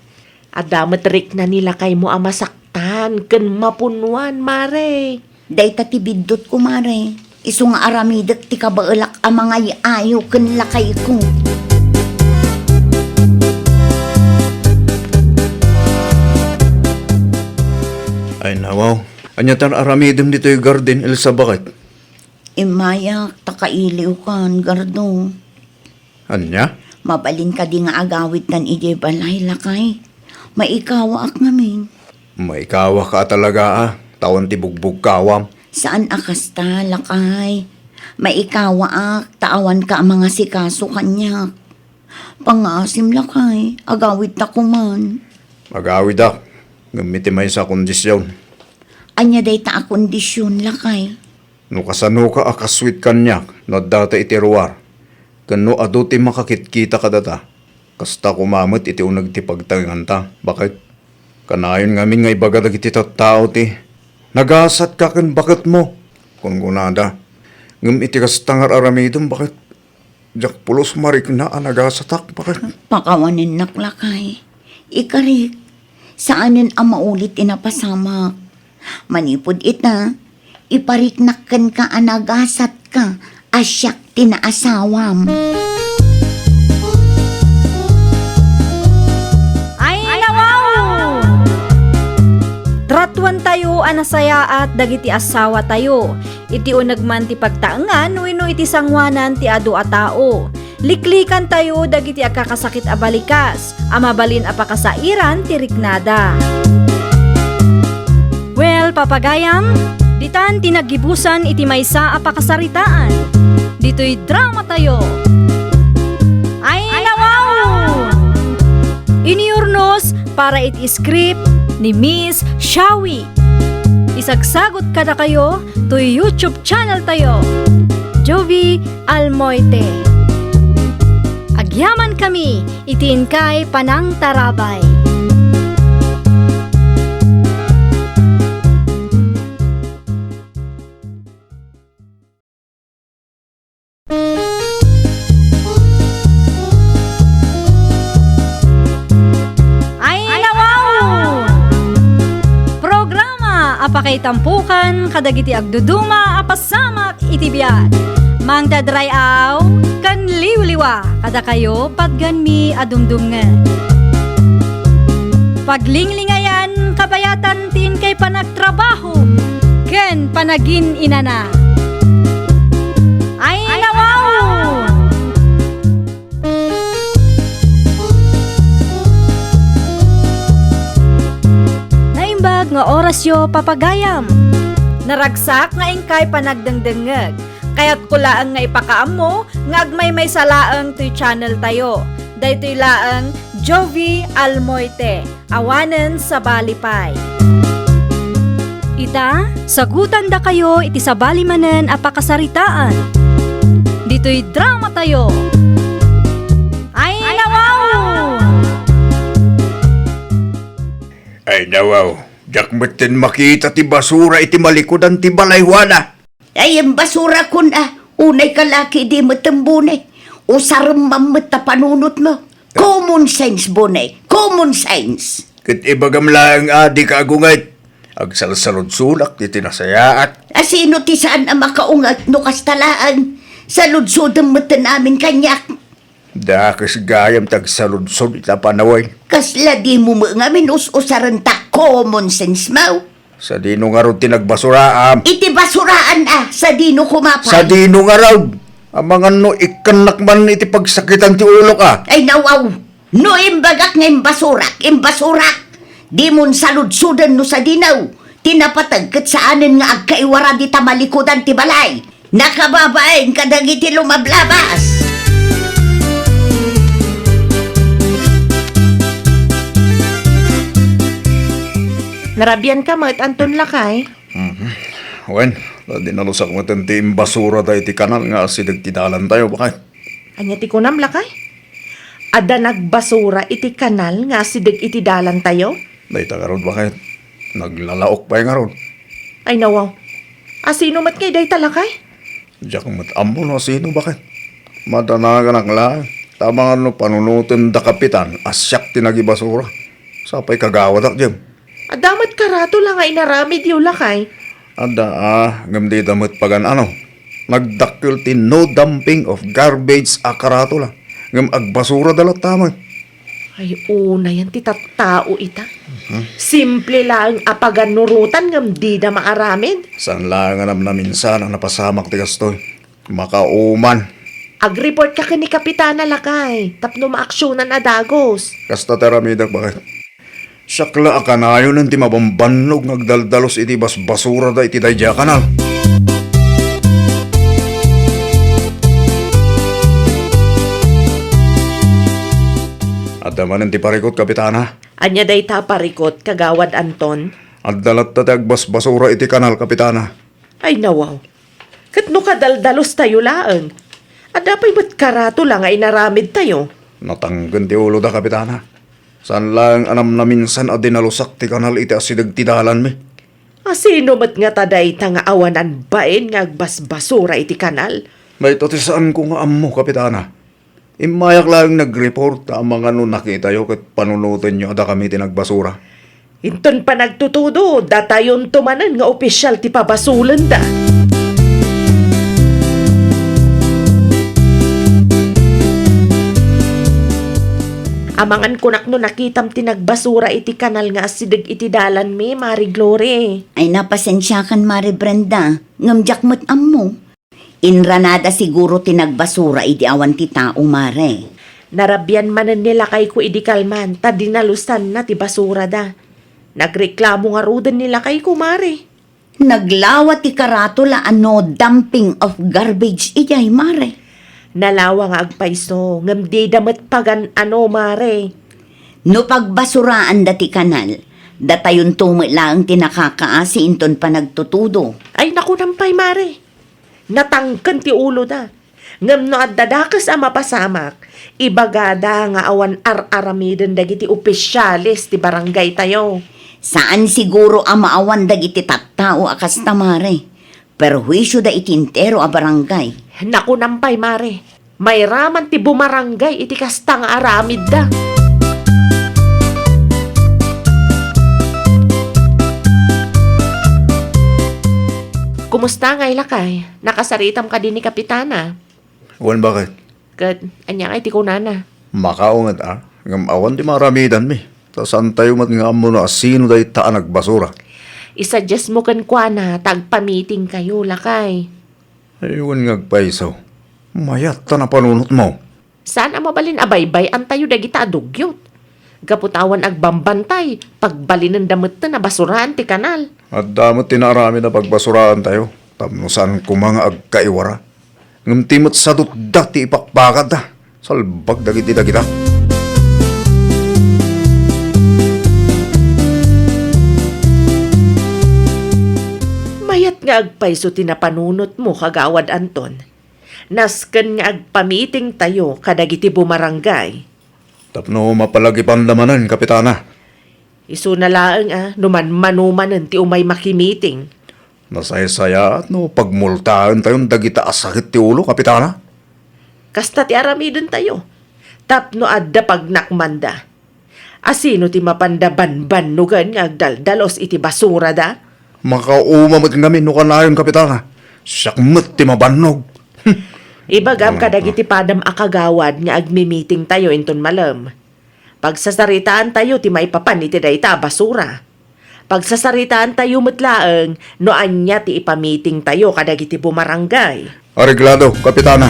Adamat rik na nila kay mo masaktan ken mapunwan, Maray. Day ti bidot ko, Mare. Iso nga aramidak ti kabaelak a mga ayaw ken lakay ko. Ay nawaw. Anya tan aramidem dito'y garden, Elsa, bakit? Imayak, takailiw kan, Gardo. Anya? Mabalin ka di nga agawit tan ije balay lakay. Maikawa ak ngamin. Maikawa ka talaga Tawan ti bugbog kawam. Saan akasta lakay? Maikawa ak, taawan ka ang mga sikaso kanyak. Pangasim lakay, agawit ta kuman. Magawid ak. Gamiti may sa kondisyon. Anya day ta a kondisyon lakay. No kasano ka akasweet kanyak, no data itiruar. Kano ado ti makakitkita ka data. Kasta kumamot iti unag ti pagtanganta. Bakit? Kanayon ngamin nga ibaga iti tao ti. Nagasat ka kan bakit mo? Kung gunada. Ngam iti kastangar aramidom bakit? Jak pulos marik na nagasatak bakit? Pakawanin naklakay. Ikarik, saanin ang maulit inapasamak. Manipod ita, ipariknakan ka anagasat ka, asyak tinaasawam. Ay, wow! Tratuan tayo anasaya at dagiti asawa tayo. Iti unagman ti pagtaangan wenno iti sangwanan ti adu a tao. Liklikan tayo dagiti akakasakit a balikas. Amabalin a pakasairan ti riknada. Well, papagayam, ditan tinagibusan iti maysa a pakasaritaan. Dito'y drama tayo. Ay, wow! Iniurnos para iti script ni Miss Shawi. Isagsagot ka na kayo to YouTube channel tayo, Jovi Almoite. Agyaman kami, itiin kay Panang Tarabay. Pakaitampukan kadagiti agduduma apasamak iti biag. Mangdadrayaw kan liwliwa kada kayo patgan mi adumdumngen. Paglinglingayan kabayatan tin kay panagtrabaho ken panagin inana. Ay nawaw! Naimbag nga orasyo papagayam. Naragsak nga ingkay panagdengdengeg. Kaya't kulaang nga ipakaam mo, nga agmay may salaang to'y channel tayo. Daytoy laang Jovi Almoite, awanen sa Balipay. Ita, sagutan da kayo iti sabali manen apakasaritaan. Dito'y drama tayo. Ay nawaw! Ay nawaw, jakmetin makita ti basura iti malikudan ti balaywana. Ay, ang basura kun unay kalaki di matambunay. O sarumam ta panunot mo. Common sense, bunay. Common sense. Kat ibagam lang adi ka agungay. Agsalsalod sulak ti tinasayaat. Asino ti saan ang makaungat no kastalaan? Sa ludsodang mata namin kanyak. Dakas gayam tagsaludsod ita panaway. Kasla di mo mga minus-usaran ta common sense mo. Sa dino nga ron tinagbasuraam. Iti basuraan sa dino kumapay. Sa dino nga raw. Ang mga no ikanak man iti pagsakitan ti ulo ka. Ay nawaw, no imbagak nga imbasurak. Di mon saludsudan no sa dinaw. Tinapatag kat saanin nga agkaiwara di tamalikudan ti balay. Nakababaeng kadagiti lumablabas. Narabyan ka mat, Anton Lakay. Wen, di nalusak mo ti basura tayo ti kanal nga asidag tinalan tayo. Bakit? Anya ti kunam Lakay? Ada nagbasura iti kanal nga sidig iti dalan tayo? Day tagarod bakit? Naglalaok pa yung aron. Ay nawaw. Asino mat kay day talakay? Diyak matamo no sino bakit? Madanagan ang lang. Tama nga no panunutin da kapitan. Asyak tinagibasura. Sapay kagawat ak dyan. Adamat karato lang nga inaramid yung Lakay. Ada gamdi damit pagan ano. Nagdakil ti no dumping of garbage akarato lang. Ngam agbasura dalat tama. Ay una yan ti tattao ita. Simple lang apagan nurutan ngam di na maaramid. San lang nga na minsan ang napasamak ti gastoy. Makauman. Ag-report ka ni Kapitana Lakay. Tapno maaksyonan adagos. Kasta teramidak bakit? Sakla akanayo ng ti mabambanog ngagdaldalos iti basura da iti dayja kanal. Adaman ti parikot kapitana. Anya day ta parikot kagawad Anton. Agdalat ta basura iti kanal kapitana. Ay nawaw. Kat no kadaldalos tayo laang. Adapay ba't karato lang ay naramid tayo? Natanggan ti ulo da kapitana. San lang anam na minsan a dinalusak ti kanal iti asidag ti dalan mi. Asino mat nga taday ta nga awanan baen nga agbasbasura iti kanal? May ti saan ko nga ammo kapitana. Imayak lang nag-report ang mga no nakita yo kat panunutin nyo ada kami tinagbasura. Inton pa nagtutudo, datayon tumanan nga opisyal ti pabasulan da. Amangan kunak no nakitam tinagbasura iti kanal nga asidig iti dalan mi, Mari Glory. Ay napasensyakan Mari Brenda, ngamjak mo't ammo. Inranada siguro tinagbasura iti awan ti tao Mare. Narabyan manan nila kay ko idi kalman, ta dinalusan na ti basura da. Nagreklamo nga rudan nila kay ko, Mari. Naglawa ti karatula ano dumping of garbage ijay Mare. Nalawa nga agpaiso, ngam di damat pagan ano, Mare. No pagbasuraan dati kanal, datayon tumi lang tinakakaasi inton pa nagtutudo. Ay naku nampay, Mare. Natangkan ti ulo da. Ngam no adadakas ang mapasamak, ibagada nga awan ar-aramiden dagiti opisyalis ti barangay tayo. Saan siguro ang maawan dagiti tattao akas tamare. Perwisyo da itintero a barangay. Naku nampay, Mare. May raman ti bumarangay iti kasta nga aramid da. Kumusta ngay lakay? Nakasaritam ka din ni Kapitana. Wan bakit? Kat, anya ay tiko nana. Makaungat ngam awan di maramidan mi. Tasan tayo mat nga mo na sino day taan nagbasura. Isuggest mo kan kwa na tagpa-meeting kayo lakay. Ayun ngagpaisaw. Mayat ta na panunot mo. Saan ang mabalin abaybay ang tayo dagita adugyot? Gaputawan agbambantay, pagbalin ng damit na basurahan ti kanal. At damot tinarami na pagbasuraan tayo. Tapno saan kumanga agkaiwara. Ngam timot sa dutda ti ipakbakat da. Salbag dagiti dagita. Mayat nga agpayso tinapanunot mo kagawad Anton. Nasken nga agpamiting tayo kadagiti bumarangay. Tapno mapalagi pandamanan, Kapitana. Isu na laeng numan-manumanen ti umay makimiting. Nasaya-saya at no pagmultaan tayong dagita asakit ti ulo, Kapitana. Kasta ti aramidon tayo. Tapno adda pagnakmanda. Asino ti mapandaban-ban nugan nga agdaldalos iti basura da? Makaumamot ngamin no kanayon, Kapitana. Siyakmat ti mabannog. Ibagam kadagiti padam akagawad nga agmi-meeting tayo inton malam. Pagsasaritaan tayo ti maipapan iti dayta basura. Pagsasaritaan tayo mutlaeng no anya ti ipamiting tayo kadagiti bumarangay. Areglado, Kapitana.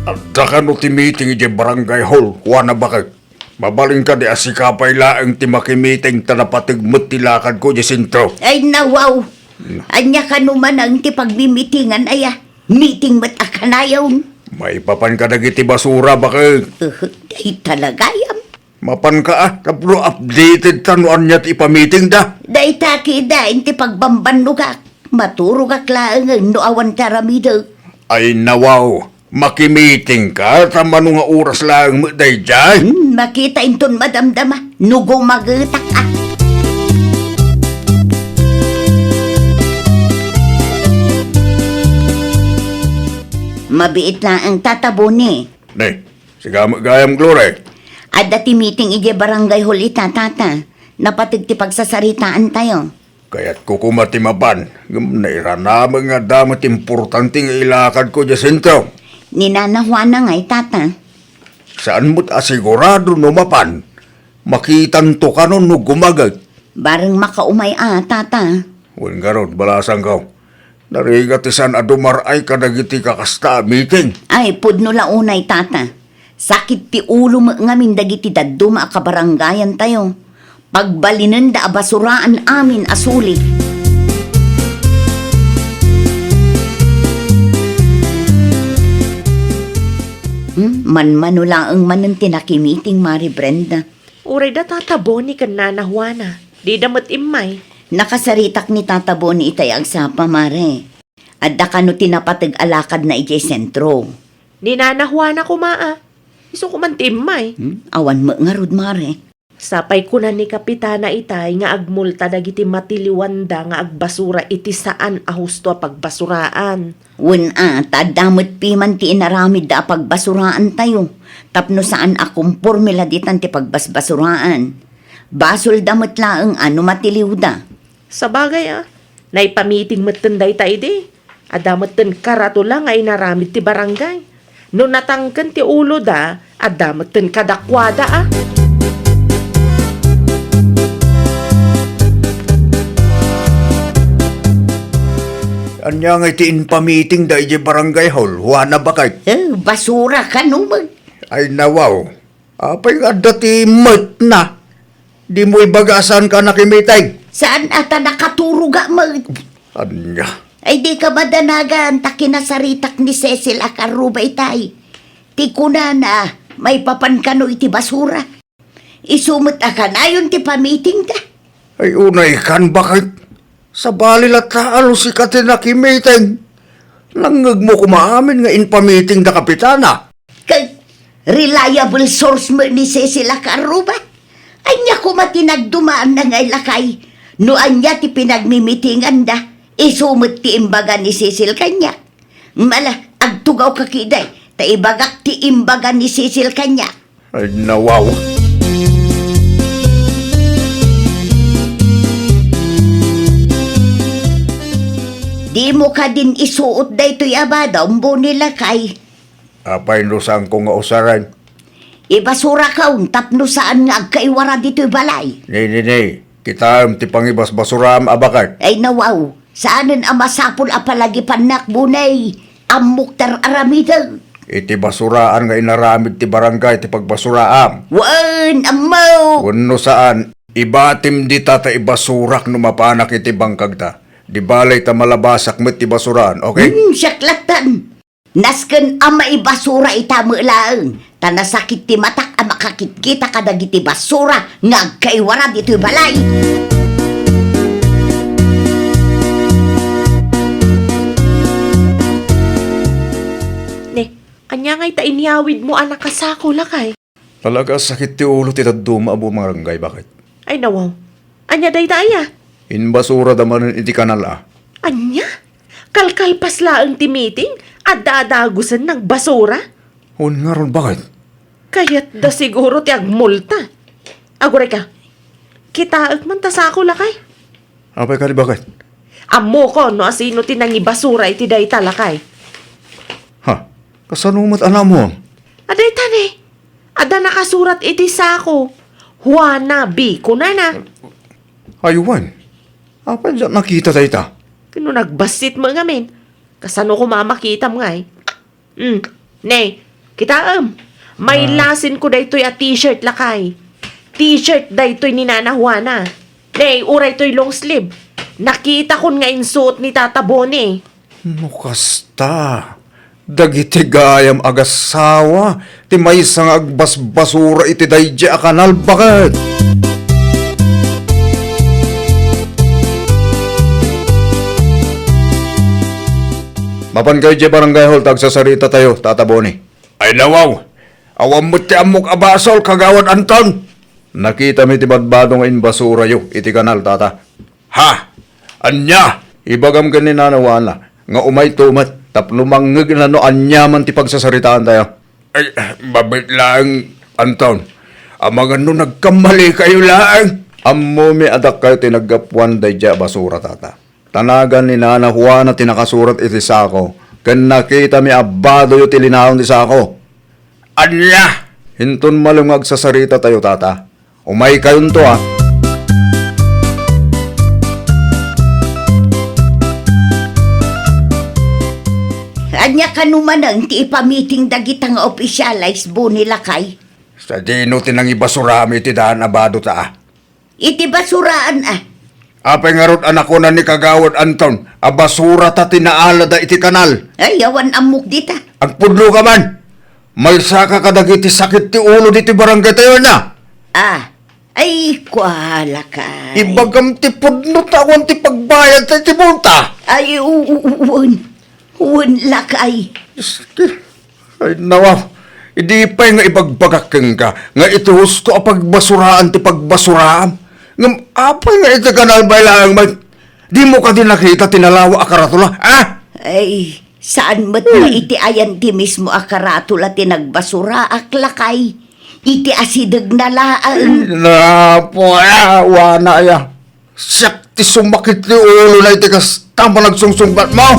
Adda ka no ti meeting iti barangay hall, wana bakit? Mabaling ka di asikapay laang ti makimiting tanapatigmut ti lakad ko di sintro. Ay nawaw. Anya ka naman ang ti pagmimitingan aya. Meeting mat akanayaw. May papan ka dagiti basura bakit? Ay talagayam. Mapan ka tapno updated tanuan niya ti ipamiting da. Day takida inti pagbambanugak. Maturugak laang no awan taramido. Ay nawaw, makimiting ka tama nga oras lang mo day dyan. Makita inton madamdama. Nugo magatak ah. Mabiit lang ang tatabo ni. Ne, siga gayam Glory. At dati meeting ije barangay hall ita tata. Napatig ti pagsasaritaan tayo. Kaya't kukumati maban, nairanaman nga damat importante nga ilakad ko dyan sentro. Ninanahuan na nga'y tata. Saan mo't asigurado no mapan? Makitan to ka nun no gumagat. Barang makaumay tata. Huwag nga ron, balasang ka. Narigatisan adumar ay kadagiti kakasta meeting. Ay, pudno launay tata. Sakit ti ulo mo ngamin dagiti daduma akabarangayan tayo. Pagbalinan da abasuraan amin asuli. Manmanula ang manan tinakimiting Mari Brenda. Uray da tatabo ni kan nanahuana. Di damat imay. Nakasaritak ni Tata Boni itay agsapa, Mare. Adda ka no tinapatag alakad na ijay sentro. Ninanahuana ko maa. Iso ko man ti imay. Awan mo nga rod, Mare. Sapay ko na ni Kapitana itay nga agmulta dagiti matiliwanda nga agbasura iti saan ahusto a pagbasuraan. Tadamot piman ti inaramid da pagbasuraan tayo. Tapno saan akong formula ditan ti pagbasbasuraan. Basol damot laang ano matiliw da. Sa bagay naipamiting matenday tayo di. Adamat ten karato lang nga inaramid ti barangay. No natangkan ti ulo da, adamat ten kadakwada Anya nga itiin pa-meeting da ije barangay hall, wana bakit? Basura ka nung mag... Ay nawaw, apay nga dati mat na. Di mo ibagasan ka nakimitay. Saan ata nakaturuga mag... Anya, Ay di ka madanagan takinasaritak ni Cecil Akaruba itay. Ti kunana, may papankano iti basura. Isumot akan ayon ti pamiting da. ay unay kan bakit? Sa balil at taalo si katinakimiting. Langag mo kumaamin nga in-pa-meeting da Kapitana. Kag reliable source mo ni Cecil Akaruba. Anya ko matinagdumaan na ngay lakay. No anya ti pinagmimitingan da. Isumot ti imbaga ni Cecil kanya. Mala, agtugaw kakiday. Ta ibagak ti imbaga ni Cecil kanya. Ay nawaw. Di mo ka din isuot da ito'y abadaw mo nila kay. Apay no saan ko nga usaran. Ibasura ka tapno saan nga agkaiwara dito'y balay. Nay. Kita ti pangibas basuram abakat. Ay nawaw, saanan ang masapul apalagi panak bunay. Amok tar aramidang. Iti basuraan nga inaramid ti barangay ti pagbasuraam. Wan, amaw. Kuno saan, ibatim di ta ibasurak no mapanak iti bangkag ta. Di balay ta malabasak met ti basuran, okay? Siyaklatan. Nasken ang maibasura itamo lang. Tanasakit ti matak ang makakit-kita kadagiti basura nga agkaiwara dito'y balay. Ne, anya nga'y ta inyawid mo anak kasako lakay. Talaga sakit ti ulo ti taduma abo marangay, bakit? Ay nawaw, anya day daya. Inbasura damanan iti kanal ah. Anya? Kalkalpas laang ti meeting at dadagusan ng basura? Hun nga ron, bakit? Kaya't da siguro ti agmulta. Aguray ka, kitaag man ta sa ako lakay. Apay ka di bakit? Amo ko no asino tinangi basura iti day talakay. Ha? Kasanumat alam mo? Aday tani, ada nakasurat iti sako. Juana B. Kunana. Ayuan. Apay dyan nakita tayo ta? Kano nagbasit mo ngamin. Kasano ko mamakita mo nga eh. Ne, kitaam. May lasin ko daytoy a t-shirt lakay. T-shirt daytoy ni Nana Juana. Ne, uray to'y long sleeve. Nakita ko nga insuot ni Tata Bone. Mukasta. Dagiti gayam agasawa. Ti may sang agbasbasura iti dayja a kanal, bakit? Mapan kayo di barangay hall, tagsasarita tayo, Tata Boni. Ay nawaw, awam mo ti amok abasol, kagawad Anton. Nakita mi ti badbado nga inbasura yo, iti kanal, Tata. Ha? Anya? Ibagam ka ni nanawana, nga umay tumat, tapno mangeg na no anyaman ti pagsasaritaan tayo. Ay, babit lang, Anton. Amangan no nagkamali kayo lang. Ammo mi adak kayo tinagapuan dayja basura, Tata. Tanagan ni Nana Juana tinakasurat iti sako. Kan nakita mi abado yu tilinahon ti sako. Anya! Hinton malungag sa sarita tayo, Tata. Umay kayon to, ah. Anya kanuman ang ti ipamiting dagita nga opisyalays bo nila kay. Sa dino tinang ibasurami ti daan abado ta, ah. Iti basuraan ah. Apay nga rot anak ko na ni Kagawad Anton, abasura ta tinaala da iti kanal. Ay, awan amok dita. Agpudlo ka man. May saka kadagiti sakit ti ulo diti barangay tayo na. Ah, ay, kuala ka. Ibagam ti pudno tawan ti pagbayad ta ti multa. Ay, uwan. Uwan lakay. Ay nawaw, hindi pa'y nga ibagbagakeng ka, nga iti husto a pagbasuraan ti pagbasuraan. Ngam, apay nga iti kanal ba lang, di mo ka din nakita tinalawa a karatula, ah? Ay, saan mo't na iti ayan ti mismo akaratula tinagbasura aklakay. Iti asidag na laan. Napo, wana ya. Siyak ti sumakit ti ulo na iti kas tama nagsungsungbat mo.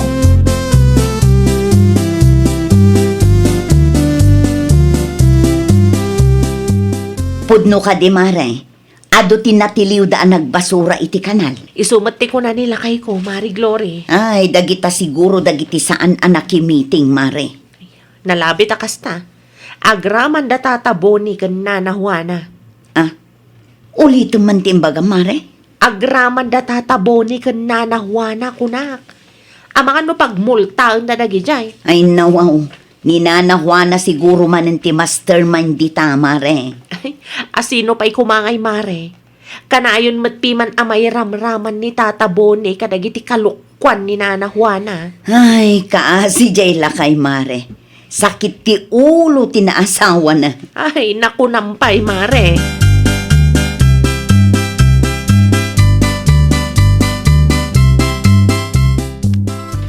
Pudno ka di mare. Ado tinatiliw daan nagbasura iti kanal. Isumati ko na nila kay ko, Mari Glory. Ay, dagita siguro dagiti saan anaki meeting, mare. Nalabit akasta. Agraman da Tata Boni kan Nana Juana. Ah, ulitin man timbaga, mare. Agraman da Tata Boni kan Nana Juana kunak. Amangan mo pagmultaon na nagijay. Ay, nawaw. Ni Nana Juana siguro man ti mastermind di mare. Ay, asino pa'y kumangay mare. Kanayon matpiman amay ramraman ni Tata Boni kadagiti kalukwan ni Nana Juana. Ay, kaasi jay lakay, mare. Sakit ti ulo tinaasawa na. Ay, nakunampay mare.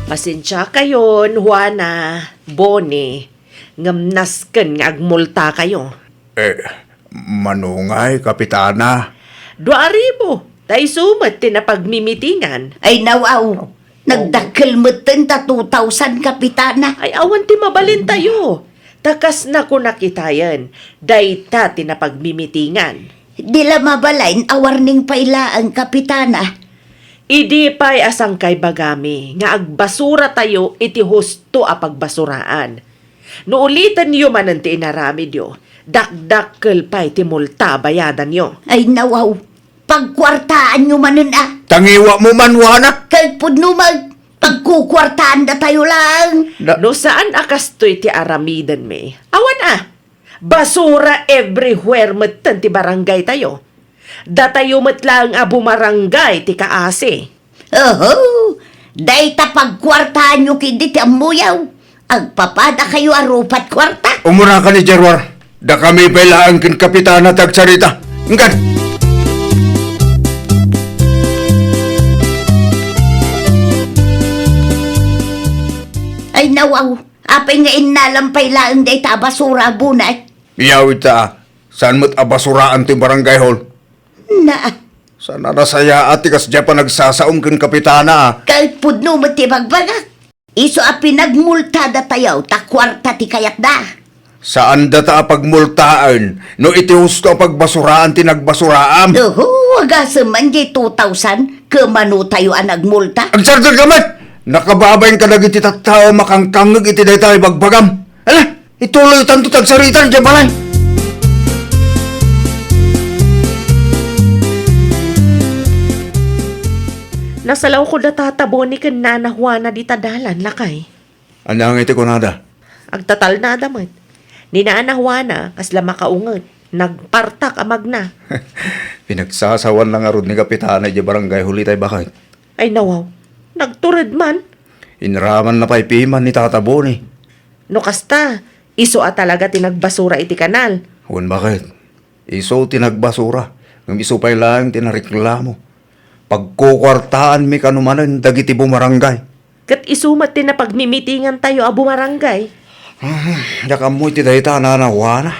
Pasensya kayon, Juana, Boni. Ngamnasken nga agmulta kayo. Manungay, Kapitana. 2,000. Tay sumat tinapagmimitingan. Ay, nawaw. Nagdakkel mo ta 2,000 kapitana. Ay awan ti mabalin tayo. Takas na ko nakitayan. Dayta tinapagmimitingan. Dila mabalain awarning pailaan kapitana. Idi pa'y asang kay bagami nga agbasura tayo iti husto a pagbasuraan. No ulitan niyo man ang tiinaramid yo, dakdakkel pa'y ti multa bayadan yo. Ay nawaw, pagkwartaan nyo manin Tangiwa mo man, wana. Kahit pudno pagkukwartaan da tayo lang. No saan akastoy ti aramidan me? Awan basura everywhere metten ti barangay tayo. Datayo metlang a bumarangay ti kaase. Oho, dayta pagkwartaan nyo kindi ti amuyaw. Agpapada kayo arupat kwarta. Umura ka ni Jerwar. Da kami pailaan kin kapitana tagsarita. Ingkan. Ay nawaw, apay nga inalampay laang dayta basura bunay. Iyawit ta. Saan mo't abasuraan ti barangay hall? Na, Sana nasaya ati kas dya pa nagsasaong kin kapitana. kahit pudno mo ti bagbagak. Iso a pinagmulta da tayaw, ta kwarta ti kayat da. Saan data pagmultaan? No iti husto pagbasuraan ti nagbasuraam. Oho, agasam man di 2,000, kamano tayo ang nagmulta. Ang sardan kamat! Nakababayin ka na iti tattao makangkangag iti day tayo bagbagam. Ala, ituloy tanto tagsaritan dyan balay. Nasalaw ko da tatabo ni ken Nana Juana di tadalan lakay. Ano ang iti ko nada? Agtatal na damat. Ni Nana Juana kasla makaunget. Nagpartak amag na. Pinagsasawan lang arod ni kapitana di barangay huli tayo bakit. Ay nawaw. Nagtured man. Inraman na pa'y piman ni tatabo ni. No kasta. Iso a talaga tinagbasura iti kanal. Huwag bakit? Iso tinagbasura. Ng iso pa'y lang tinariklamo. Pagkukwartaan mi kanumanan dagiti bumarangay. Kat isumat din na pagmimitingan tayo a bumarangay. Yakam mo iti dayta nanawana.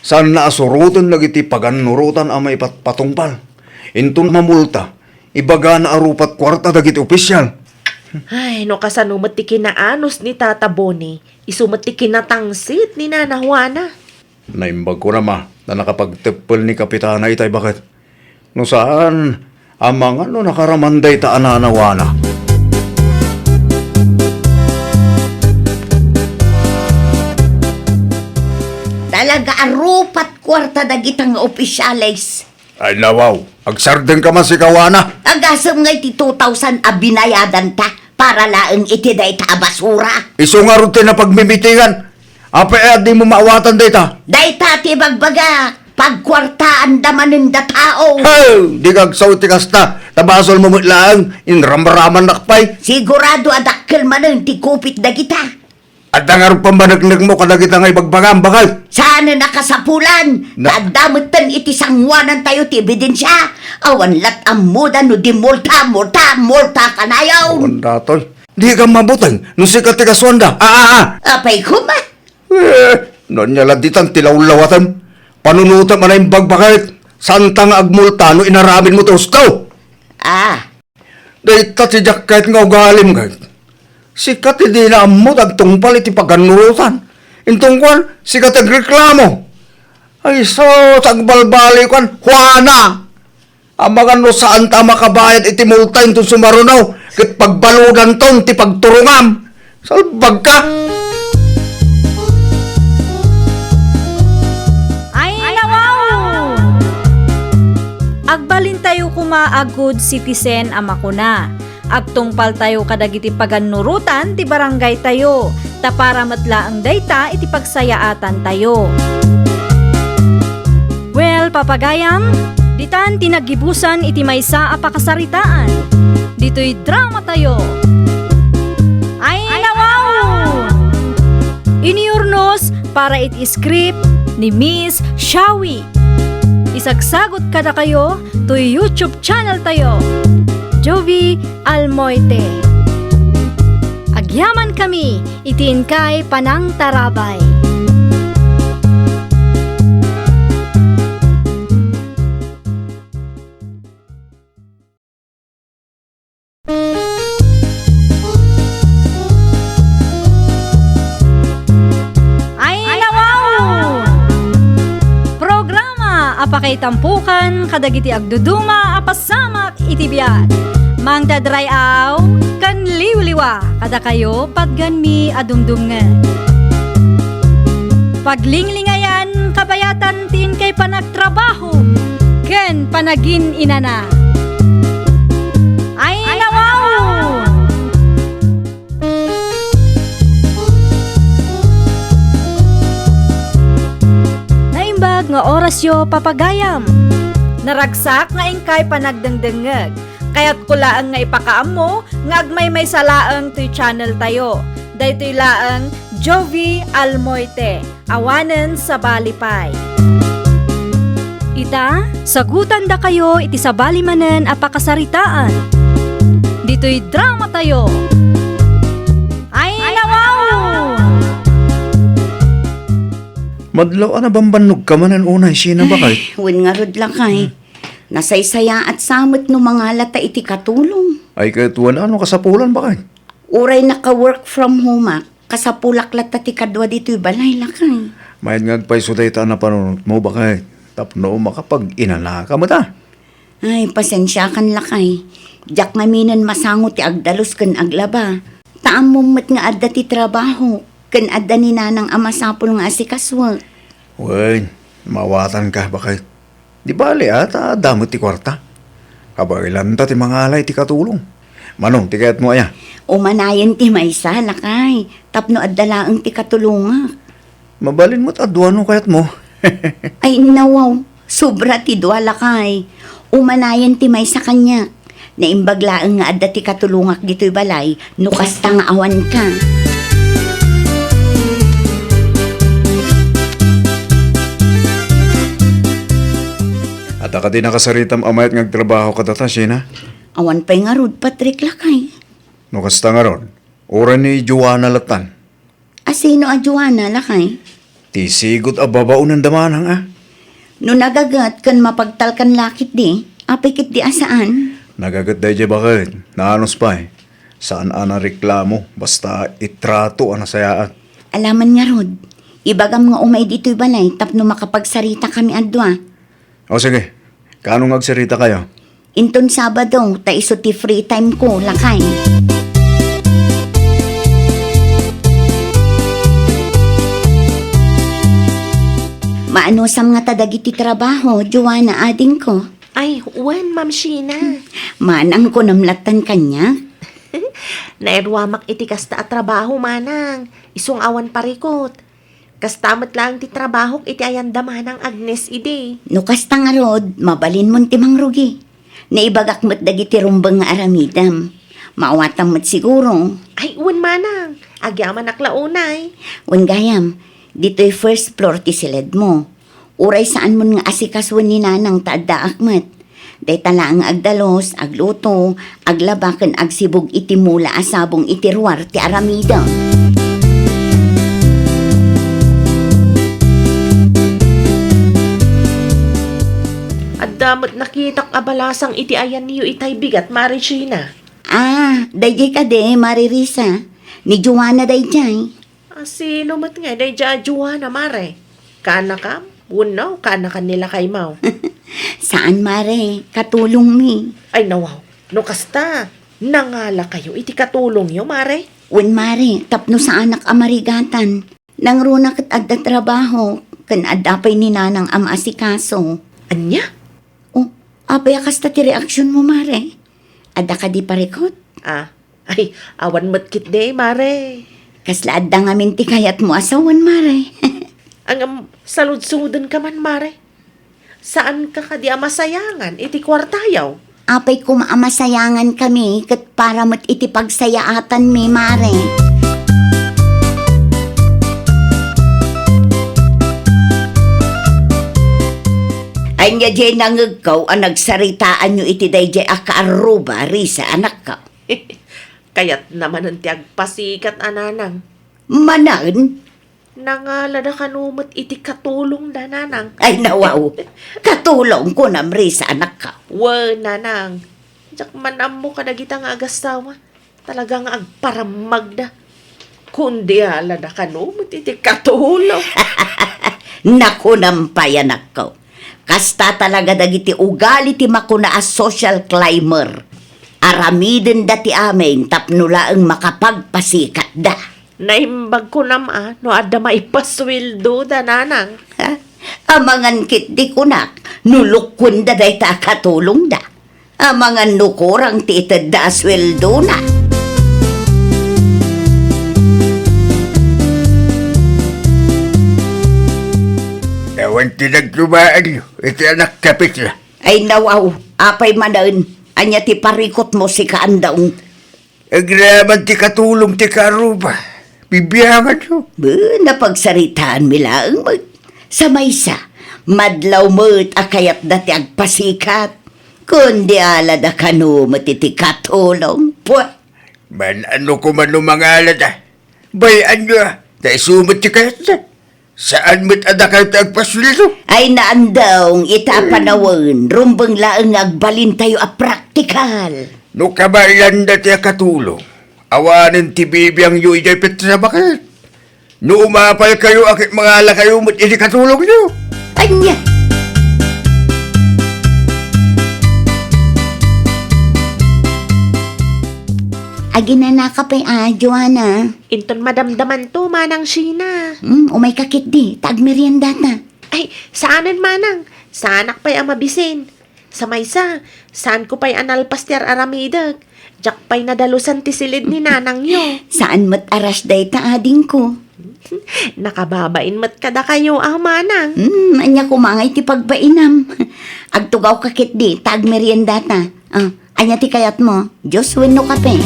Saan na asurutan nagiti paganurutan ang may patungpal. Intun mamulta. Ibaga na arupat kwarta dagiti opisyal. Ay, no kasano mati kinaanos ni Tata Boni. Isumati kinatangsit ni Nana Juana. Naimbag ko na na nakapagtepel ni kapitana itay bakit. No saan, amang nakaramanday ta ananawana. Talaga arupat kwarta dagitang opisyales. Ay nawaw, agsarden ka man si kawana. Agasam nga iti 2,000 abinayadan ta para laang iti dayta basura. Iso nga rin na pagmimitingan. Apa di mo maawatan dayta. Dayta ti bagbaga, pagkwartaan damanin da tao. Hey, di kagsaw ti kasta. Tabasol mo lang, inramaraman nakpay. Sigurado adakkel manen ti kupit dagita. At ang arup pambanaglag mo kadagita nga ibagbagam bakal. Sana nakasapulan, nadamutan iti sangwanan tayo ti ebidensya. Awan lat amuda no di multa kanayaw. Awan datoy. Di ka mabutang, nung sikat ti kaswanda. Apay kuma. Noon niya laditan tilawlawatan. Panunutan man na yung bagbakit. Santang agmulta no inaramin mo to gusto. Dahil ti jak kahit nga ugalim kahit. Sikat hindi na amot agtungpal iti paganurutan. Intungkwan, sikat agreklamo. Ay so, sagbalbali kwan, Juana! Amagan no saan ta makabayad iti multa itong sumarunaw. Kit pagbaludan ton, ti pagturungam. Salbag ka! Ay, nawaw! Agbalin tayo kuma a good citizen amakuna. Agtungpal tayo kadagiti paganurutan ti barangay tayo. Ta para matla ang dayta iti pagsayaatan tayo. Well, papagayam, ditan tinagibusan iti maysa a pakasaritaan. Dito'y drama tayo. Ay, nawaw! Iniurnos para iti script ni Miss Shawi. Isagsagot kada kayo to YouTube channel tayo. Jovi Almoite. Agyaman kami, itiin kay Panang Tarabay. Apakaitampukan kadagiti agduduma apasamak iti biag. Mangdadrayaw kan liwliwa kada kayo patgan mi adumdumngan. Paglinglingayan kabayatan tin kay panagtrabaho ken panagin inana. Ay nawaw! Naimbag nga orasyo papagayam. Naragsak nga ingkay panagdengdengeg. Kaya't kulaang nga ipakaam mo, nga agmay may salaang to'y channel tayo. Daytoy laang Jovi Almoite, awanen sa Balipay. Ita, sagutan da kayo iti sabali manen apakasaritaan. Dito'y drama tayo. Ay nawaw! Madlaw na bambanog ka manan unay sina ba kay? Wen nga rod lang kay. Nasaysaya at samot no mga lata iti katulong. Ay katuan ano kasapulan ba kay? Uray naka-work from home kasapulak lata ti kadwa dito'y balay lakay. Mayad ngagpay suday ta na panunot mo ba kay? Tapno makapag inana ka mo ta. Ay, pasensya kan lakay. Diyak ngaminan masangot ti agdalos ken aglaba. Taam mo mat nga adda ti trabaho. Ken adda ni nanang amasapol nga asikaswa. Wen, mawatan ka ba kay? Di bali ata damot ti kwarta. Kabailan ta ti mga alay ti katulong. Manong, ti kayat mo aya. Umanayan ti maysa lakay. Tapno adda laeng ti katulunga. Mabalin mo't adwano kayat mo. Ay nawaw, sobra ti dua lakay. Umanayan ti maysa kanya. Naimbaglaeng nga adda ti katulungak dito'y balay. Nukas ta nga awan ka. At ka di nakasaritam amayat ngagtrabaho ka data, Sina? Awan pa'y nga rod Patrick lakay. No kasta nga ron, ora ni Joanna Latan. Asino a Joanna lakay? Ti sigot a babao ng damanang No nagagat kan mapagtalkan lakit di, apikit di asaan. Nagagat day jay bakit? Naanos pa eh. Saan ana reklamo? Basta itrato ana sayaan. Alaman nga rod, ibagam nga umay dito'y balay tapno makapagsarita kami adwa. O sige, kanong agsarita kayo? Inton Sabado, ta iso ti free time ko, lakay. Maano sam nga tadagiti trabaho, Joanna ading ko. Ay, wan, Ma'am Sheena. Manang ko namlatan kanya. Nairwamak iti kasta at trabaho, manang. Isong awan parikot. Kastamat lang ti trabaho iti ayandaman ng Agnes ide. No kasta nga rod, mabalin mon ti mangrugi. Naibagak mo't dagiti rumbang nga aramidam. Maawatam mo't siguro. Ay, wan, manang. Agyaman aklaunay. Wan gayam, dito'y first floor ti silid mo. Uray saan mo nga asikaswan ni nanang taadda akmat. Day tala ang agdalos, agluto, aglabakan agsibog iti mula asabong itirwar ti aramida. At damot nakitak abalasang iti ayan niyo itay bigat, Mari Sheena. Ah, dayjay ka de, Maririsa. Ni Joanna dayjay. Sino mat nga, day Joanna, Mare. Kana ka? Unaw, kana ka nila kay Mau. Saan mare? Katulong mi. Ay, nawaw. No kasta, nangala kayo, iti katulong yo, Mare. Wen mare, tapno sa anak amarigatan. Nang runa kat adda trabaho, kan adapay ni nanang amasikaso. Anya? Oh, apay kasta ti reaksyon mo mare. Adda ka di parikot? Ay, awan matkit de, Mare. Kasla adda nga minti kayat mo asawan mare. Ang salud-sudan ka man, Mare. Saan ka kadi amasayangan, iti kwartayaw? Apay ko maamasayangan kami kat para mo't iti pagsayaatan mi mare. Ay nga jay nangagkaw ang nagsaritaan nyo iti dayjay akaaruba risa anak ka. Kayat naman ang tiagpasikat ananang. Manan? Nangalada kanumot iti katulong da nanang. Ay nawaw, katulong ko namri sa anak ka. Wa nanang. Jak manam mo kadagita nga agastawa. Talagang agparamag da. Kundi alada kanumot iti katulong. Naku nampay anak ko. Kasta talaga dagiti ugali ti makuna as social climber. Aramiden dati amin tapnula ang makapagpasikat da. Naimbag ko nama, no adda maipaswildo da nanang. Ha? Amangan kit di kunak, nulukun da day ta katulong da. Amangan nukurang ti ited da asweldo na. Ewan tinagkumaan nyo. Iti anak kapit na. Ay nawaw, apay manaon, anya ti parikot mo si kaandaong. Agraman ti katulong ti karuba. Bibiyangan nyo. Napagsaritaan milaang mag. Sa maysa, madlaw mo't akayat dati agpasikat. Kundi ala da kanu matiti-katulong. Puwa, Man ano ko man lumangalad ah. Bayan nyo ah. Dahil sumot ti kayat na. Saan mo't ada kayo tagpasulito? ay naandawng itapanawon, rumbang laang agbalin tayo a praktikal. No kabayan dati a katulong. Awanin ti bibiyang yu ijay petra bakit? No umapal kayo akit mangala kayo mo't iti katulong nyo. Anya, Aginana ka pa'y Joanna. Inton madamdaman to, manang Sheena. Umay kakit di, tagmerienda na. Ay, saanan manang? Saanak pa'y amabisin. Sa maysa, saan ko pa'y analpas ti aramidag? Jak pa'y nadalusan ti silid ni nanang yo. Saan mo't aras day ta ading ko? Nakababain mat kada kayo, manang. Anya kumangay ti pagbainam. Agtugaw kakit di, tagmerienda ta. Anya ti kayat mo, Diyos wenno kape.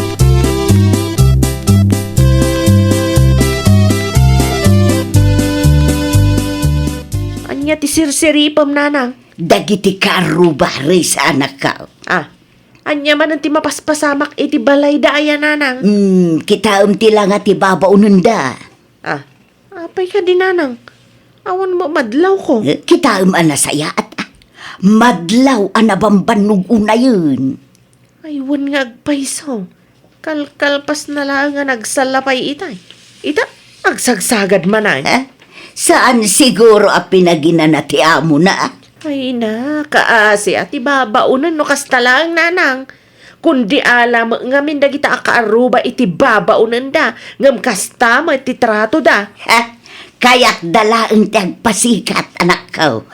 Anya ti sirsiripam nanang. Dagiti karubari sa anak ka. Anya man ang ti mapaspasamak iti balay da aya nanang. Kita ti lang at ibabaw da. Apay ka din nanang. Awan mo madlaw ko. Kita anasaya at madlaw anabambanog una yun. Aywan nga agpaiso. Kalkalpas na lang nga nagsalapay itay. Ita, agsagsagad man ay. Saan siguro a pinaginana ti amo na? Ay na, kaasi at ibabaunan no kastalang nanang. Kundi alam ngamin da kita akaaruba iti babaunan da. Ngam kasta mo iti trato da. Kaya't dalaang tagpasikat anak ko.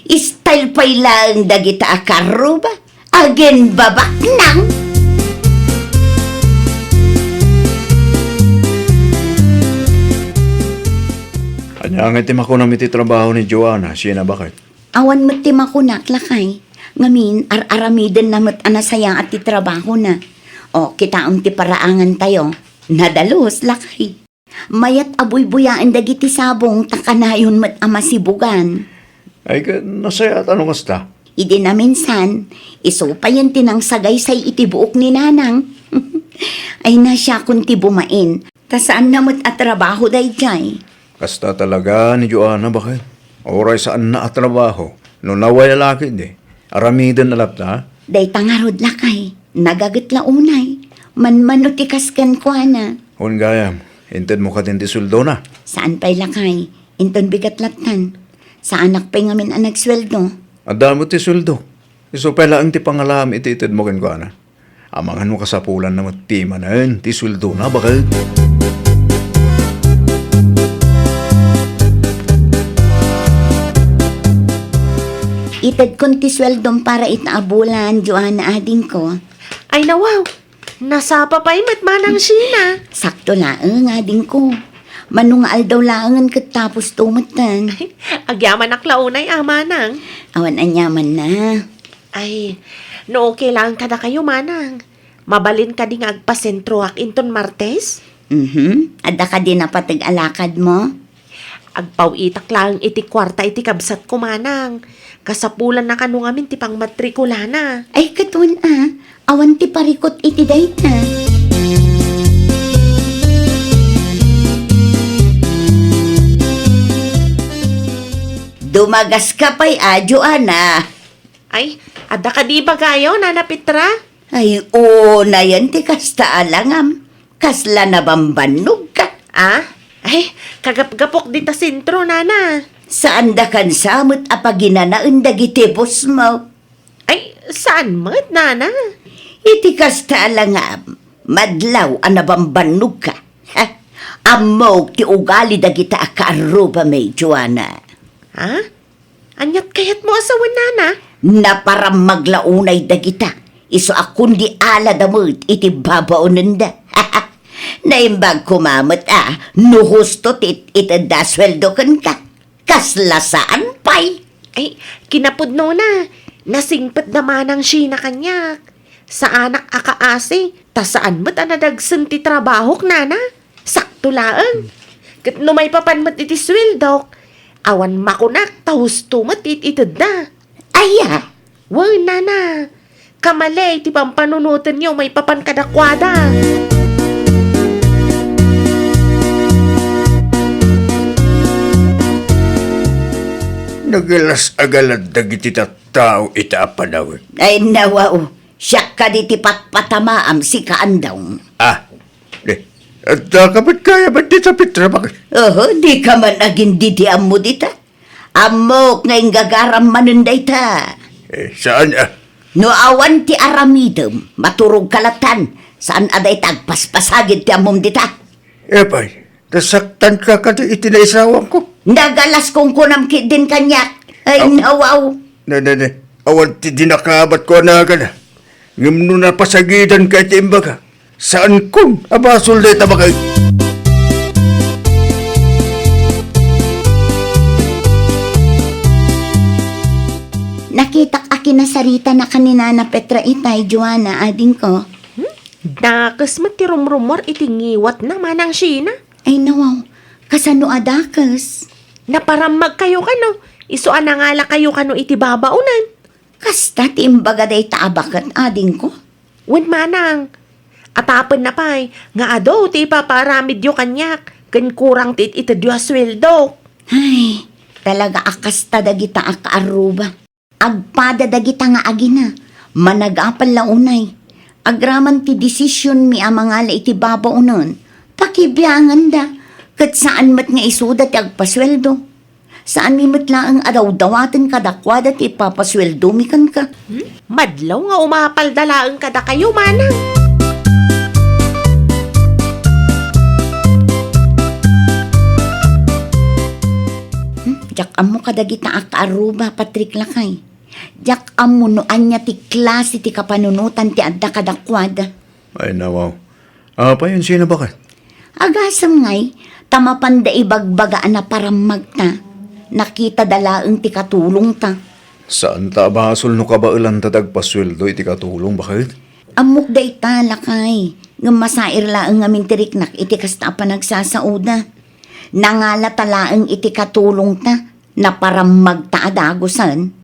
Style pa'y lang dagita akaruba. Again babak nang. Anya ang itim ako na iti trabaho ni Joanna, siya na bakit? Awan mo't ti makunak lakay. Ngamin, aramiden na mo't anasaya at ti trabaho na. O, kita ti paraangan tayo. Nadalos lakay. Mayat abuy-buyaan dagiti sabong takanayon mo't amasibugan. Ay, nasaya at ano kasta? Idi na minsan, iso pa yan tinang sagaysay iti buok ni nanang. Ay na siya kung ti bumain. Ta saan na mo't atrabaho day jay? Kasta talaga ni Joanna, bakit? Oray saan na at trabaho? No naway lalaki di. Aramidan na lapta, Day tangarod lakay, nagagat launay. Man kaskan ko na. Hun gayam, hinted mo ka din ti suldo na. Saan pa'y lakay? Inton bigat latan. Sa anak pa'y ngamin ang nagsweldo. Adamo ti suldo. Iso pala ang ti pangalam itited mo ken ko na. Amangan mo kasapulan na matima na yun, ti suldo na, bakit? Itad kon ti sweldom para itaabulan, Joanna ading ko. Ay nawaw, nasapa pa'y manang Sheena. Sakto laang ading ko. Manung aldaw laangan kat tapos tumatan. Agyaman aklaunay, manang. Awan anyaman na. Ay, no okay lang kada kayo, manang. Mabalin ka ding agpasentro ak inton Martes? Ada ka din na patag-alakad mo? Agpawitak lang iti kwarta iti kabsat ko, manang. Kasapulan na kanu ngamin ti pang matrikula na. Ay katun awan ti parikot iti dayta. Dumagas ka pa'y Joanna. Ay, ada ka di ba kayo, Nana Petra? Ay, na yan ti kasta alangam. Kasla na bambanog ka. Ay, kagap-gapok di ta sentro, Nana. Saan da kan samot apaginanaan dagiti boss mo? Ay, saan mo't, nana? Iti kasta lang nga, madlaw anabambanog ka. Ha? Amok ti ugali dagita akaaruba may Joanna. Ha? Anyat kayat mo asawan, nana? Na para maglaunay dagita. Iso akundi ala damot iti babaonan da. Naimbag kumamot no husto itanda sweldo kan ka. Kaslasaan pay. Ay, kinapudno na. Nasingpet naman ang Sheena kanyak. Sa anak akaasi, ta saan mo't anadagsan ti trabahok, nana? Sakto laang. Kat no may papanmat iti swildok, awan makunak, tahusto mo't ititid na. Aya, Wow, nana. Kamalay, ti pampanunutan niyo may papan kadakwada. Nagalas agalad dagiti tattao ita apanawin. ay nawaw. Siya ka di ti patpatamaam si kaandaw. At kapit kaya ba di sa pitra bakit? Di ka man aging didiam mo dita. Amok ngayon gagaram manunday ta. Saan No awan ti aramidem, maturog kalatan, saan aday tagpaspasagid ti amom dita. Pay, nasaktan ka ka di itinaisawan ko. Nagalas kong kunam din kanyak. Ay nawaw. Awan ti dinakabat ko na ka na. Ngam na pasagidan ka iti imbaga. Saan kong abasol na itabakay? Nakitak akin na sarita na kanina na Petra itay, Joanna, ading ko. Dakas matirumrumor itingiwat naman ang Sheena. Ay nawaw, kasano adakas? Naparamag kayo kano. Isuan na ngala kayo kano iti babaunan. Kasta ti imbaga day taabakat, ading ko. Wen manang. Atapan na pa'y, nga ado ti paparamid yo kanyak. Kan kurang tit itadyo sweldo. Ay, talaga akasta dagita akaaruba. Agpada dagita nga agina. Managapal launay. Agraman ti desisyon mi amangala iti babaunan. Pakibiyangan da. Kat saan mat nga isuda ti agpasweldo. Saan mi matlaang adaw-dawaten kadakwada ti ipapasweldo mi kan ka. Madlaw nga umapal dalaang kada kayo manang. Jak amo kadagita akaaruba, Patrick Lakay. Jak amo no anya ti klase ti kapanunutan ti adda kadakwada. Ay nawaw. Pa yun sino bakit? Agasam ngay, tamapanda ibagbagaan na paramag ta. Nakita dalaang ti katulong ta. Saan ta abasol no kabailan tatagpasweldo iti katulong bakit? Amok da ita, Lakay. Nga masair laang ngamin tiriknak iti kasta pa nagsasauda. Nangala talaang iti katulong ta na paramag ta adagusan.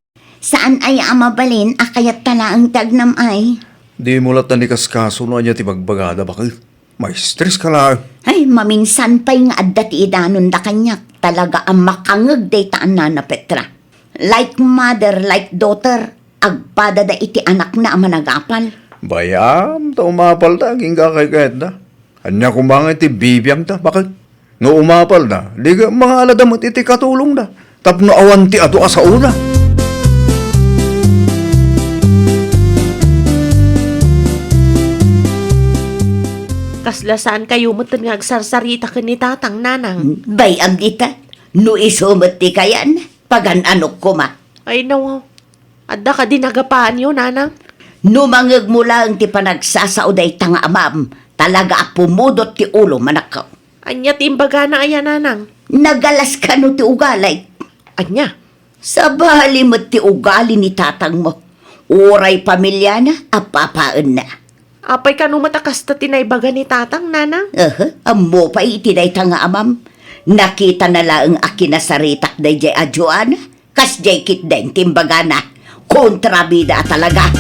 Saan ay amabalin akayat talaang tagnam ay? Di mo lat ni kaskaso no anya ti bagbagada bakit? May stress ka lang. Ay, maminsan pa'y nga adda ti idanon da kanyak. Talaga ang makangag day taan na Petra. Like mother, like daughter. Agpada da iti anak na managapal. Bayam, ta umapal ta, ginga kay kahit na. Anya kumangay ti bibiyang ta, bakit? No umapal na, di ka mga aladamot iti katulong na. Tapno awan ti ato ka sa una. Kaslasaan kayo mo nga agsarsarita ka ni tatang nanang. Bayam dita, no isumot ti kayan, pagananok ko ma. Ay nawaw. Adda ka dinagapaan yun, nanang. Numangag mo lang ti panagsasauday tanga amam, talaga pumudot ti ulo manakaw. Anya timbaga na ayan, nanang. Nagalas ka no ti ugalay. Anya. Sa bali mo ti ugali ni tatang mo. Uray pamilya na, apapaan na. Apay ka numatakas ta tinaybaga ni tatang, nanang. Amo pa itinay tanga amam. Nakita na lang akin na saritak day jay a Joanna. Kas jay kit den timbaga na. Kontrabida talaga.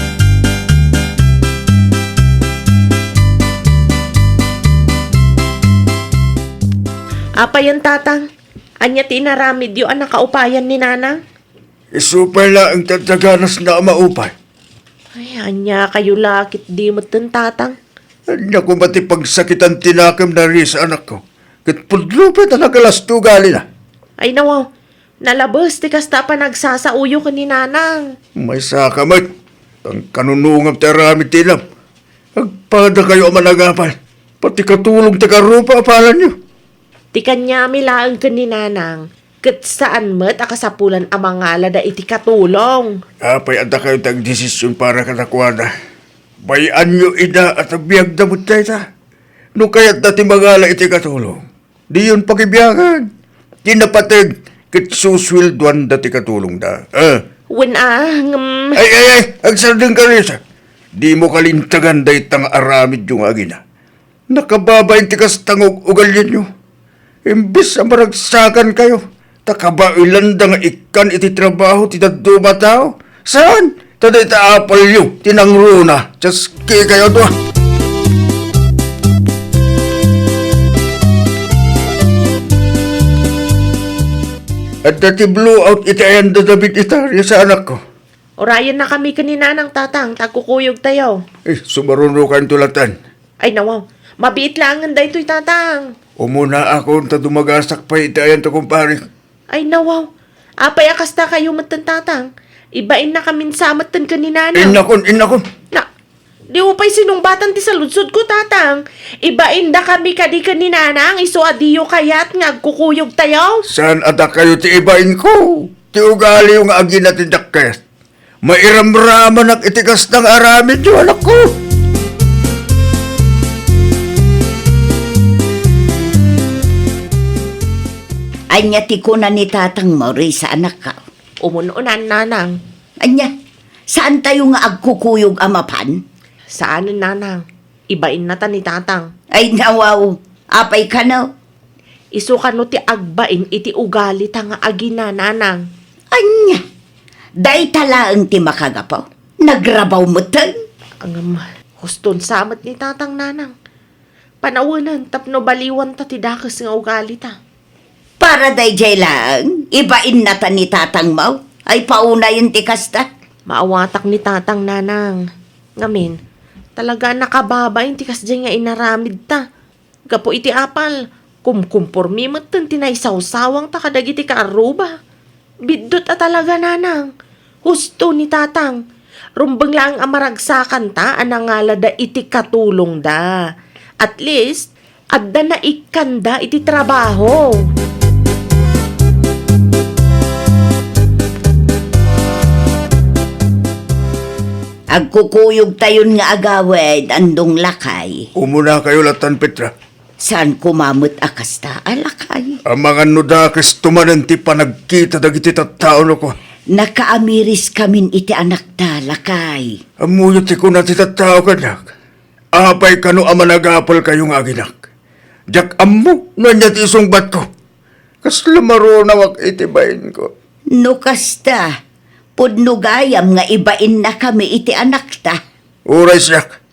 Apay yung tatang. Anya tinaramid yung ang nakaupayan ni nanang. Super la ang tataganas na maupay. Ay, anya kayo lakit di mo ten tatang. Anya ko mati pagsakitan tinakam na rin sa anak ko. Kat pudlupit na nagalas tugali na. Ay nawaw. Nalabas ti kasta pa nagsasauyo ka ni nanang. May sakamat. Ang kanunungam ti aramid tinam. Agpada kayo ang managapal. Pati katulong ti karupa apalan nyo. Ti kanya milaang ka ni nanang. Kat saan met akasapulan ang mga alada iti katulong. Apay anda kayo tag desisyon para katakwada. Bayan nyo ida at abiyag damot tayo ta. No kaya't dati magala iti katulong. Di yun pakibiyagan. Tinapatid kit suswilduan dati katulong da. Ay, agsardeng ka rin sa. Di mo kalintagan day tang aramid yung agina. Nakababa yung tikas tangog ugalyan nyo. Imbis ang maragsakan kayo. Takaba ilanda nga ikan iti trabaho ti daduma tao. Saan? Taday taapal yung tinangruna. Just kaya kayo doon. At dati blowout iti ayan dadabit itarya sa anak ko. Orayan na kami ka ni nanang tatang. Tagkukuyog tayo. Sumaruno ka tulatan. Ay nawaw. Mabiit lang ang daytoy tatang. Umuna ako ta dumagasak pa iti ayan to kumpare. Ay nawaw. Apay akasta kayo matan tatang. Ibain na kamin samatan ka ni nanang. Inakon. Na, di mo pa'y sinumbatan ti sa lutsod ko, tatang. Ibain da kami ka ni nanang, iso adiyo kayat nga kukuyog tayo. Saan ata kayo ti ibain ko? Ti ugali yung agi na tindakkes. Mairamraman ang itikas ng aramid yung anak ko. Anya ti ko na ni tatang Maury sa anak ka. Umununan nanang. Anya, saan tayo nga agkukuyog amapan? Saan nanang? Ibain na ta ni tatang. Ay nawaw, apay ka na. Iso ka no ti agbain iti ugali ta nga agina nanang. Anya, day talaang ti makagapaw. Nagrabaw mo tan. Ang huston samat ni tatang nanang. Panawanan tapno baliwan ta ti dakas nga ugali ta. Para day jay lang, ibain na ta ni tatang Mau. Ay pauna yung tikasta. Maawatak ni tatang nanang. Ngamin, talaga nakababa yung tikas dyan nga inaramid ta. Gapo iti apal, kumkumpormi matan tinaysawsawang ta kadagiti ka aruba. Bidot a talaga nanang. Husto ni tatang. Rumbang lang ang maragsakan ta, anangala da iti katulong da. At least, adda na ikanda iti trabaho. Agkukuyog tayon nga agawid andong lakay. Umuna kayo latan Petra. Saan kumamot akasta alakay? Ang mga nudakes tumanan ti panagkita dagiti tattaon ko. Nakaamiris kamin iti anak ta lakay. Amuyo ti ko na ti tattao kanak. Apay kano ang managapal kayong aginak. Jak ammo nanya ti isungbat ko. Kas lamaro na wag itibayin ko. No kasta, pudno gayam nga ibain na kami iti anak ta. Uray siyak.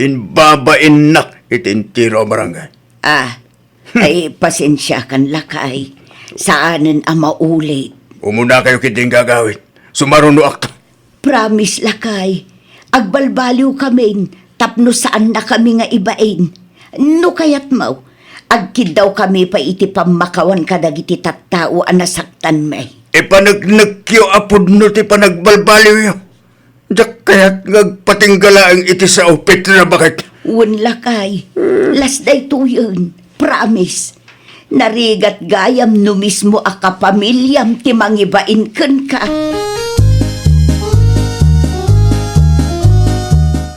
Inbabain nak itintiro barangay. Ay pasensya kan lakay. Saanen ang maulit. Umuna kayo kiting gagawin. Sumaruno akta. Promise lakay. Agbalbaliw kami. Tapno saan na kami nga ibain. No kayat mau. Agkid daw kami pa iti pamakawan kadagiti tattao anasaktan may. Panagnagkyo apod no ti panagbalbaliw yo. Diyak kaya't ngagpatinggala ang iti sa upit na bakit. Wan lakay. Last day to yun. Promise. Narigat gayam no mismo a kapamilyam ti mangibain ken ka.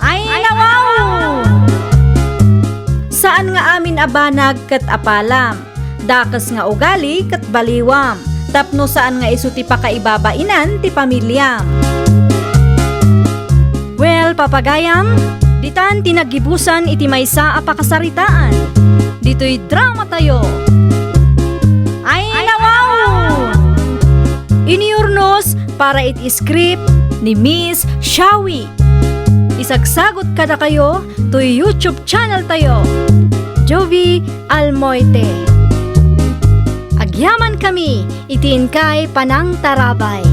Ay, nawaw! Saan nga amin abanag kat apalam? Dakas nga ugali kat baliwam. Tapno saan nga iso ti pakaibabainan ti pamilyam. Well, papagayam, ditan tinagibusan iti maysa a pakasaritaan. Dito'y drama tayo. Ay, nawaw! Iniurnos para iti script ni Miss Shawi. Isagsagot kada kayo to YouTube channel tayo. Jovi Almoite. Agyaman kami, itiin kay Panang Tarabay.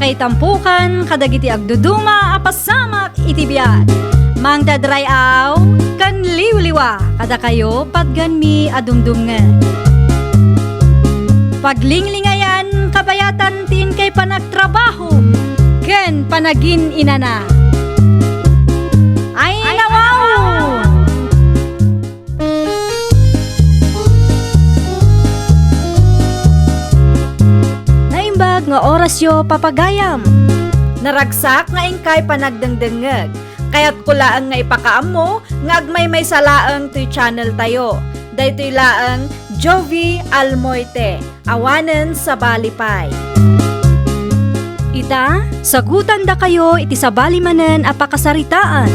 Pakaitampukan kadagiti agduduma apasamak iti biag. Mang dadrayaw kan liwliwa kada kayo patgan mi adumdumngan. Paglinglingayan kabayatan tin kay panagtrabaho ken panagin inana. Ay nawaw! Naimbag nga orasyo papagayam. Naragsak nga ingkay panagdengdengeg. Kaya't kulaang nga ipakaam mo, nga agmay may salaang to'y channel tayo. Daytoy laang Jovi Almoite, awanen sa Balipay. Ita, sagutan da kayo iti sabali manen apakasaritaan.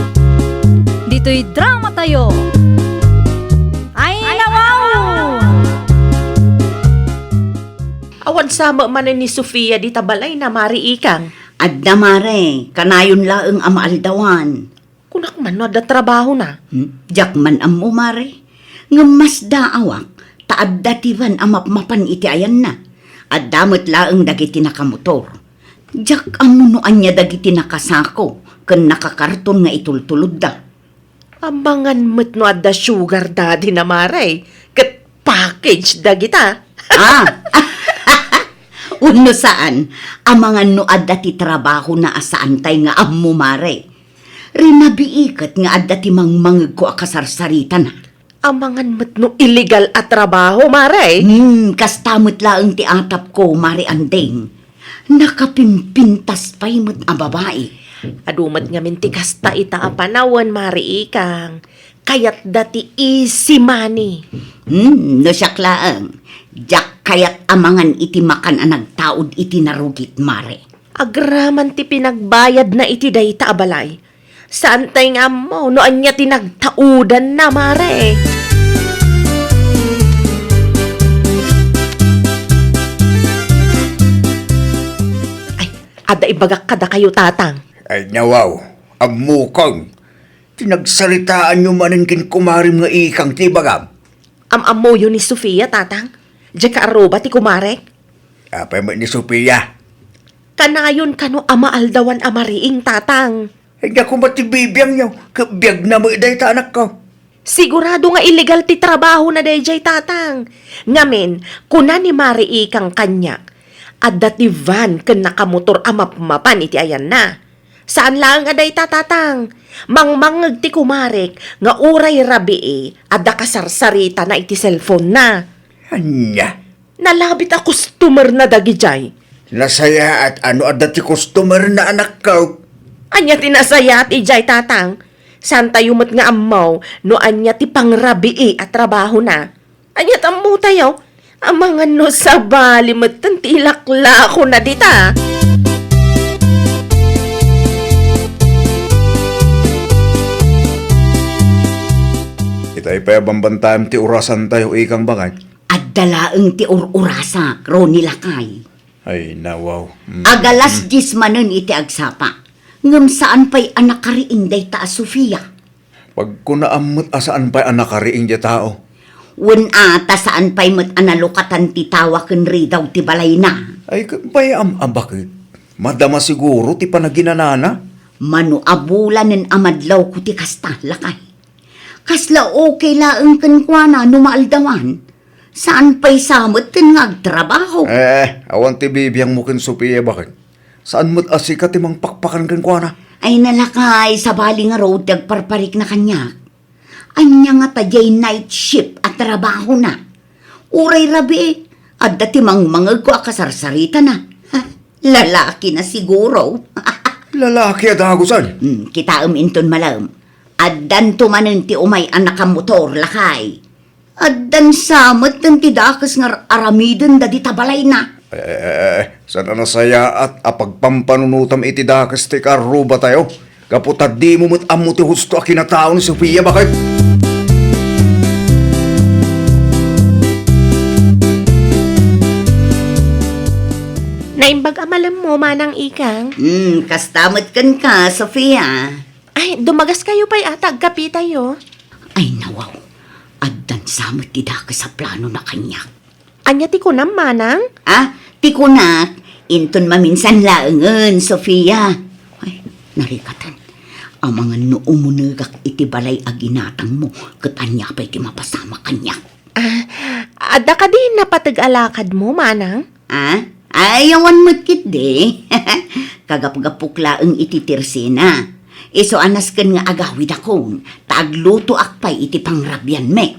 Dito'y drama tayo. Ay nawaw! Awan sama man ni Sofia di tabalay na mariikang. Adda mare, kanayon laeng amaaldawan. Kunak man no da trabaho na. Jak man ammo mare. Ngemas daawak, taadda tivan amapmapan iti ayan na. Addamot laeng dagiti nakamotor. Jak ammo no anya dagiti nakasako, ken nakakarton nga itultulod da. Ambangan met no adda sugar daddy na maray. Ket package da kita. Uno saan, amangan no adda ti trabaho na asaantay nga ammo mare. Rinabiikat nga adda ti mangmangeg ko akasarsarita na. Amangan met no illegal at trabaho maray. Kastamot laeng ti atap ko, mare andeng. Nakapimpintas pa'y mo't a babae. Adumat nga minti kasta ita a panawan mariikang. Kayat dati easy money. No siyak laeng. Jak kayat amangan iti makan anag taod iti narugit, mare. Agraman ti pinagbayad na iti dayta abalay. Saan tay nga mo no anya tinagtaudan na mare. Ay, ada ibagak kada kayo tatang. Ay nawaw, amukang. Tinagsalitaan nyo manin kin kumarim nga ikang tibagam. Am-amo yun ni Sofia tatang. Diyan ka aroba ti kumarek. Apay mo ni Sophia. Kanayon kano amaaldawan amariing tatang. Hindi ako matibibiyang nyo. Kabiyag na mo iday ta anak ko. Sigurado nga illegal ti trabaho na dayjay tatang. Ngamen, kuna ni Marii kang kanyak. At dati van ken nakamotor amapmapan iti ayan na. Saan lang aday tatang? Mangmangag ti kumarek nga uray rabii at kasarsarita na iti cellphone na. Anya. Nalabit a customer na dagijay. Nasaya at ano at dati customer na anak ko. Anya tinasaya at ijay tatang. Saan tayo mat nga amaw no anya ti pangrabii at trabaho na. Anya tamu tayo. Amangan no sa bali mat tilakla ko na dita. Itay pa bambantayan ti urasan tayo ikang bagay. At dalaeng ti ururasa, Ronnie Lakay. Ay nawaw. Agalas 10 manen iti agsapa. Ngem saan pa'y anak kariing day ta Sofia. Pag kunaamot asaan pa'y anak kariing di tao. Wen ata saan pa'y mat analukatan ti tawa ken ridaw ti balay na. Ay pa'y bakit? Madama siguro ti panaginanana. Mano abulanen amadlaw ko ti kasta lakay. Kasla okay laeng kenkwana no maaldawan. Saan pa'y samot ken ngagtrabaho. Awan ti bibiyang mo ken Sophia bakit? Saan mo't asika ti mang pakpakan ken kwa na? Ay nalakay sa bali nga road parparik na kanya. Anya nga tajay night shift at trabaho na. Uray rabi, at dati mangmangag ko akasarsarita na. Lalaki na siguro. Lalaki at hagusan. Kita inton malam. Addan tumanen ti umay anak ang motor lakay. Addan samot ng tidakas nga aramidon da di tabalay na. Sana nasaya at apagpampanunutam iti dakas ti karuba tayo. Kaputad di mo mo't amo ti husto a kinatao ni Sophia bakit? Naimbag amalam mo manang ikang. Kastamot kan ka, Sofia. Ay, dumagas kayo pa'y atag kapi tayo. Ay nawaw. Addan samot ti dakas sa plano na kanya. Anya ti kunam manang? Tikunak, Inton maminsan laengen, Sofia. Ay, narikatan. Ang mga nuumunagak iti balay aginatang mo, katanya pa iti mapasama kanya. Ada ka din napatag-alakad mo, manang? Ah? Ayawan mo't kit de. Kagap-gapukla ang iti tirsina. Iso anas ken nga agawid akong, tagluto akpay iti pangrabyan me.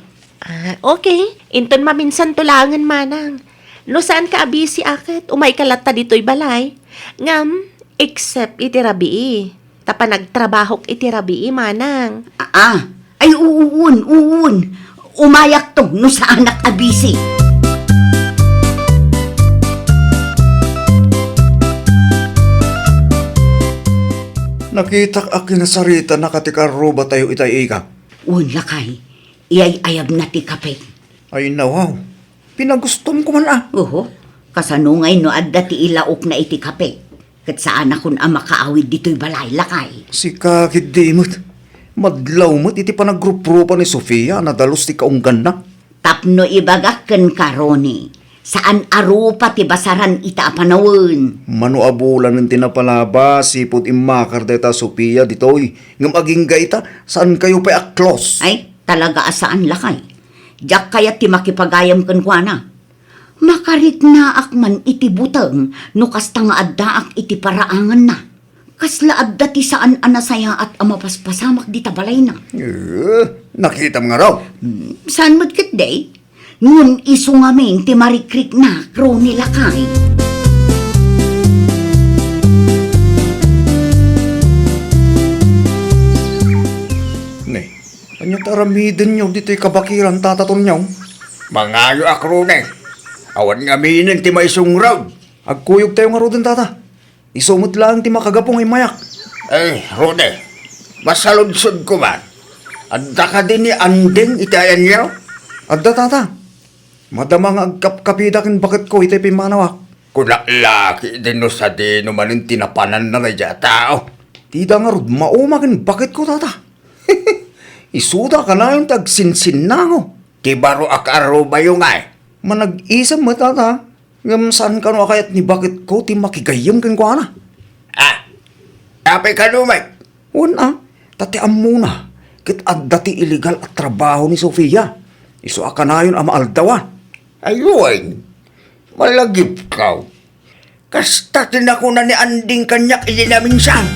Okay. Inton maminsan tulangan, manang. No saan ka abisi akit, umay kalata dito'y balay. Ngam, except iti rabii. Tapa nagtrabahok iti rabii, manang. Ay uun. Umayak to no sa anak abisi. Nakitak akin na sarita na katikaro ba tayo itay ika? Un lakay, iyay ayab na ti kape. Ay nawaw, pinagustom ko man Oho, kasanungay no adda ti ilaok na iti kape. Kat saan akong ama kaawid dito'y balay lakay. Si kakit dimot. Madlaw mo't iti panaggrup-grupa ni Sofia na dalos ti kaunggan na. Tapno ibagakken karoni. Saan arupa ti basaran ita apanawon. Manuabulan ng tinapalaba, sipot imakar deta Sofia ditoy. Ngam aging gaita, saan kayo pa aklos? Ay, talaga asaan lakay. Diyak kaya ti makipagayam kenkwana. Makarit na akman iti buteng, no kasta nga addaak iti paraangan na. Kasla adda ti saan anasaya at amapaspasamak di tabalay na. Nakita mo nga raw. Saan mo't kit day? Ngun iso ngamin ti marikrik na kroni lakay. Ne, kanya taramidin nyo dito'y kabakiran tataton nyo. Mangayo akro ne. Awan nga minin ti maisong raw. Agkuyog tayo nga rodin tata. Isumot lang ti makagapong imayak. Rode, masaludsod ko man. Adda ka din ni andeng itayan niyo? Adda tata. Madama nga agkapkapidakin bakit ko itay pimanawak. Kunalaki din no sa dino manin tinapanan na radya tao. Tida nga rod maumakin bakit ko tata. Isuda ka na yung tagsinsin na ngo. Kibaro akaro ba yung ay? Manag-isam mo tata. Ngam saan ka no akayat ni bakit ko ti makigayam kan ko ana? Tapay ka numay. Una, tatiam muna. Kit adda ti illegal at trabaho ni Sofia. Iso aka na yun ama aldawa. Ayun, malagip ka. Kasta tinakuna ni anding kanyak ilinaminsan.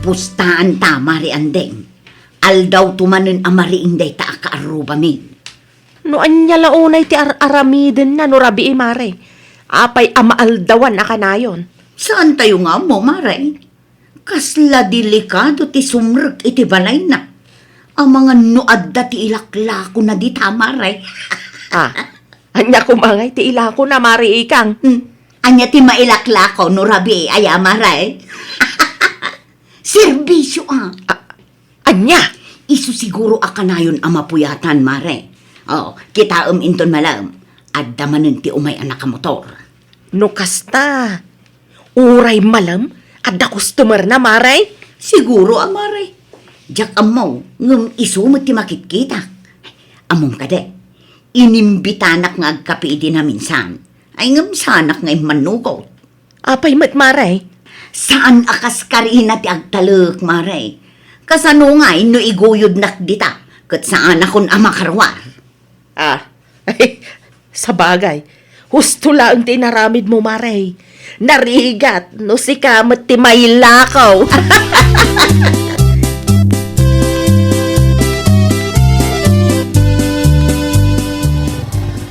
Pustaan tama ri andeng. Aldaw tumanen amari inday ta akaaruba min. No anya launay ti aramiden na no rabii, mare. Apay amaaldawan na kanayon. Saan tayo nga mo, maray? Kasla delikado ti sumrek iti balay na. Ang mga nuadda ti ilaklako na di tama, ray. Anya kumangay ti ilako na, mare ikang. Anya ti mailaklako no rabi aya maray. Serbisyo Anya? Isu siguro akanayon ang mapuyatan, mare. Kita inton malam. Adda manen ti umay anak ka motor. No kasta. Uray malam? Adda customer na, maray? Siguro maray. Diyak amaw, ngam isu mo ti makitkita. Among kade, inimbitanak nga agkapi di na minsan. Ay ngam sanak nga manugot. Apay mat, maray? Saan akas karina ti agtalek, maray? Kasano nga no iguyod nak dita, kat saan akon amakarwar. Ay, sa bagay. Husto lang tinaramid mo, maray. Narigat, no si kamat ti may lakaw.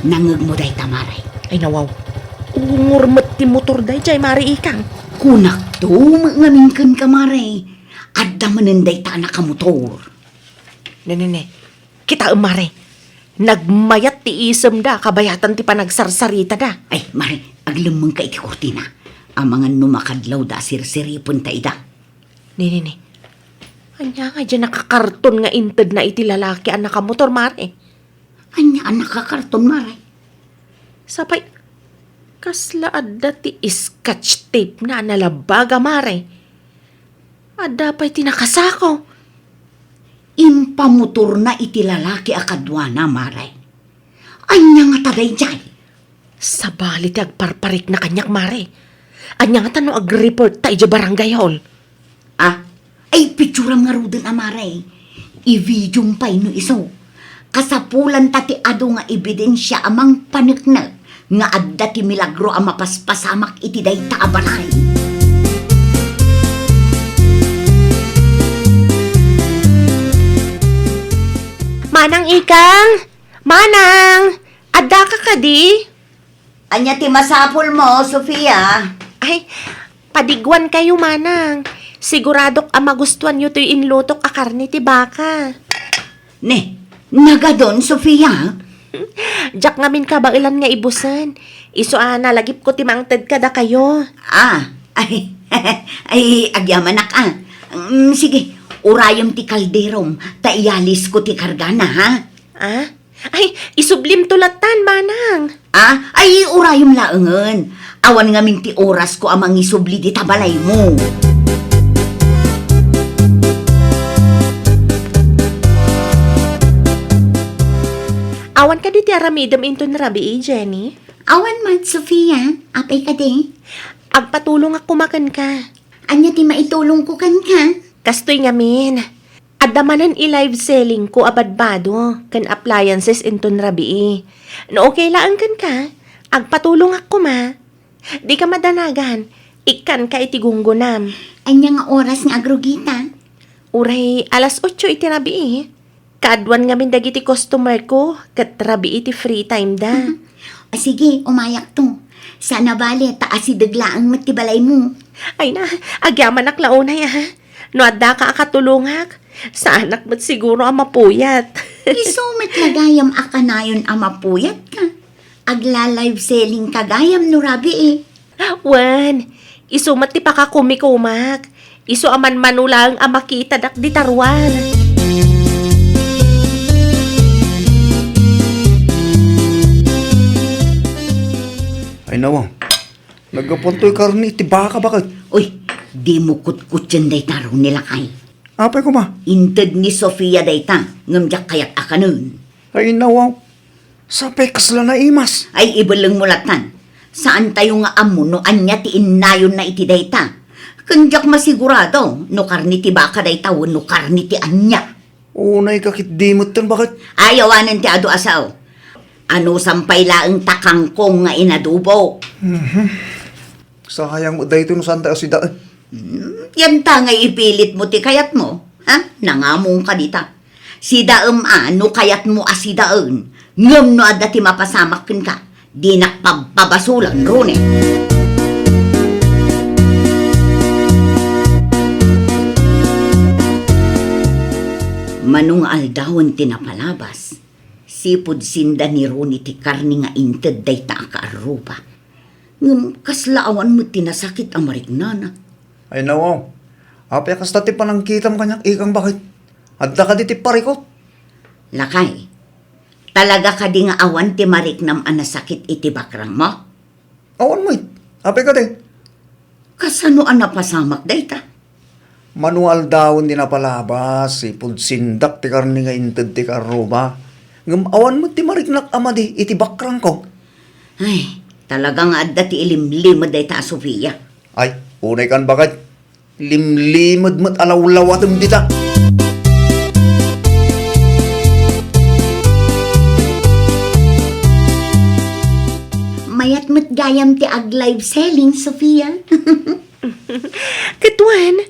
Nangag mo day tamaray. Ay, nawaw. Ungurmat ti motor day, jay, mari ikang. Kunak to, mangaminkan ka, maray. Adda manenday ta na kamotor. Ne. Kita mare. Nagmayat ti isem da, kabayatan ti panagsarsarita da. Ay, maray, aglamang ka iti kurtina. Ang mga numakadlaw da sirsiripon ta ida. Ne. Anya nga dyan nakakarton nga inted na iti lalaki ang nakamotor, mare. Anya ang nakakarton, maray. Sapay, kasla adda ti scotch tape na nalabaga, mare. Adda pa'y tinakasako. Impamutor na iti lalaki akadwa na, Mare. Anya nga taday jay. Sa bali ti agparparik na kanyak, Mare. Anya nga tano ag-report ta iti barangay hall. Ay picturam nga rudin, Mare. I-videom pa ino iso. Kasapulan tati ado nga ebidensya amang panekna nga adda ti milagro ang mapaspasamak iti dayta a balay. Manang Ikang! Manang! Adda ka kadi? Anya ti masapol mo, Sofia? Ay, padigwan kayo, Manang. Siguradok ang magustuhan nyo to'y inlutok a karni ti baka. Ne, nagadon, Sofia? Jak ngamin ka ba ilan nga ibusan? Iso lagip ko ti mangted kada kayo. Ay, agyaman na ka. Sige, urayom ti kalderom, taiyalis ko ti kargana, ha? Ay, isublim tulatan, Manang. Ay, urayom laengen. Awan ngamin ti oras ko amang isubli di tabalay mo. Awan ka di ti aramidam into na rabi, Jenny. Awan mat, Sofia. Apay ka di. Agpatulong ako makan ka. Anya ti maitulong ko kan ka. Kastoy ngamin. Adamanan i-live selling ko abadbado kan appliances into na rabi. No okay lang kan ka. Agpatulong ako ma. Di ka madanagan. Ikan ka iti gunggunam. Anya nga oras nga agrugita. Uray, alas 8 iti rabi. Kaadwan ngamin dagiti customer ko. Kat rabi iti free time da. Sige, umayak to. Sana bali, taas si dagla ang matibalay mo. Ay na, agyaman ak launay ha. No adda ka akatulungak. Sa anak mo't siguro ang mapuyat. Isumit lagayam akanayon ang mapuyat ka. Agla-live selling kagayam no rabi eh. Wan, isumat ti pakakumikumak. Isu aman manulang ang makita dak di tarwan. Ay nawang, nagapuntoy karni iti baka bakit? Uy, di mo kutkut yan day taro nila kay. Apay ko ma? Inted ni Sofia dayta, ngamjak kayat akanon. Ay nawang, sapay kasla na imas. Ay ibalang mulatan. Saan tayo nga amo no anya ti inayon na iti dayta? Kanjak masigurado, no karni ti baka dayta no karni ti anya. Unay kakit dimot tan bakit? Ayawanan ti ado asaw. Ano sampay laeng takangkong nga inadubo. Sayang mo dahito no santa o si daan. Yan ta nga ipilit mo ti kayat mo. Ha? Nangamong ka dita. Si daem ano kayat mo si daan. Ngam no adda ti mapasamakin ka. Di nakpabasulan rune. Manung aldawan tinapalabas. Sipod sinda ni Ronnie ti karni nga inted day ta akaaruba. Ngam kaslaawan mo tinasakit ang marignana. Ay nawang, apay kasta ti panangkitam kanyang ikang bakit? Adda ka di ti parikot. Lakay, talaga ka di nga awan ti mariknam anasakit iti bakrang mo? Awan mo apay ka di. Kasano ang napasamak day ta? Manual daw di napalabas, sipod sindak ti karni nga inted ti karuba. Ngam awan mo ti mariknak amadi iti bakrang ko. Ay, talagang adda ti ilimlimod day ta, Sofia. Ay, unay kan bakit? Limlimod mo't alawlawatum dita. Mayat mo't gayam ti ag-live selling, Sofia. Katuan,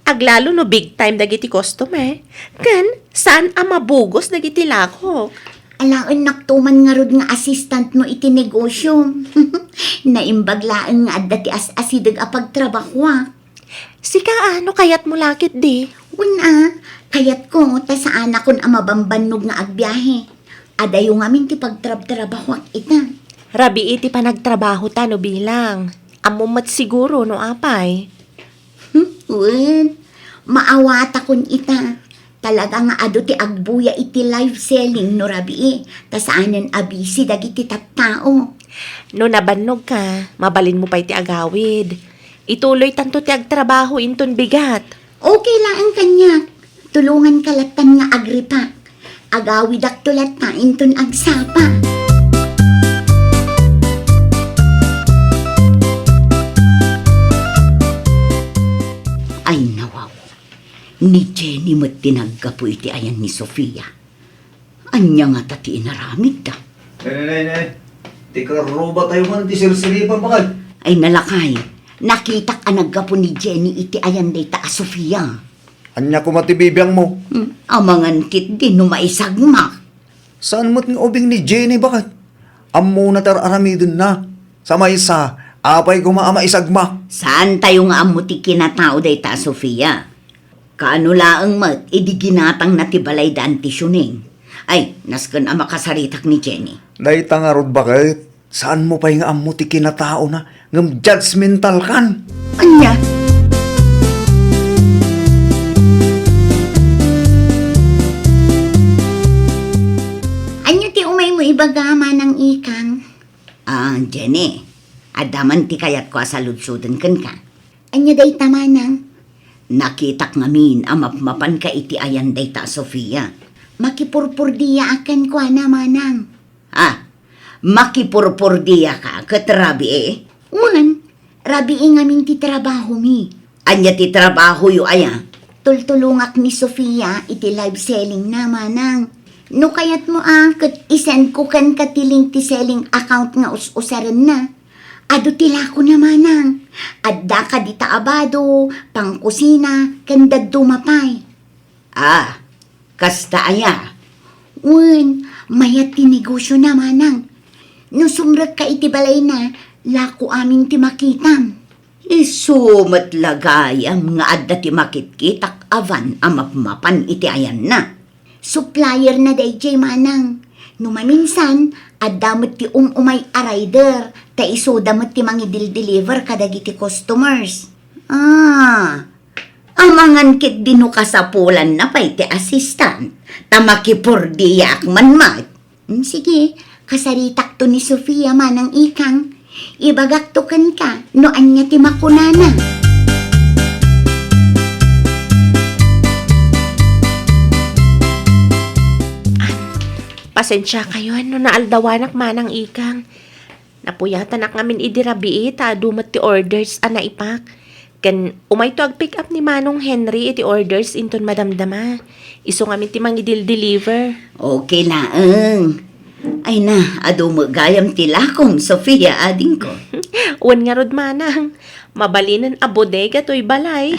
aglalo no big time dagiti customer. Kan, saan ang mabugos dagiti lako? Alaon naktuman nga rod nga assistant mo iti negosyo. Naimbaglaan nga adda ti as-asidag a pagtrabaho. Sika ano kayat mo lakit di? Una, kayat ko ta saan akon ang mabambanog nga agbiyahe. Adayo ngamin ti pagtrabaho ita. Rabi iti pa nagtrabaho ta no bilang. Amumat siguro no apay. Wen, maawata kon ita. Talaga nga ado ti agbuya iti live selling no rabi ta saanen abisi dagiti tattao. No nabannog ka, mabalin mo pa iti agawid. Ituloy tanto ti agtrabaho inton bigat. Okay lang ang kanya. tulungan kalatan nga agripak. Agawid ak tulat ta inton agsapa. Ay nawaw, ni Jenny mo't tinaggapo iti ayan ni Sofia. Anya nga tati inaramid ta. Nay. Tika roba tayo man, di sirsiripan bakal. Ay nalakay, nakitak ang naggapo ni Jenny iti ayan day ta a Sofia. Anya ko matibibiyang mo. Amangan kit din no maisagma. Saan mo't nga ubing ni Jenny bakit? Ammo na aramidon na. Sa may sa, apay gumaama isagma. Saan tayo nga amuti kinatao day ta Sofia? Kaano laang mat, idi ginatang natibalay daan ti syuning. Ay, nasken ang makasaritak ni Jenny. Day tangarod bakit? Saan mo pa yung amo ti kinatao na ngam judgmental kan? Anya? Anyo ti umay mo ibagama ng ikang? Jenny, adaman ti kayat ko asaludsudan kan ka. Anyo day tamanang? Nakitak ngamin amapmapan ka iti ayan day ta Sofia. Makipurpurdiya akan ko manang. Makipurpurdiya ka, katrabi eh. Uwan, rabi ngamin ti trabaho mi. Anya ti trabaho yu aya? Tultulungak ni Sofia iti live selling na manang. No kayat mo kat isend ko kan katiling ti selling account nga us-usaran na. Ado tila ko na manang. Adda ka di taabado, pangkusina, kandad dumapay. Kasta aya. Uwan, mayat ti negosyo na manang. No sumrag ka iti balay na, lako aming ti makitam. Isumat lagayam nga adda ti makitkitak avan amapmapan iti ayan na. Supplier na dayjay manang. No maminsan, adamot ti umay a rider, ta iso damot ti mangidil-deliver kadagiti customers. Amangan kit dino kasapulan na pay ti assistant, ta makipurdiyak man mat. Sige, kasaritak to ni Sofia manang ikang. Ibagaktukan ka, no anya ti makunana. Pasensya kayo, naaldawanak manang ikang. Napuyatan ak ngamin idirabi ta dumat ti orders ana ipak. Kan umay to ag-pick up ni Manong Henry iti orders inton madamdama. Iso ngamin ti mangidil-deliver. Okay laeng. Ay na, ado mo gayam tila kong Sofia ading ko. Uwan nga rod manang. Mabalinan a bodega to'y balay.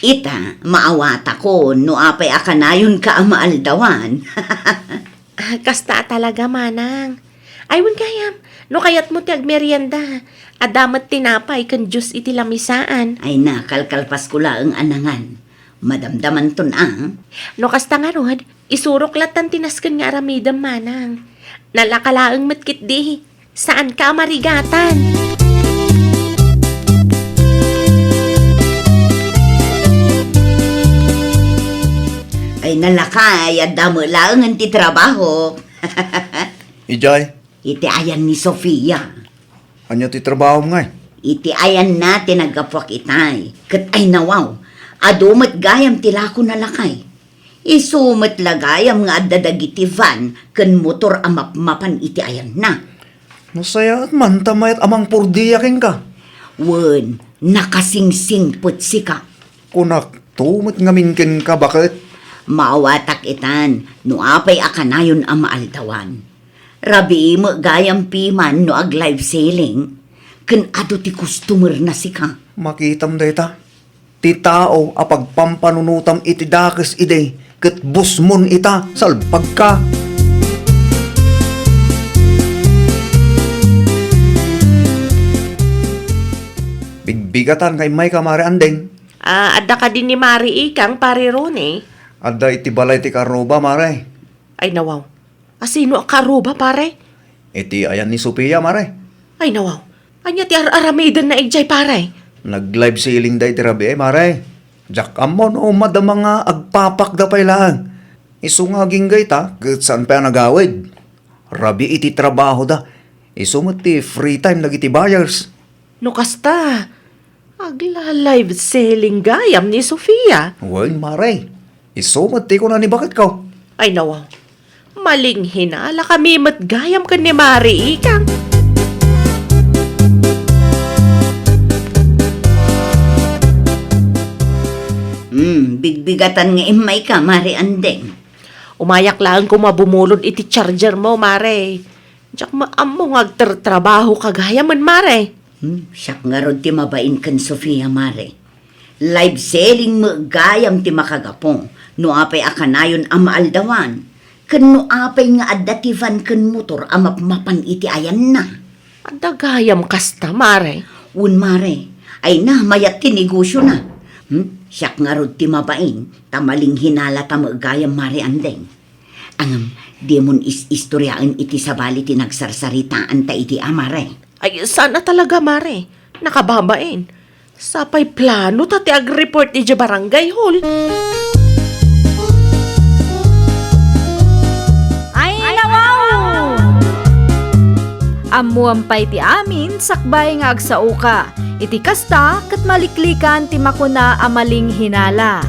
Ita, maawata ko, no apay akanayon ka ang maaldawan. Kasta talaga manang. Aywan kayam, no kayat mo ti agmerienda. Adamat tinapay kan Diyos iti lamisaan. Ay na, kalkalpas ko laeng anangan. Madamdaman ton No kasta nga rod, isurok latan tinaskan nga aramidam manang. Nalakalaeng matkit di. Saan ka marigatan? Ay nalakay, at damo laeng ang ti trabaho. Ijay, Iti ayan ni Sofia. anya ti trabaho mo nga eh. Iti ayan na tinagapwak itay. Kat ay nawaw, adumat gayam tila ko nalakay. Isumat lagayam nga adadagiti van ken motor amapmapan iti ayan na. Masaya at man, tamayat amang purdiyakin ka. Wen, nakasingsing putsika. Kunak, tumot ngaminkin ka bakit? Maawatak itan, no apay akanayon ang maaldawan. Rabi mo gayam piman no ag live selling. Ken ado ti customer na sika. Makitam dayta. Ti tao apag pampanunutam iti dakes ide, ket busmon ita, salpag ka. Bigbigatan kay may kamari andeng. Adda ka din ni Mari ikang pare ron eh. Adda iti balay ti karoba, mare. Ay nawaw. Asino karuba pare? Iti ayan ni Sophia, mare. Ay nawaw. Anya ti aramidan na ijay pare. Nag-live sailing day ti rabi, mare. Jak amon o madama nga agpapakda pay lang. Isu nga ginggay ta, ket saan pa nagawid. Rabi iti trabaho da. Isu mo ti free time lagi ti buyers. No kasta. Agla live selling gayam ni Sofia. Well, mare. Isumat ti ko na ni bakit ka. Ay nawaw, maling hinala kami matgayam ka ni Mari ikang. Bigbigatan nga imay ka, Mari Andeng. Umayak lang ko mabumulod iti charger mo, Mare. Diyak maamo nga agtrabaho kagaya man, Mare. Siyak nga ron ti mabain kan Sofia, Mare. Live selling mo gayam ti makagapong. No apay akanayon amaaldawan. Kan no apay nga adativan kan motor amapmapan iti ayan na. Adagayam kasta, Mare. Un Mare, ay na mayat ti negosyo na. Siyak nga ron ti mabain, tamaling hinala ta magayam, Mare Andeng. Angam, di mon istoryaan iti sabali ti nagsarsaritaan ta iti Mare. Ay, sana talaga, Mare. Nakababain. Sapay plano tati ag-report iti barangay hall. Ay, nawaw! Amuam pa'y ti amin, sakbay nga agsauka. Iti kasta, kat maliklikan ti makuna amaling hinala.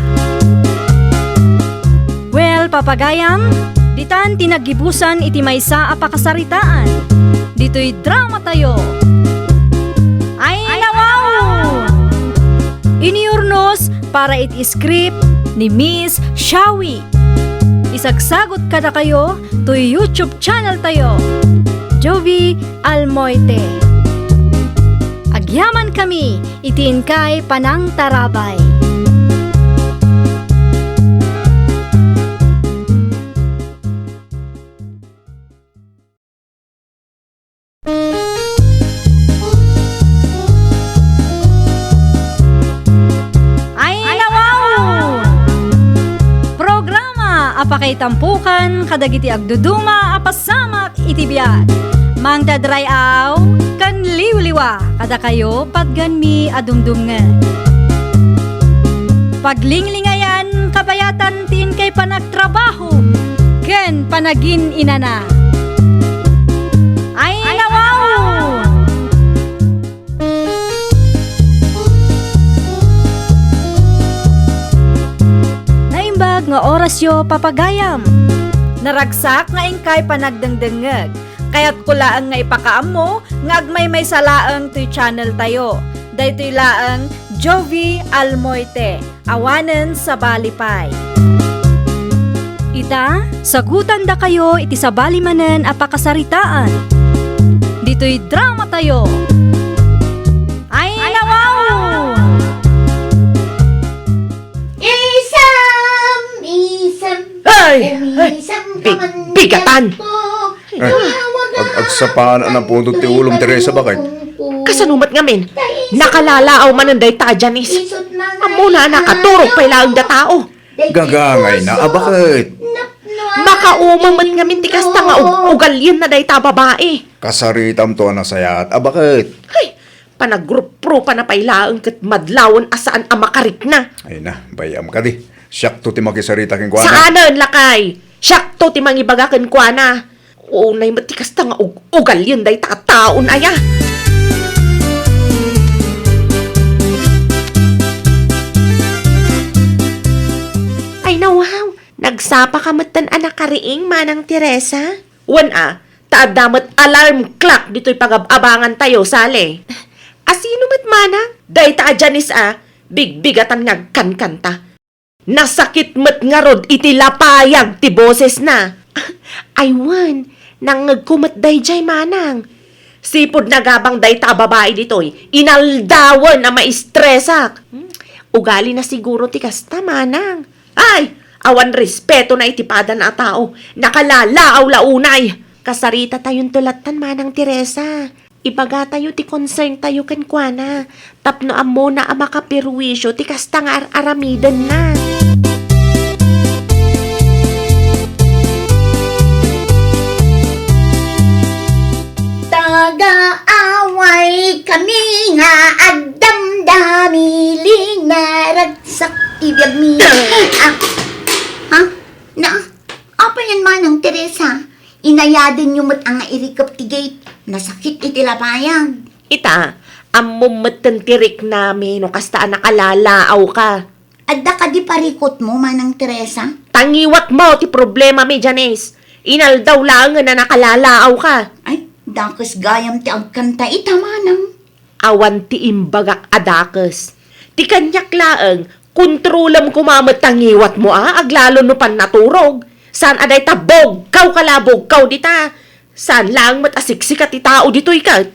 Well, papagayam, ditan tinagibusan iti maysa a pakasaritaan. Dito'y drama tayo. Ay, nawaw! Iniurnos para iti script ni Miss Shawi. Isagsagot kada kayo to YouTube channel tayo. Jovi Almoite. Agyaman kami, itiin kay Panang Tarabay. Ay, nawaw! Programa apakay tampukan kadagiti agduduma apasamak itibiyat. Mang dadrayaw kan liwliwa kada kayo patgan mi adumdumnga. Paglinglingayan kabayatan tin kay panagtrabaho ken panagin inana. Ay, nawaw! Naimbag nga oras yo papagayam. Naragsak nga ingkay panagdengdengeg. Kaya't kulaang nga ipakaam mo, nga agmay may salaang to'y channel tayo. Daytoy laang Jovi Almoite, awanen sa Balipay. Ita, sagutan da kayo iti sabali manen a pakasaritaan. Dito'y drama tayo. Ay, nawaw! Isam, Ay! Bigatan! Agsapaan ang pundot ti ulong Teresa bakit? Kasanumat ngamin, nakalalaaw mananday ta, Janice. Amo na nakaturok pa ilaang da tao. Gagangay na, bakit? Makaumang ngamin ti kasta nga ugalyin na day ta babae. Kasaritam to na sayat, bakit? Ay, panagrupro pa na pailaang kat madlawon asaan ang makarik na. Ay na, bayam ka di. Siyak to ti makisarita king kuana. Saanan, lakay? Siyak to ti mangibagakan kwa na. Unay matikas ta nga ugalyin day ta taon aya. Ay nawaw, nagsapa ka matan anak kariing manang Teresa? Wan taad damat alarm clock dito'y pag-abangan tayo, sale. Asino mat manang? Day ta Janice bigbigatan nga kankanta. Nasakit mat nga rod iti lapayag ti boses na. Ay wan, nang nagkumat day jay manang. Sipod nagabang day ta babae dito'y, inaldawan na maistresak. Ugali na siguro ti kasta manang. Ay, awan respeto na itipada na tao. Nakalalaaw launay. Kasarita tayong tulatan manang Teresa. Ibaga tayo ti concern tayo kan kuana. Tapno amo na ang makapirwisyo ti kasta nga aramidan na. Taga-away kami nga agdamdami linaragsak ibig mi. Ha? Na? Apa yan manang Teresa? Inayadan nyo mat ang irikap ti gate. Nasakit iti lapayang. Ita, amom matentirik namin no kasta nakalalaaw ka. Adda ka di parikot mo, Manang Teresa? Tangiwat mo ti problema mi, Janice. Inal daw lang nga na nakalalaaw ka. Ay, dakas gayam ti agkanta ita, Manang. Awan ti imbagak adakes. Ti kanyak laeng, kontrolam kumamat tangiwat mo aglalo no pan naturog. Saan aday tabog, kau kalabog, kau dita. Saan lang matasiksik at ti tao dito ikat.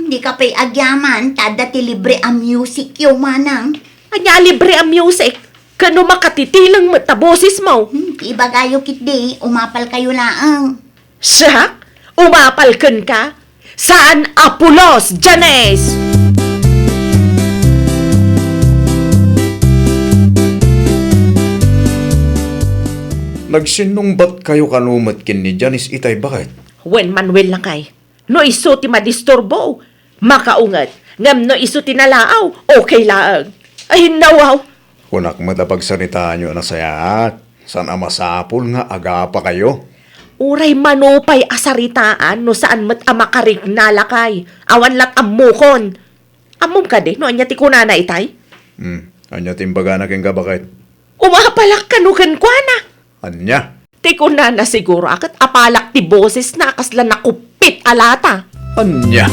Di ka pa'y agyaman, tada ti libre ang music yo, Manang. Anya libre ang music. Kano makatitilang mataboses mo. Ti ibagayo kit di, umapal kayo laang. Siya? Umapalkan ka? Saan Apulos, Janice? Nagsinungbat kayo kanumat kin ni Janice itay bakit? Wen Manuel lang kay. No iso ti madisturbo. Makaungat. Ngam no iso ti nalaaw. Okay laang. Ay nawaw. Kunak matapagsaritaan nyo na sayat. San amasapol nga aga pa kayo? Uray manupay asaritaan no saan mat amakarig nalakay. Awan lat amukon. Amom ka de no anya ti kunana itay. Anya timbaga na king bakit? Umapalak kanugan kwa na. Anya? Ti kunana siguro akat apalak ti boses na kasla nakupit alata. Anya?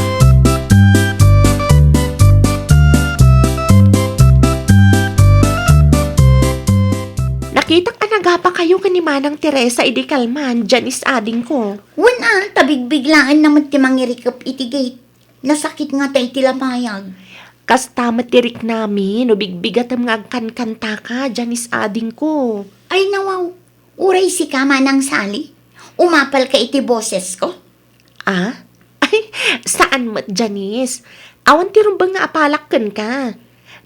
Nakita ka nagapa kayo ka ni Manang Teresa idi kalman, Janice ading ko. Wala, tabigbiglaan naman ti mangirikap iti gate. Nasakit nga tayo tilamayag. Kas tamat tirik namin, no bigbigat ang agkan-kanta ka, Janice ading ko. Ay nawaw, uray si ka, Manang Sally. Umapal ka iti boses ko. Ah? Ay, saan mat, Janice? Awan ti rumbang nga apalakkan ka.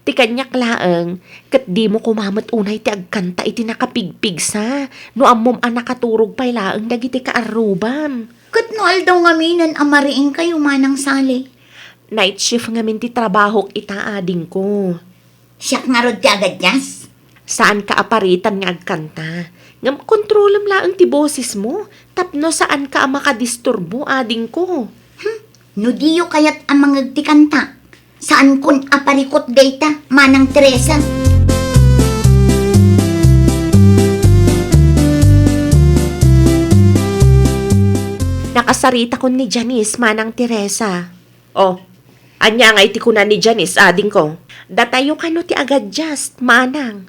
Ti kanyak laeng, kat di mo kumamat unay ti agkanta iti nakapigpig sa. No amom anakaturog pay laeng dagiti kaarubam. Kat no aldaw nga minan amariin kayo, Manang Sally. Night shift nga min ti trabahok ita ading ko. Siyak nga rod ti agad yas. Saan ka aparitan nga agkanta? Ngam kontrolam laeng ti boses mo. Tapno saan ka makadisturbo ading ko. No diyo kayat ang mga ti kanta. Saan kun aparikot data, Manang Teresa? Nakasarita ko ni Janice, Manang Teresa. Oh, anya nga iti ko na ni Janice, ading ko. Datayo ka no ti agad just, Manang.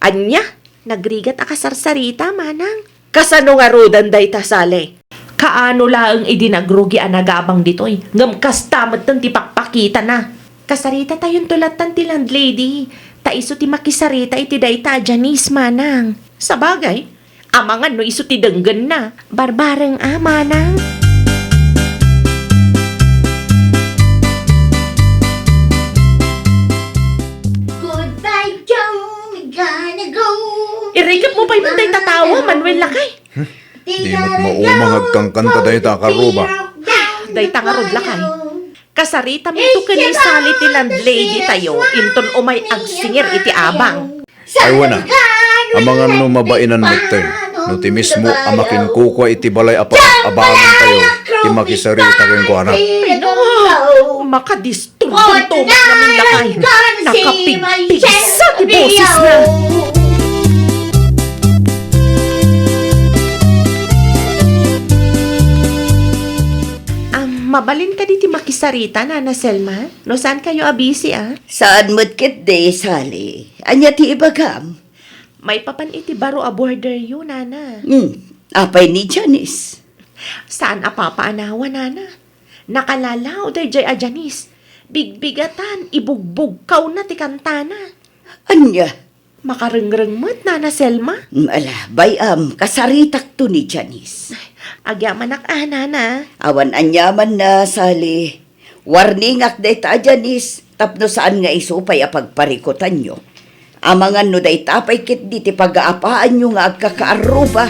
Anya, nagrigat akasarsarita, Manang. Kasano nga rodan day tasale? Kaano laang idinagrugi anagabang ditoy? Ngam kastamat ng ti pakpakita na. Kasarita tayong tulatan ti landlady. Taiso ti makisarita iti dayta, Janice, Manang. Sa bagay, amangan no iso ti denggan na. Barbareng Manang. Goodbye, Joe. We gotta go. Irikap mo pa yung day tatawa, Manuel Lakay. Di mo't maumangag kang kanta dahi ta karuba. Day tangarod Lakay. Kasarita mo ito kani sali ti landlady tayo, inton umay agsingir iti abang. Ay wana, amangan no mabainan mo ten. No ti mismo amakin kukwa iti balay abangan tayo. Ti makisarita keng kuana. Ay no, makadisturbong tumak namin Lakay. Nakapigpigsa ti boses na. Mabalin ka di ti makisarita, Nana Selma? No saan kayo abisi, Saan mo't kit day, Sally? Anya ti ibagam? May papan iti baro a border yun, Nana. Apay ni Janice. Saan apapaanawa, Nana? Nakalalaw day jay a Janice. Bigbigatan, ibugbog kaw na ti kantana. Anya? Makarengreng mo't, Nana Selma. Ala, bayam, kasaritak to ni Janice. Agyamanak, Nana. Awan anyaman na, Sally. Warningak day ta, Janice. Tapno saan nga isupay apagparikutan nyo. Amangan no day tapay kit di ti pag-aapaan nyo nga agkakaaruba.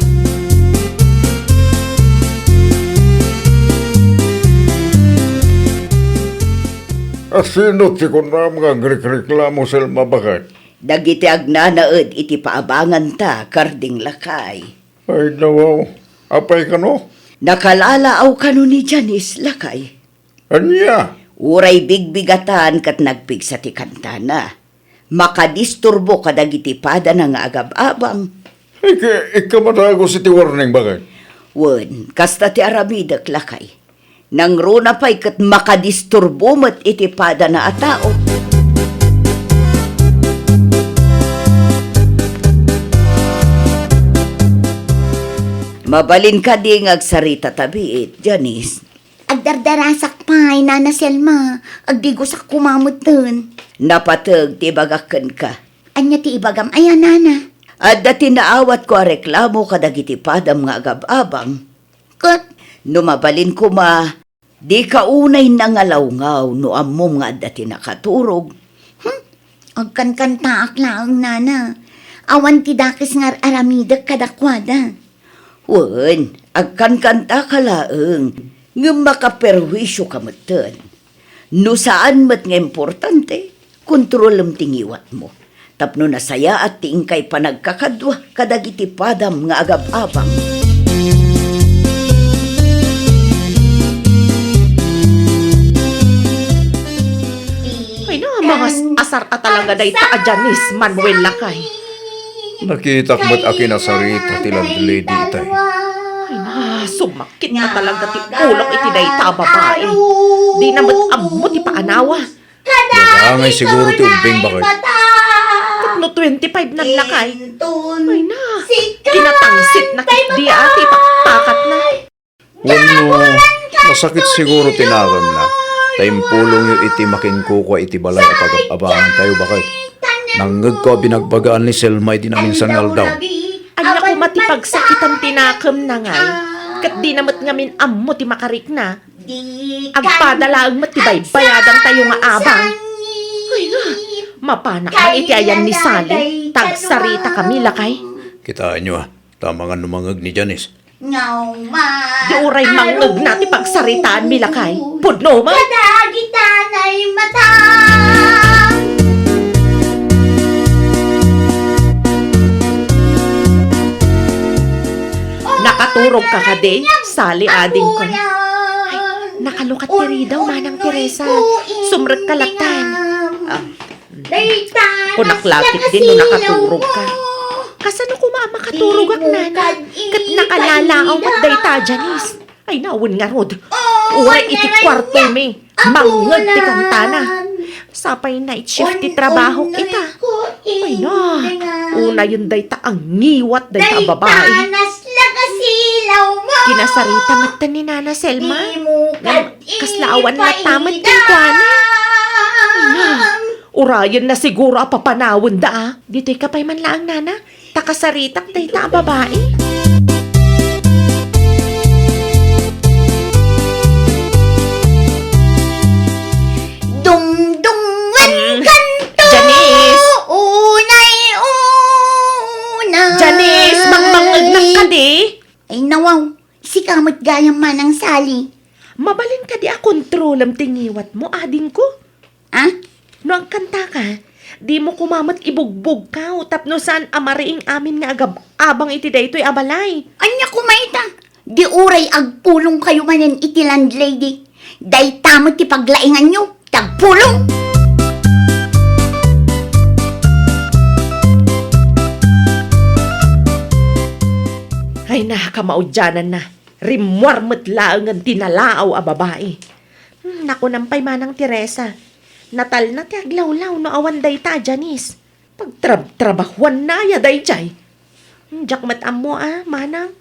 Asino ti ko na mga reklamo Selma bakit? Dagiti agnanaed iti paabangan ta, Karding Lakay. Ay nawaw, apay ka no? Nakalalaaw ka no ni Janice, Lakay. Anya? Uray bigbigatan kat nagpig sa ti kantana. makadisturbo kadagiti pada na nga agab-abang. Ikamatago si ti warning bakit? Wen, kasta ti aramidak lakay. Nang runa pa'y kat makadisturbo mat iti pada na atao. Mabalin ka di agsarita tabiit, Janice. Agdardarasak pa, Nana Selma. Agdigosak kumamot dun. Napatag ti bagakan ka. Anya ti ibagam, ayan, Nana. At dati naawat ko a reklamo kadagiti padam nga agab-abang. Kat, Numabalin ko di ka unay nangalawngaw no ammom nga dati nakaturog. agkan-kanta akla ang Nana. Awan ti dakis nga aramidak kadakwada. Wen, agkan kanta ka laeng, nga makaperwisyo ka matan. No saan mat nga importante, kontrolem tingiwat mo. Tapno nasaya at tingkay panagkakadwa kadagiti padam nga agab-abang. Ay na, mga asar at talaga day ta Janice Manuel lakay. Nakitak mo't akin na sarita ti lady itay. Ay na, sumakit na talaga ti ulok iti day ta babae. Di na amo ti paanawa. Nagangay siguro ti umbing bakit? No 25 na lakay. Ay na, kinatangsit na kit di ati pakpakat na. Wano, masakit siguro tinakam na. Taimpulong yung iti makinkukwa iti balay at agab-abangan tayo bakit? Nanggag ko binagbagaan ni Selma iti na minsan ngaldaw. Anya ko matipagsakitan tinakam na ngay. Kat di namat ngamin amo ti makarik na. Agpadala ang matibay bayadan tayo nga abang. Ay na, mapanak na iti ayan ni Sally. Tagsarita kami lakay. Kitaan nyo tama nga numangag ni Janice. Di uray mangag na ti pagsaritaan mi lakay. Pudno man. Kadagitanay mata. Nakaturog ka kade, Sally ading ko. Nakalukat ti Ridaw, Manang Teresa. Sumrek kalatan. Kunaklapit din no nakaturog ka. Kasano ko makaturog ak nana? Kat nakalala ang magdayta, Janice. Ay naun nga rod. Uray iti kwarto mi. Mangod ti kantana. Sapay night shift ti trabaho kita. Ay na. Una yun dayta ang ngiwat dayta babae. Kinasarita mata ni Nana Selma. Kaslaawan na tamad din ko na. Urayan na siguro apapanawon da. Dito'y kapay man lang, Nana. Takasaritak day ta babae. Dungdungan kanto. Janice! Unay una. Janice, mangmangagnak ka di. Ay nawaw, si kamot gayang manang Sally. Mabalin ka di a kontrol ang tingiwat mo, ading ko. Ah? No ang kanta ka, di mo kumamat ibugbog ka, tapno saan amariing amin nga abang iti daytoy abalay. Anya kumaita? Di uray agpulong kayo manen iti landlady. Day tamot ti paglaingan nyo, tagpulong! Ay na, kamaudyanan na. Rimwar matlaang ang tinalaaw a babae. Naku nampay Manang Teresa. Natal na ti aglawlaw no awan day ta, Janice. Pagtrabahuan na ya day jay. Jakmat amo Manang.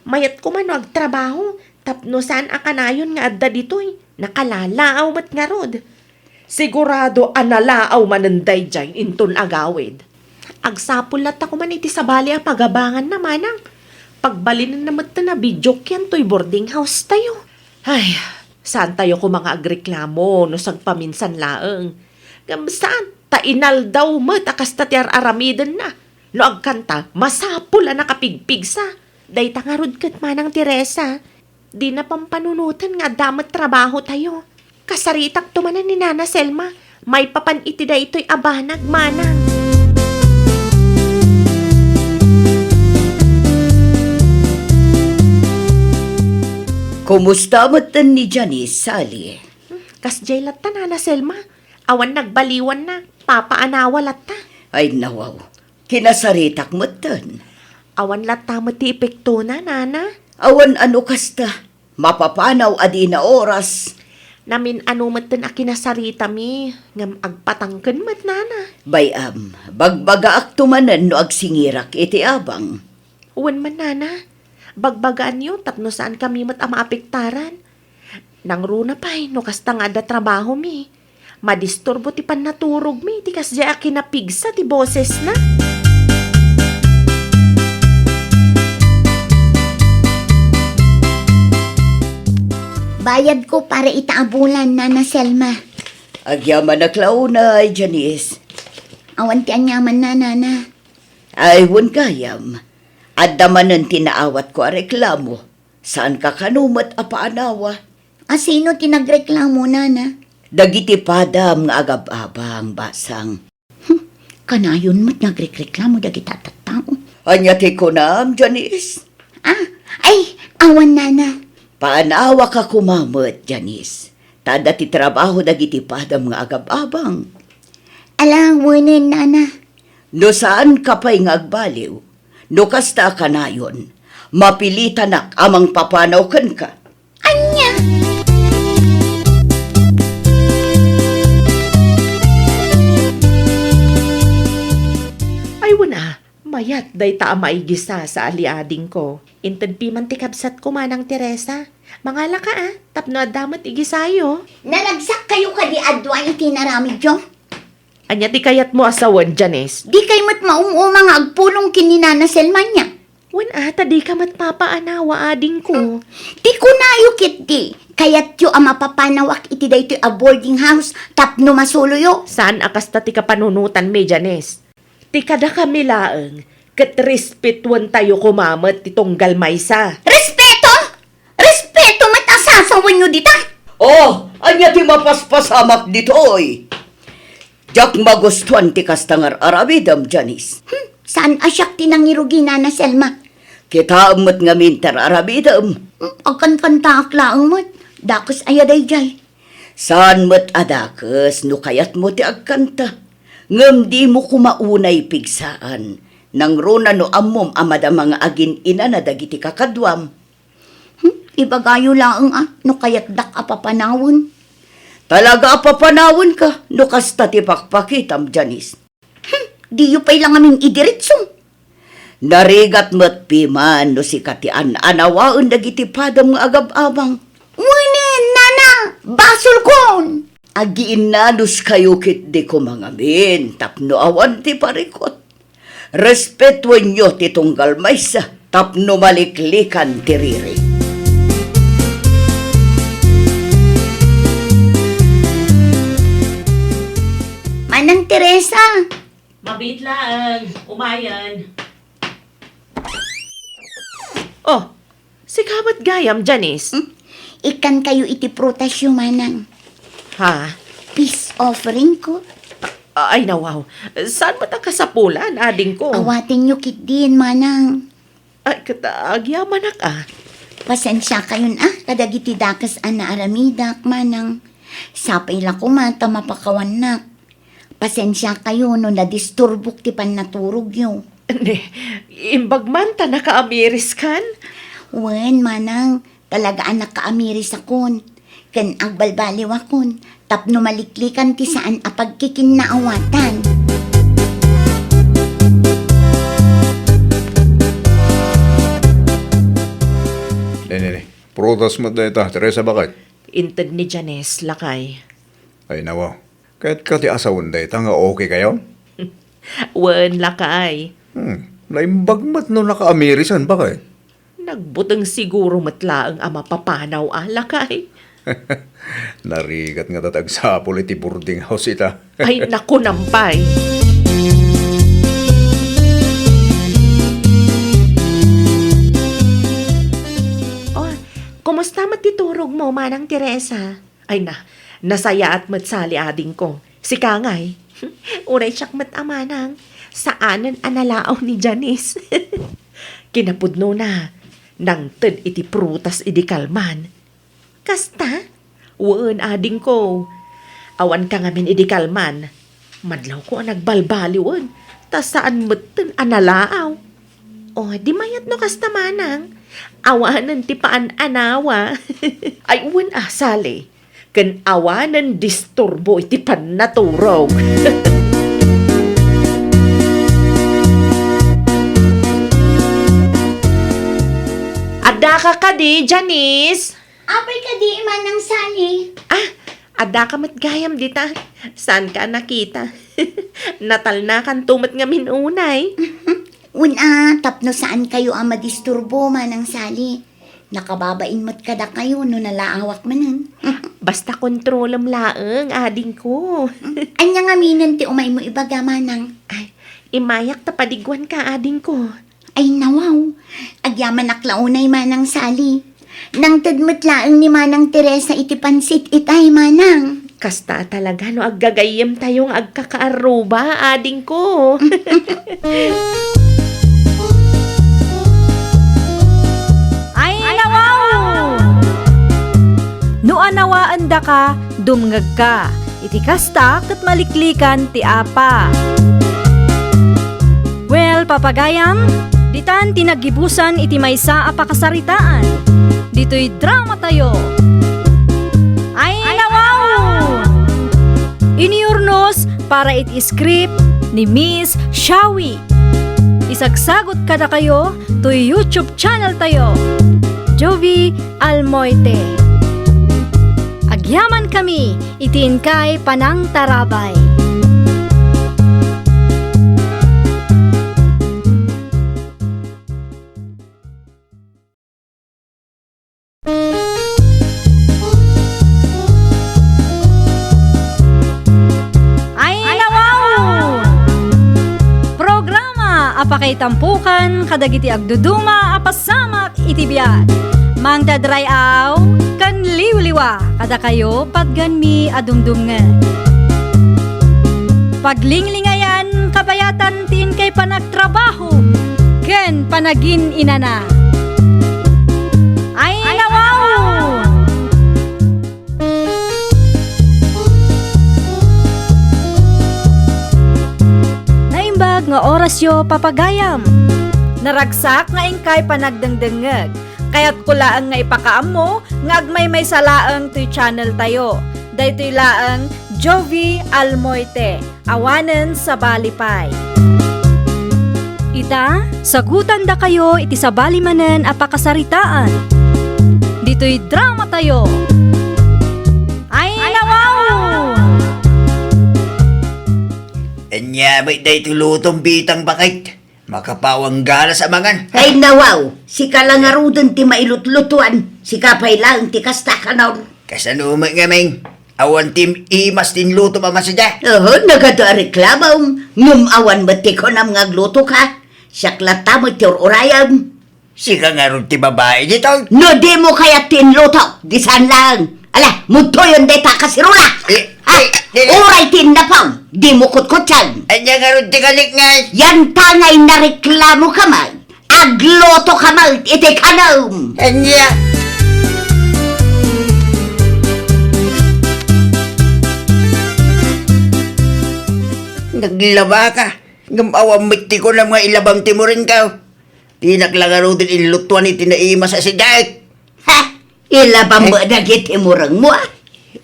Mayat ko man no agtrabaho. Tapno saan akanayon nga adda ditoy. Nakalalaaw mat nga rod. Sigurado analaaw mananday jay inton agawid. Agsapulat ako man iti sabali a pagabangan na Manang. Pagbalinan naman na video kyan to'y boarding house tayo. Ay, saan tayo ko mga agreklamo no sagpaminsan laeng. Saan? Tainal daw mo, takas tatyar aramidan na. No agkanta, masapul na nakapigpigsa. Day tangarod kat Manang Teresa. Di na pampanunutan nga damat trabaho tayo. Kasaritak tumanan ni Nana Selma. May papan iti da ito'y abanag, Manang. Kumusta matan ni Janice, Sally? Kas jaylat ta Nana Selma. Awan nagbaliwan na. papaanawa latta. Ay nawaw, kinasaritak mo tan. Awan latta mo ti epekto na, nana. Awan ano kasta, mapapanaw adi na oras. Namin ano matan a kinasarita mi, ngam agpatangken mat, nana. Bayam, bagbaga ak tumanan no agsingirak iti abang. Uwan man, nana. Bagbagaan yun, tapno saan kami mat ama apektaran. Nang runa pa'y, no kasta nga da trabaho mi. Madisturbo ti pan naturog mi, ti kasya a kinapigsa ti boses na. Bayad ko para itaabulan, Nana Selma. Agyaman na klaunay, Janice. Awan ti anyaman na, Nana. Ay, wan kayam. Addaman ang tinaawat ko a reklamo. Saan ka kanumat a paanawa? Sino tinagreklamo, Nana? Dagiti padam nga agab-abang basang. Kanayon mo't nagreklamo dagiti tattao. Anya ti ko nam, Janice. Ay, awan, Nana. Paanawa ka kumamot, Janice. Tada ti trabaho dagiti padam nga agab-abang. Alang, wunin, Nana. No saan ka pa'y nga agbaliw? No kasta ka na yun. Mapilitanak amang papanaw kan ka. Anya? Ay wana, mayat day ta maigisa sa aliading ko. Inted pi man ti kabsat ko manang Teresa. Mangala ka tapno adamat igisayo. Nalagsak kayo ka di adwa iti naramid yo? Anya ti kayat mo asawan, Janice. Di kay mat maumuma nga agpulong kini Nana Selma niya. Wan tadi ka mat papaanawa ading ko. Di ko na yukit di. Kayat yo ang mapapanawak iti dayto a boarding house tapno masulo yo. Saan akasta ti kapanunutan me, Janice? Ti kada kami laeng, ket respetuan tayo kumamat ti tunggal maysa. Respeto! Respeto matasasawan nyo dita! Oh, anya ti mapaspasamak ditoy. Jak magustuhan ti kastangar arabidam, Janice. Saan asyak tinangirugi Nana Selma? Kita amat nga minter arabidam. Agkan-kanta aklaang mo't. Dakos ayaday jay. Saan mat adakes no kayat mo ti agkanta. Ngem di mo kumaunay pigsaan. Nang runa no amom amada mga agin ina na dagiti kakadwam. Ibagayo laang no kayat dak apapanawon. Talaga papanawon ka no kasta ti pakpakitam, Janice. Di yu pa'y lang aming idiritsong. Narigat mat piman no si katian anawaon dagiti padam nga agab-abang. Ngunin, Nana! Basol kon! Agiin na nus kayo kit di ko mga min, tapno awan ti parikot. Respetuan nyo ti tunggal maysa, tapno maliklikan ti riri. Manang Teresa! Mabitlaan, umayan. Oh, si kabat gayam, Janice. Ikan kayo iti prutas yung manang. Ha? Peace offering ko. Ay nawaw, saan ba ta kasapulan, ading ko? Awatin nyo kit din, manang. Ay, katagyaman Pasensya kayon kadagiti dakas ana aramidak, manang. Sapay la ko mata mapakawan nak. Pasensya kayo no nadisturbok ti pan naturog yo. Ne, imbag man ta nakaamiris kan? Wen, manang, talaga anak kaamiris akon. Ken agbalbaliw akon, tapno maliklikan ti saan apagkikinnaawatan. Ne. Prutas mo dahil ta, Teresa, bakit? Inted ni Janice, lakay. Ay nawa, kahit ka ti asawan dahil ta nga okay kayo? Wen, lakay. Laimbag mat no nakaamirisan, bakit? Nagbutang siguro matla ang ama papanaw, lakay. Narigat nga tatag sa iti boarding house ita. Ay, naku nampay. Oh, kumusta matiturog mo, manang Teresa? Ay nasaya at matsali ading ko. Si Kangay. Uray siyak mat amanang. Saanan analaaw ni Janice. Kinapudno na. Nang ted iti prutas iti kalman. Kasta? Waan ading ko. Awan ka ngamin iti kalman. Madlaw ko ang nagbalbaliwan. Ta saan mo tin analaaw? O, di mayat no kasta manang. Awanan ti paan anawa. Ay, uwan sali. Kan awanan disturbo iti pan naturog. Ada ka di, Janice? Apay ka di manang sali. Ada ka matgayam dita. Saan ka nakita? Natal na kan tumat nga minunay. Tapno saan kayo ang madisturbo manang sali. Nakababain mo't kada kayo no nalaawak manan. Basta kontrolam laeng, ading ko. Anya nga minan ti umay mo ibaga manang. Ay, imayak tapadigwan ka, ading ko. Ay nawaw, agyaman aklaunay manang sali. Nang tadmat laeng ni manang Teresa iti pansit itay manang. Kasta talaga no aggagayem tayong agkakaaruba, ading ko. Ay, nawaw! No anawaan da ka, dumngag ka. Iti kasta kat maliklikan ti apa. Well, papagayam, ditan tinagibusan iti maysa a pakasaritaan. Dito'y drama tayo. Ay, nawaw! Iniurnos para iti script ni Miss Shawi. Isagsagot kada kayo to YouTube channel tayo. Jovi Almoite. Agyaman kami, itiin kay Panang Tarabay. Ay, nawaw! Programa apakay tampukan kadagiti agduduma apasamak itibiyat. Mang dadrayaw kan liwliwa kada kayo padganmi adumdumnga. Paglinglingayan kabayatan tin kay panagtrabaho ken panagin inana. Ay, nawaw! Naimbag nga oras yo papagayam. Naragsak nga ingkay panagdengdengeg. Kaya't kulaang nga ipakaam mo, nga agmay may salaang to'y channel tayo. Daytoy laang Jovi Almoite, awanen sa Balipay. Ita, sagutan da kayo iti sabali manen a pakasaritaan. Dito'y drama tayo. Ay, nawaw! Anya, may day tulutong bitang bakit. Makapawang gala sa mangan. Ay nawaw, si kalangarudon ti mailutlutuan, si kapay lang ti kasta kanaw. Kasano nga ming, awan tim imas tin luto pa masada. Nagada reklamaw, ngumawan mo ti ko nam ngagluto ka. Siyaklata mo ti urayam. Sika nga ron ti babae dito. No di mo kaya tinluto, disan lang. Ala, muto yun day takasirula. Uray tin na pang, di mo kutkutsan. Anya nga ron ti kalik nga. Yan tangay na reklamo ka man. Agloto ka man, iti kanam. Anya. Naglaba ka. Ngamawa miti ko ng mga ilabang timurin ka. Tinaklangaro din ilutuan iti naima sa sidak. Ha? Ilabang mo na gitimurang mo.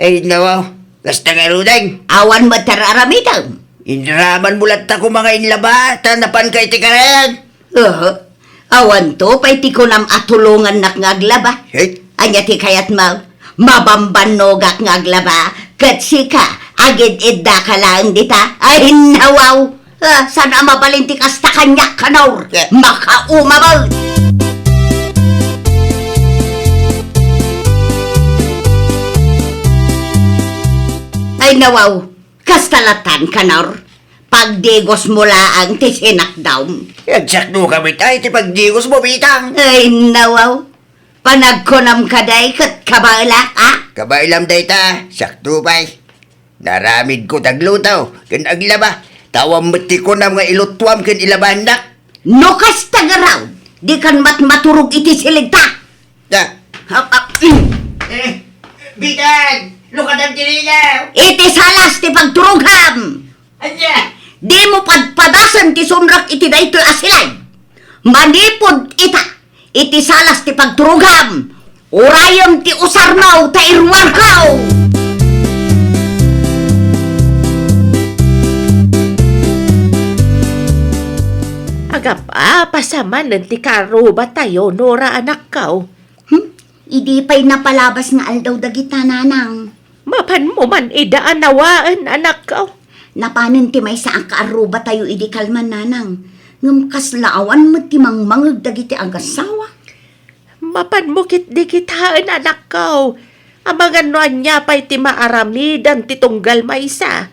Ay nawaw. Basta nga rudeng. Awan mo tararamitan. Inraman mulat ako mga inlaba. Tanapan ka iti karayan. Awan to, pa'y ti ko nam atulungan nak ngaglaba. Hey. Anya ti kayat mabambanogak ngaglaba. Kat sika, agid idda ka lang dita. Ay nawaw. Sana mabalinti kasta kanyak kanor. Makaumabal. Ay nawaw, kastalatan kanor. Pagdigos mo laang ti sinakdaw. Yagsakno kami tayo ti pagdigos mo bitang. Ay nawaw, panagkunam kaday kat kabala ka. Kabailam day ta, sakto pa'y. Naramid ko taglutaw, kan aglaba. Tawang mati ko na mga ilutwam kan ilabandak. No kastagaraw, di kan maturog iti siligta. Da. Bitang! Lukad ang tinilaw! Iti salas ti pagturugam. Di mo pagpadasan ti sumrak iti daytoy asilay. Manipod ita, iti salas ti pagturugam. Urayam ti usarmaw ta irwarkaw. Agap pasaman ng ti karuba tayo, Nora anak kao. Idi pa'y napalabas nga aldaw dagita nanang. Mapan mo man idaan nawaan anak kao. Napanin ti may sa ang kaaruba tayo idi kalman nanang. Ngam kaslaawan mo ti mangmangag dagiti agasawa. Mapan mo kit di kitaan anak kao. Amangan noan niya pa'y ti maaramidan ti tunggal maysa.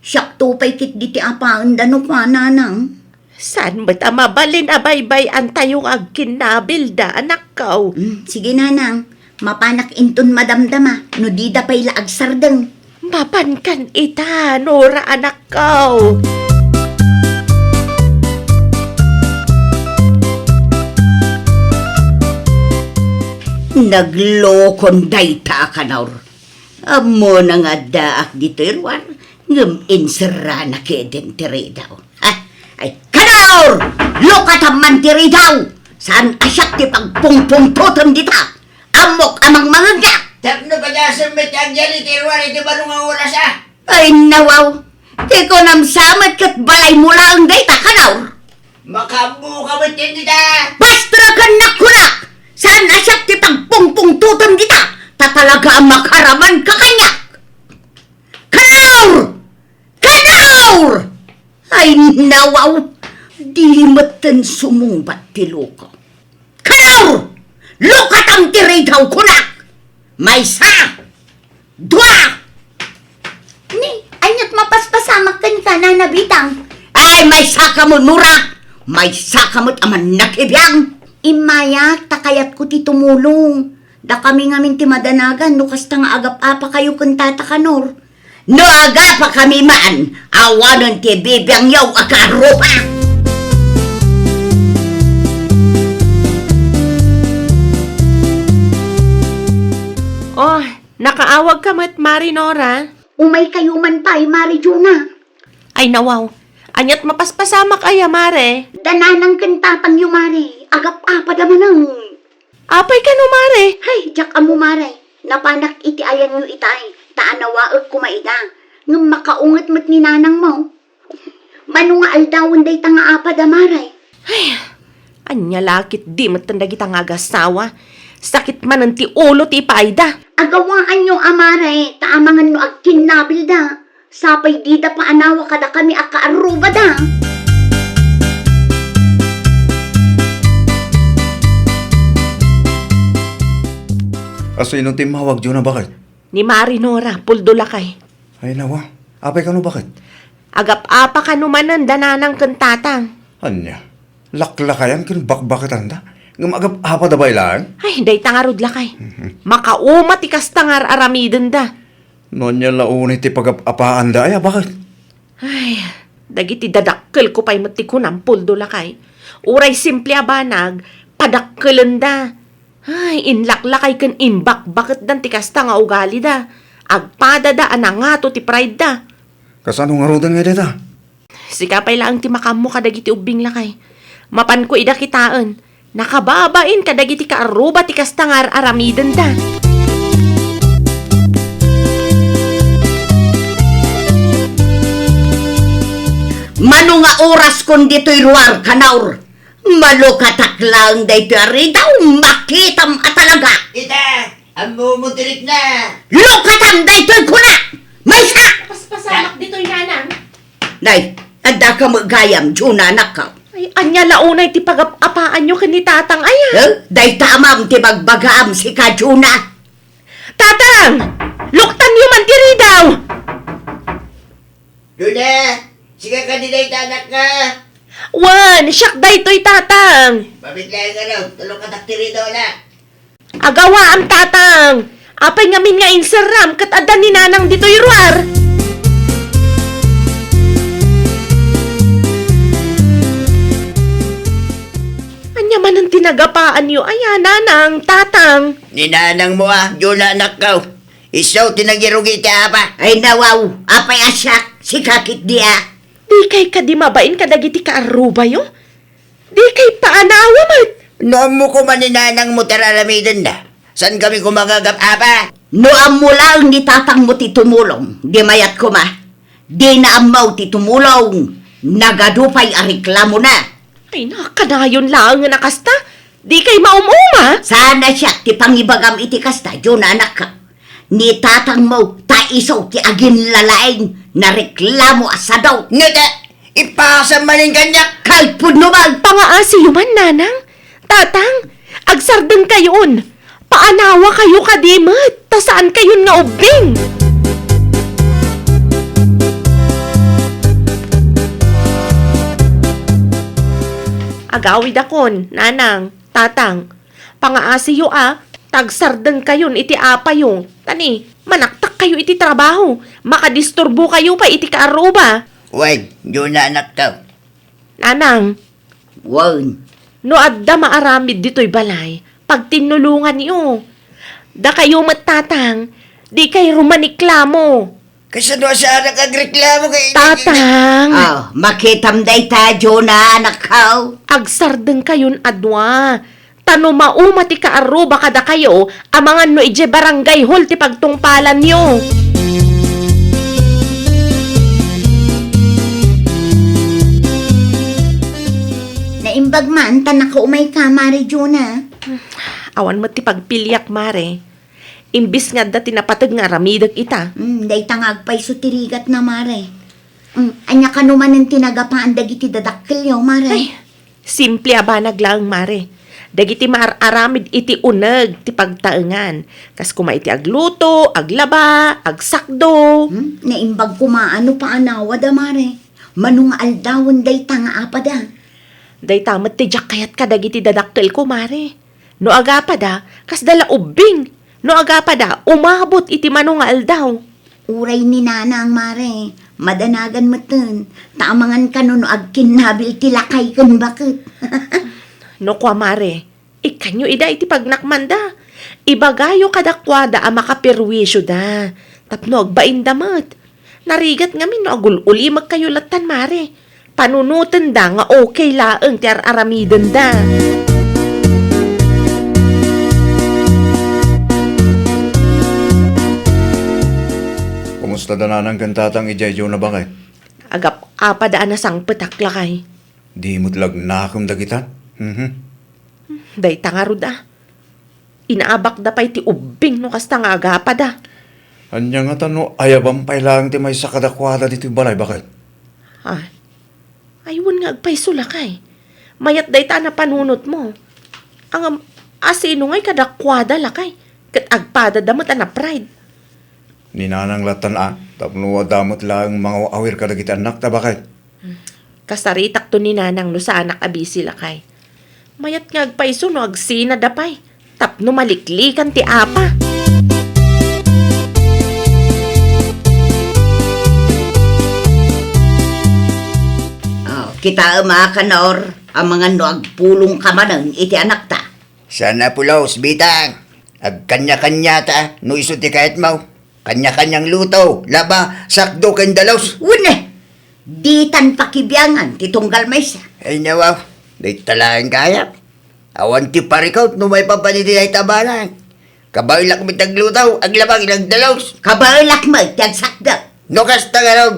Siyak to pa'y kit di ti apaan dano kwa nanang. San ba't mabalin abaybay ang tayong agkinabilda anak kao? Sige nanang, mapanak inton madamdama, no di da pa'y laag sardeng. Mapan kan ita, Nora anak kao. Naglokon dayta kanor. Amo na nga daak dito irwan. Ngam insera na keden tiri daw. Ay, kanor! Lokataman tiri daw! Saan asyak ti pagpungpungtotom dita? Amok amang mangagya! Tapno pa dyan sa metagyan iti irwan iti ba nung oras Ay, nawaw! Di ko namsamat kat balay mula ang dayta kanor! Makabu ka ba tindita? Bastra ka nakunak! Saan asyak ti pagpungpungtotom dita? Tatalaga ang makaraman ka kanya! Kanor! Kanor! Ay, nawaw! Di matan sumumbat ti luko. Kanor! Lukat ang tiridaw kunak! May sa! Dwa! Ni, anyat mapaspasamak kan ka na nabitang. Ay, may saka mo, Nura! May saka mo't aman nakibiyang! Imayak, takayat ko ti tumulong. Da kami ngamin ti madanagan, no kasta nga agap-apa kayo kung tatakanor. No aga pa kami man, awanon ti bibiyang yaw akarupa! Oh, nakaawag ka mat Mari Nora. Umay kayo man pa'y Marijuna. Ay nawaw, anyat mapaspasamak ay Mare. Dananang kantatang yumari, agap-apa damanang. Apay ka no Mare. Hay, jak amo mare, napanak iti ayan yu itay, taanawaag kumaida, ngam makaungat mat ni nanang mo. Mano nga aldawon day tanga apa da mare. Anya lakit di matandagi tang agasawa. Sakit man ang ti ulo ti paida. Agawaan nyo amare, taamangan no agkinabil da. Sapay di da paanawa kada kami akaaruba da. Asino ti mawag dyan na bakit? Ni Mari Nora, puldulakay. Ay nawa, apay ka no bakit? Agap-apa ka numanan dananang kantatang. Anya, laklakayan kin bakbakitan da? Ngam agap apa da ba ilang? Ay, day tangarod lakay. Makauma ti kastangar aramiden da. Nonya launay ti pagapapaan da, ay bakit? Ay, dagiti dadakkel ko pa'y matikunang puldulakay. Uray simple abanag, padakkelan da. Ay, inlaklakay kan inbak, bakit dan ti kasta nga ugali da? Agpada da, anangato ti pride da. Kasano nga rodan nga dita? Sikapay lang ti makamu kadagiti ubing lakay. Mapan ko ida kitaan. Nakababain kadagiti kaaruba ti kastangar aramiden da. Mano nga oras kon dito'y ruwar kanaur? Malukatak lang dayto ari daw makitam atalaga. Ita, ang mumutirik na. Lukatam dayto'y kuna! May sa! Paspasamak dito'y nanang. Day, ada ka magayam, Juna anak ka. Ay, anya launay ti pagapapaan nyo kanitatang aya. Day tamam ti magbagaam si ka, Juna. Tatang! Luktan nyo man tiri daw! Duna, sige ka dinay tanak ka. Wan, siyak daytoy tatang. Mabitlayan ka raw, tulong ka taktiri daw na. Agawa am tatang. Apay ngamin nga inseram kat adan ni nanang dito'y ruar. Anya man ang tinagapaan nyo, aya nanang, tatang. Ninanang mo Juna anak ka. Isaw tinagirugi ti apa. Ay nawaw, apay asyak. Si kakit dia. Di kay ka di mabain ka dagiti kaaruba yo? Di kay paanawa mat. Noon mo ko maninanang mo tararamidan na. San kami kumagagap, apa? No amo lang ni tatang mo ti tumulong. Di mayat ko ma. Di na amaw ti tumulong. Nagadupay ariklamo na. Ay nakadayon lang nga nakasta. Di kay maumuma. Sana siya ti pangibagam iti kasta, yun anak ka. Ni tatang mo, taisaw ti agin lalaeng na reklamo asa daw. Ngata, ipasa maning kanyak. Kalpud naman! Pangaasi yuman, nanang. Tatang, agsardeng kayon. Paanawa kayo kadimat. Ta saan kayon nga ubing? Agawid akon, nanang, tatang. Pangaasi yu tagsardeng kayon iti apa yung. Tani, manaktak kayo iti trabaho. Makadisturbo kayo pa iti kaaruba. Wag, yun na anak ka. Nanang, Wan, no adda maaramid dito'y balay, pag tinulungan niyo. Da kayo matatang, di kay rumaniklamo. Kasi doon sa anak agreklamo kay... Tatang, makitam day tadyo na anak ka. agsardeng kayon adwa. Tano mauma ti kaaruba kada kayo, amangan no ije barangay hall ti pagtungpalan niyo. Naimbag man, tanak ko umay ka, Mari Juna. Awan mo ti pagpilyak, mare. Imbis nga da tinapatag nga ramidag ita. Day tangag pa'y sutirigat na, Mare. Anya ka naman ang tinagapaan dagiti dadakkel yo, Mare. Ay, simple abanag lang, mare. Dagiti maaramid iti uneg ti pagtaengan. Kas kuma iti agluto, aglaba, agsakdo. Naimbag kumaano pa anawa da, Mare. Manung aldawon day tanga apada. Day tamat ti jak kayat ka dagiti dadakkel ko, mare. No aga pa da, kas dala ubing. No aga pa da, umabot iti manong aldaw. Uray ni nanang, Mare. Madanagan mo tun. Tamangan ka no agkinabil tilakay kan bakit. No kwa, mare. Ikanyo ida iti pagnakmanda. Ibagayo kadakwada a makapirwisyo da. Tapno agbain damat. Narigat ngamin no agululi magkayo latan, mare. Panunutan da nga okay laeng ti aramiden da. Kumusta da nanang kantatang ijayjo na bakit? Agap apadaan na sang petakla kay. Di mo't lagnakom dagitan? Day tangarod Inaabak da pa'y ti ubing no kasta nga agapad Anya nga tano, ayabang pailang ti may sakadakwada dito yung balay, bakit? Aywan nga agpay sulakay. Mayat day ta na panunot mo. Ang asino nga'y kadakwada lakay. Kat agpada damot na pride. Ninanang latan tapno damot lang mga awir ka dagiti anak ta, bakit? Kasaritak to ni nanang no sa anak abisi lakay. Mayat nga agpaiso no agsina dapay. Tapno maliklikan ti apa. Kita kanor, ang mga no agpulong ka manang iti anak ta. Sana pulaos, bitang. Ag kanya-kanya ta, no iso ti kahit mau. Kanya-kanyang luto, laba, sakdo kan dalaws. Une, di tan pakibiyangan, titunggal may sa. Ay nawaw, di talaan kaya. Awan ti parikaw, no may papaniti ay tabanan. Kabailak mi taglutaw, aglabang ilang dalaws. Kabailak mo, tiyagsakda. No kasta nga raw,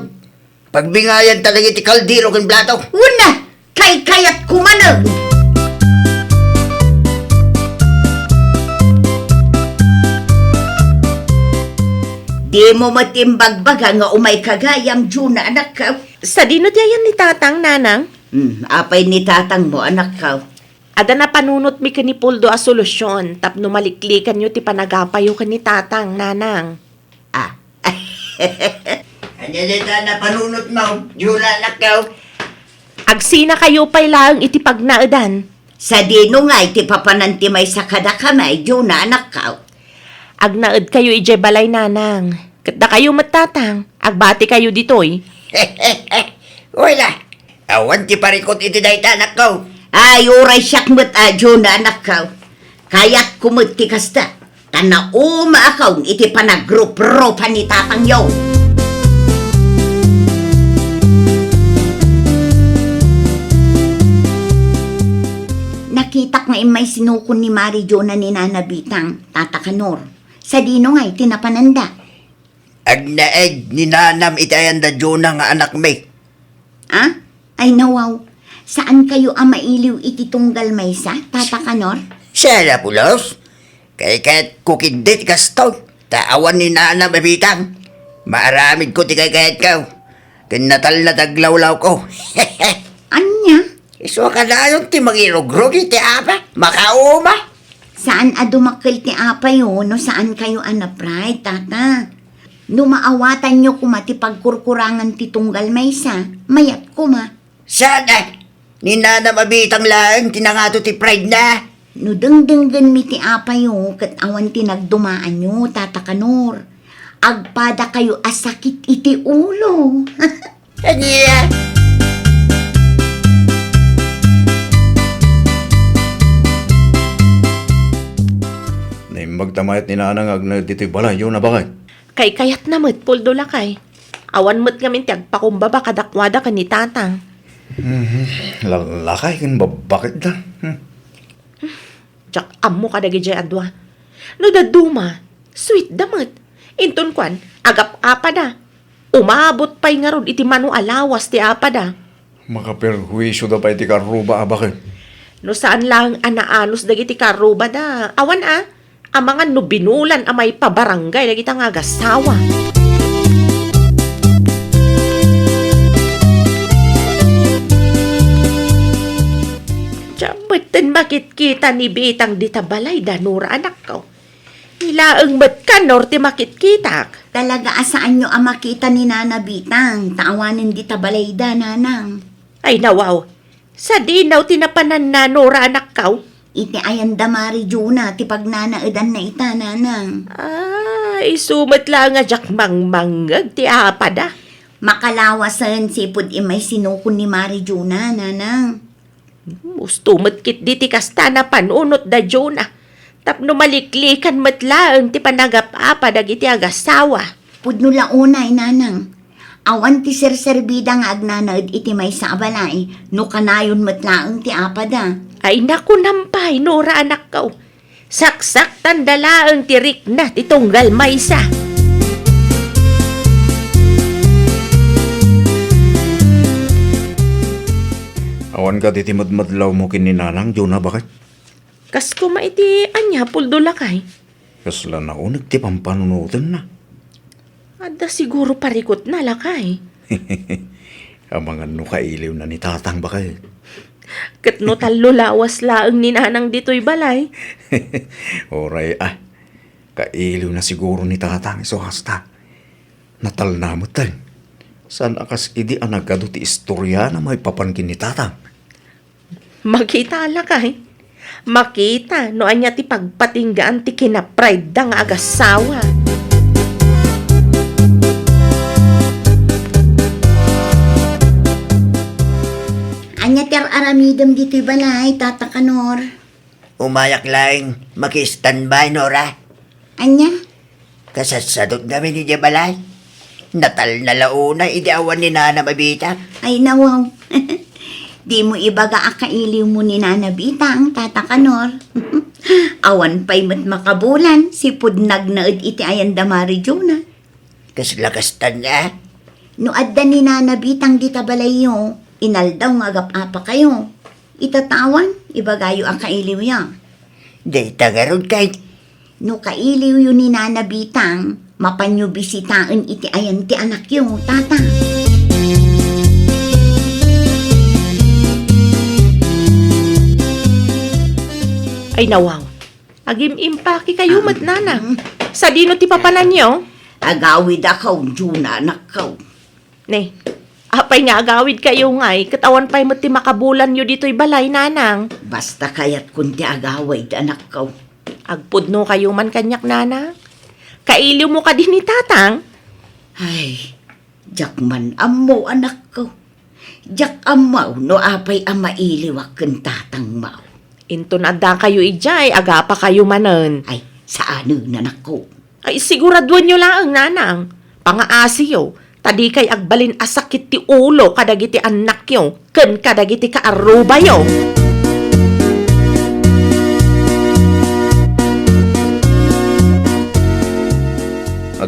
pagbingayan talaga ti kaldiro kan blataw. Una, kay kayat kumanang. Di mo matimbagbaga nga umay kagayam Juna anak ka. Sa dinot yayan ni tatang nanang. Apay ni tatang mo anak ka. Ada na panunot mi kanipuldo a solusyon. Tapno maliklikan nyo ti panagapayo kan ni tatang nanang. Anya dito na panunot mo, Juna nakaw. Agsina kayo pa'y lang iti pagnaadan. Sa dino nga iti papananti may sakada kamay Juna anak ka. Agnaed kayo ije balay nanang. Kada kayo matatang, agbati kayo ditoy. Wala, awan ti parikot iti dayta nakaw. Ay, uray siyak mo't Juna anak ka. Kaya't kumot ti kasta. Tana umaakaw iti panagrup-rupan ni tatang yaw. nga imay sinukon ni Mari Jo na ni Nanabitang, Tata Kanor. Sa dino nga'y tinapananda. Agnaeg ni nanam itayan da Juna nga anak may. Ah? Ay nawaw. Saan kayo ang mailiw iti tunggal maysa, Tata Kanor? Siya na pulos. Kay kahit kukindit kastaw. Taawan ni nanam abitang. Maaramid ko ti kay kahit kaw. Kinatal na taglawlaw ko. Anya? Iso ka na yung ti magirogrog iti apa. Makauma. Saan adumakil ti apay no? Saan kayo anapray, Tata? Numaawatan nyo kuma ti pagkurkurangan ti tunggal maysa. Mayat kuma. Sana. Ni nanam abitang lang tinangato ti pride na. No dengdenggan mi ti apay kat awan ti nagdumaan nyo, Tata Kanor. Agpada kayo asakit iti ulo. Kanya. Magtamayat ni nanang agna dito'y balayo na bakit? Kay kayat na mo't puldo lakay. Awan mo't ngamin ti agpakumbaba kadakwada ka ni tatang. Lalakay kan bakit da? Tsak ammo ka dagi jay adwa. No daduma, sweet damot. Inton kwan, agap apada. Umabot pa'y nga ron iti mano alawas ti apada. Makaperhuisyo da pa iti karuba bakit? No saan lang anaanos dagi ti karuba da. Awan ang mga nubinulan amay pabarangay dagi ta nga gasawa. Tiyabatan bakit kita ni Bitang di tabalay danura anak ko. Nilaang ba't ka norte makit kitak? Talaga asaan nyo ang makita ni Nana Bitang? Taawanin di tabalayda, nanang. Ay nawaw, sa dinaw tinapanan na nora anak ko. Iti ayan damari Juna, ti pagnanaadan na ita, nanang. Ay, sumat lang nga jak mangmangag ti apada. Makalawasan sipod imay sinukon ni Mari Juna, nanang. Mustumat kit di ti kasta na panunot da Juna. Tapno maliklikan matlaang ti panagap-apa dagiti agasawa. Pudno launay, nanang. Awan ti serserbida nga agnanaad iti may sa abalay, no kanayon matlaang ti apada. Ay naku nampay, nora anak ko. Saksak tandalaang tirik na ti tunggal maysa. Awan ka diti madmadlaw mo kin ni nanang, Juna bakit? Kas kuma iti anya puldo lakay. Kasla na unag ti pampanunutan na. Ada siguro parikot na lakay. Ang mga nukailiw na ni tatang bakit? Kat no talo lawas laang ni nanang dito'y balay. Oray kailiw na siguro ni tatang iso hasta. Natal na mo tal. San akas idi ang nagado ti istorya na may papangkin ni tatang? Makita lakay. Makita no anya ti pagpatinggaan ti kinapride da nga agasawa. Anya ter aramidam dito'y balay, Tata Kanor. Umayak lang maki-standby, Nora. Anya? Kasasadot namin ni Jabalay. Natal na launa, ideawan ni Nana Mabita. Ay nawaw. Di mo ibaga akailiw mo ni Nana Bitang, Tata Kanor. Awan pa'y mat makabulan, sipod nagnaad iti ayan damari Juna. Kaslakastan niya. No adda ni Nana Bitang di tabalayo, inaldaw nga agap-apa kayo. Itatawan, ibagayo ang kailiw ya. Di tagarod kay. No kailiw yun ni Nana Bitang, mapanyo bisitaan iti ayan ti anak yo, Tata. Ay nawaw. Agim impaki kayo mat nanang. Sa dino ti papanan nyo? Agawid akaw, Juna, anak kaw. Ne, apay nga agawid kayo ngay. Katawan pa'y mati makabulan nyo dito'y balay nanang. Basta kayat kunti agawid, anak kaw. Agpudno kayo man kanyak nanang. Kailiw mo ka din ni tatang. Ay, jakman amaw, anak ko. Jak amaw, no apay amailiwak kang tatang maw. Into na da kayo ijay, agapa kayo manan. Ay, saan anak ko? Ay siguraduan nyo lang nanang. Pangaasiyo, tadi kay agbalin asakit ti ulo kadagiti anak yo. Ken kadagiti kaaruba yo.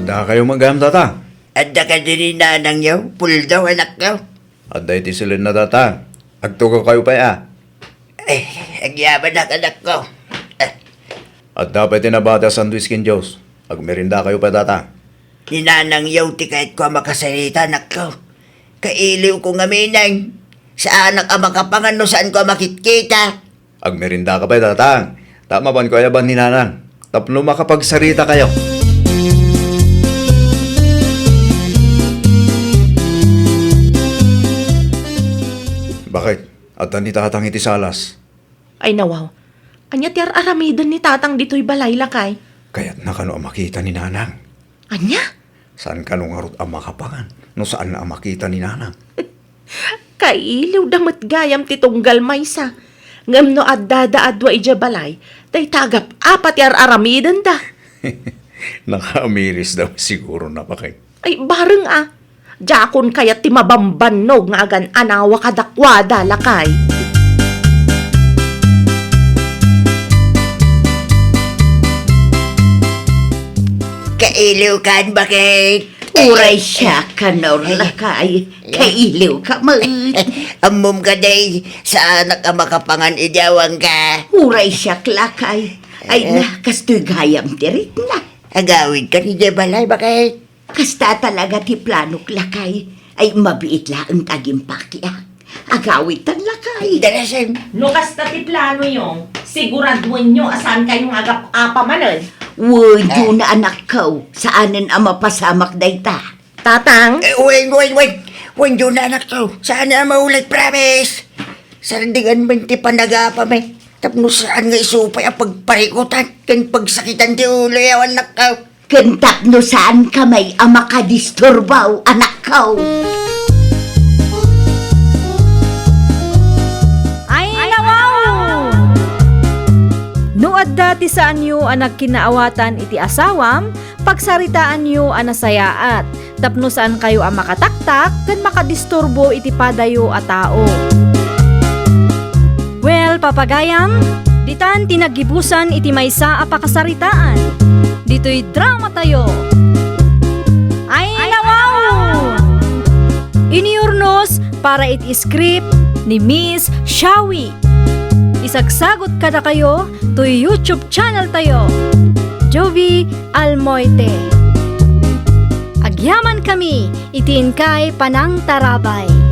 Adda kayo magam tatang. Adda ka din ni nanang yaw, puldaw anak ko. Adda iti silid na tatang. Agtugaw kayo pa ya. Eh, agyaban na anak ko. Adda pa tinabata sandwich kin Diyos. Agmerinda kayo pa tatang. Ni nanang yaw ti kahit ko makasalita anak ko. Kailiw ko nga minang. Sa anak ang makapangan no saan ko makitkita. Agmerinda ka pa tatang. Tama ban ko ayaban ni nanang. Tapno makapagsarita kayo. Bakit? At ni tatang iti salas. Ay nawaw. Anya ti aramidon ni tatang dito'y balay lakay. Kaya't nakano ang makita ni nanang. Anya? Saan ka nung arot ang makapangan? No saan na ang makita ni nanang? Kailiw damat gayam ti tunggal maysa. Ngam no adda adwa ija balay. Day tagap apat ti aramidon da. Nakamiris daw siguro na bakit. Ay bareng Jakon kayat ti mabambanog nga agan anawa kadakwada lakay. Kailiw kan bakit? Uray siya ka lakay. Kailiw ka man. Amom ka day, sa anak ang makapangan idawang ka. Uray siya lakay. Ay na, kastoy gayam tirit na. Agawid ka ni Jebalay bakit? Kasta talaga ti planok lakay. Ay mabiit la ang tagimpaki Agawitan lakay. Dalasan. No kasta ti plano yung, siguraduhin nyo asan kayong agap-apa manon. Wado na anak ko. Saanin ang mapasamak dayta. Tatang, Wait. Wendo na anak ko. Saan na maulit, promise? Sardigan man ti panagapa may. Tapno saan nga isupay ang pagparikutan. Kan pagsakitan ti ulo yaw anak ko. Kentak no saan kamay ang makadisturbaw anak ko. Ay, nawaw! No adda ti saan yu anak kinaawatan iti asawam, pagsaritaan yu anasayaat. Tapno saan kayo ang makataktak, kan makadisturbo iti padayo a tao. Well, papagayam, ditan tinagibusan iti maysa a pakasaritaan. Dito'y drama tayo. Ay, nawaw! Iniurnos para iti script ni Miss Shawi. Isagsagot kada kayo to YouTube channel tayo. Jovi Almoite. Agyaman kami, itiin kay Panang Tarabay.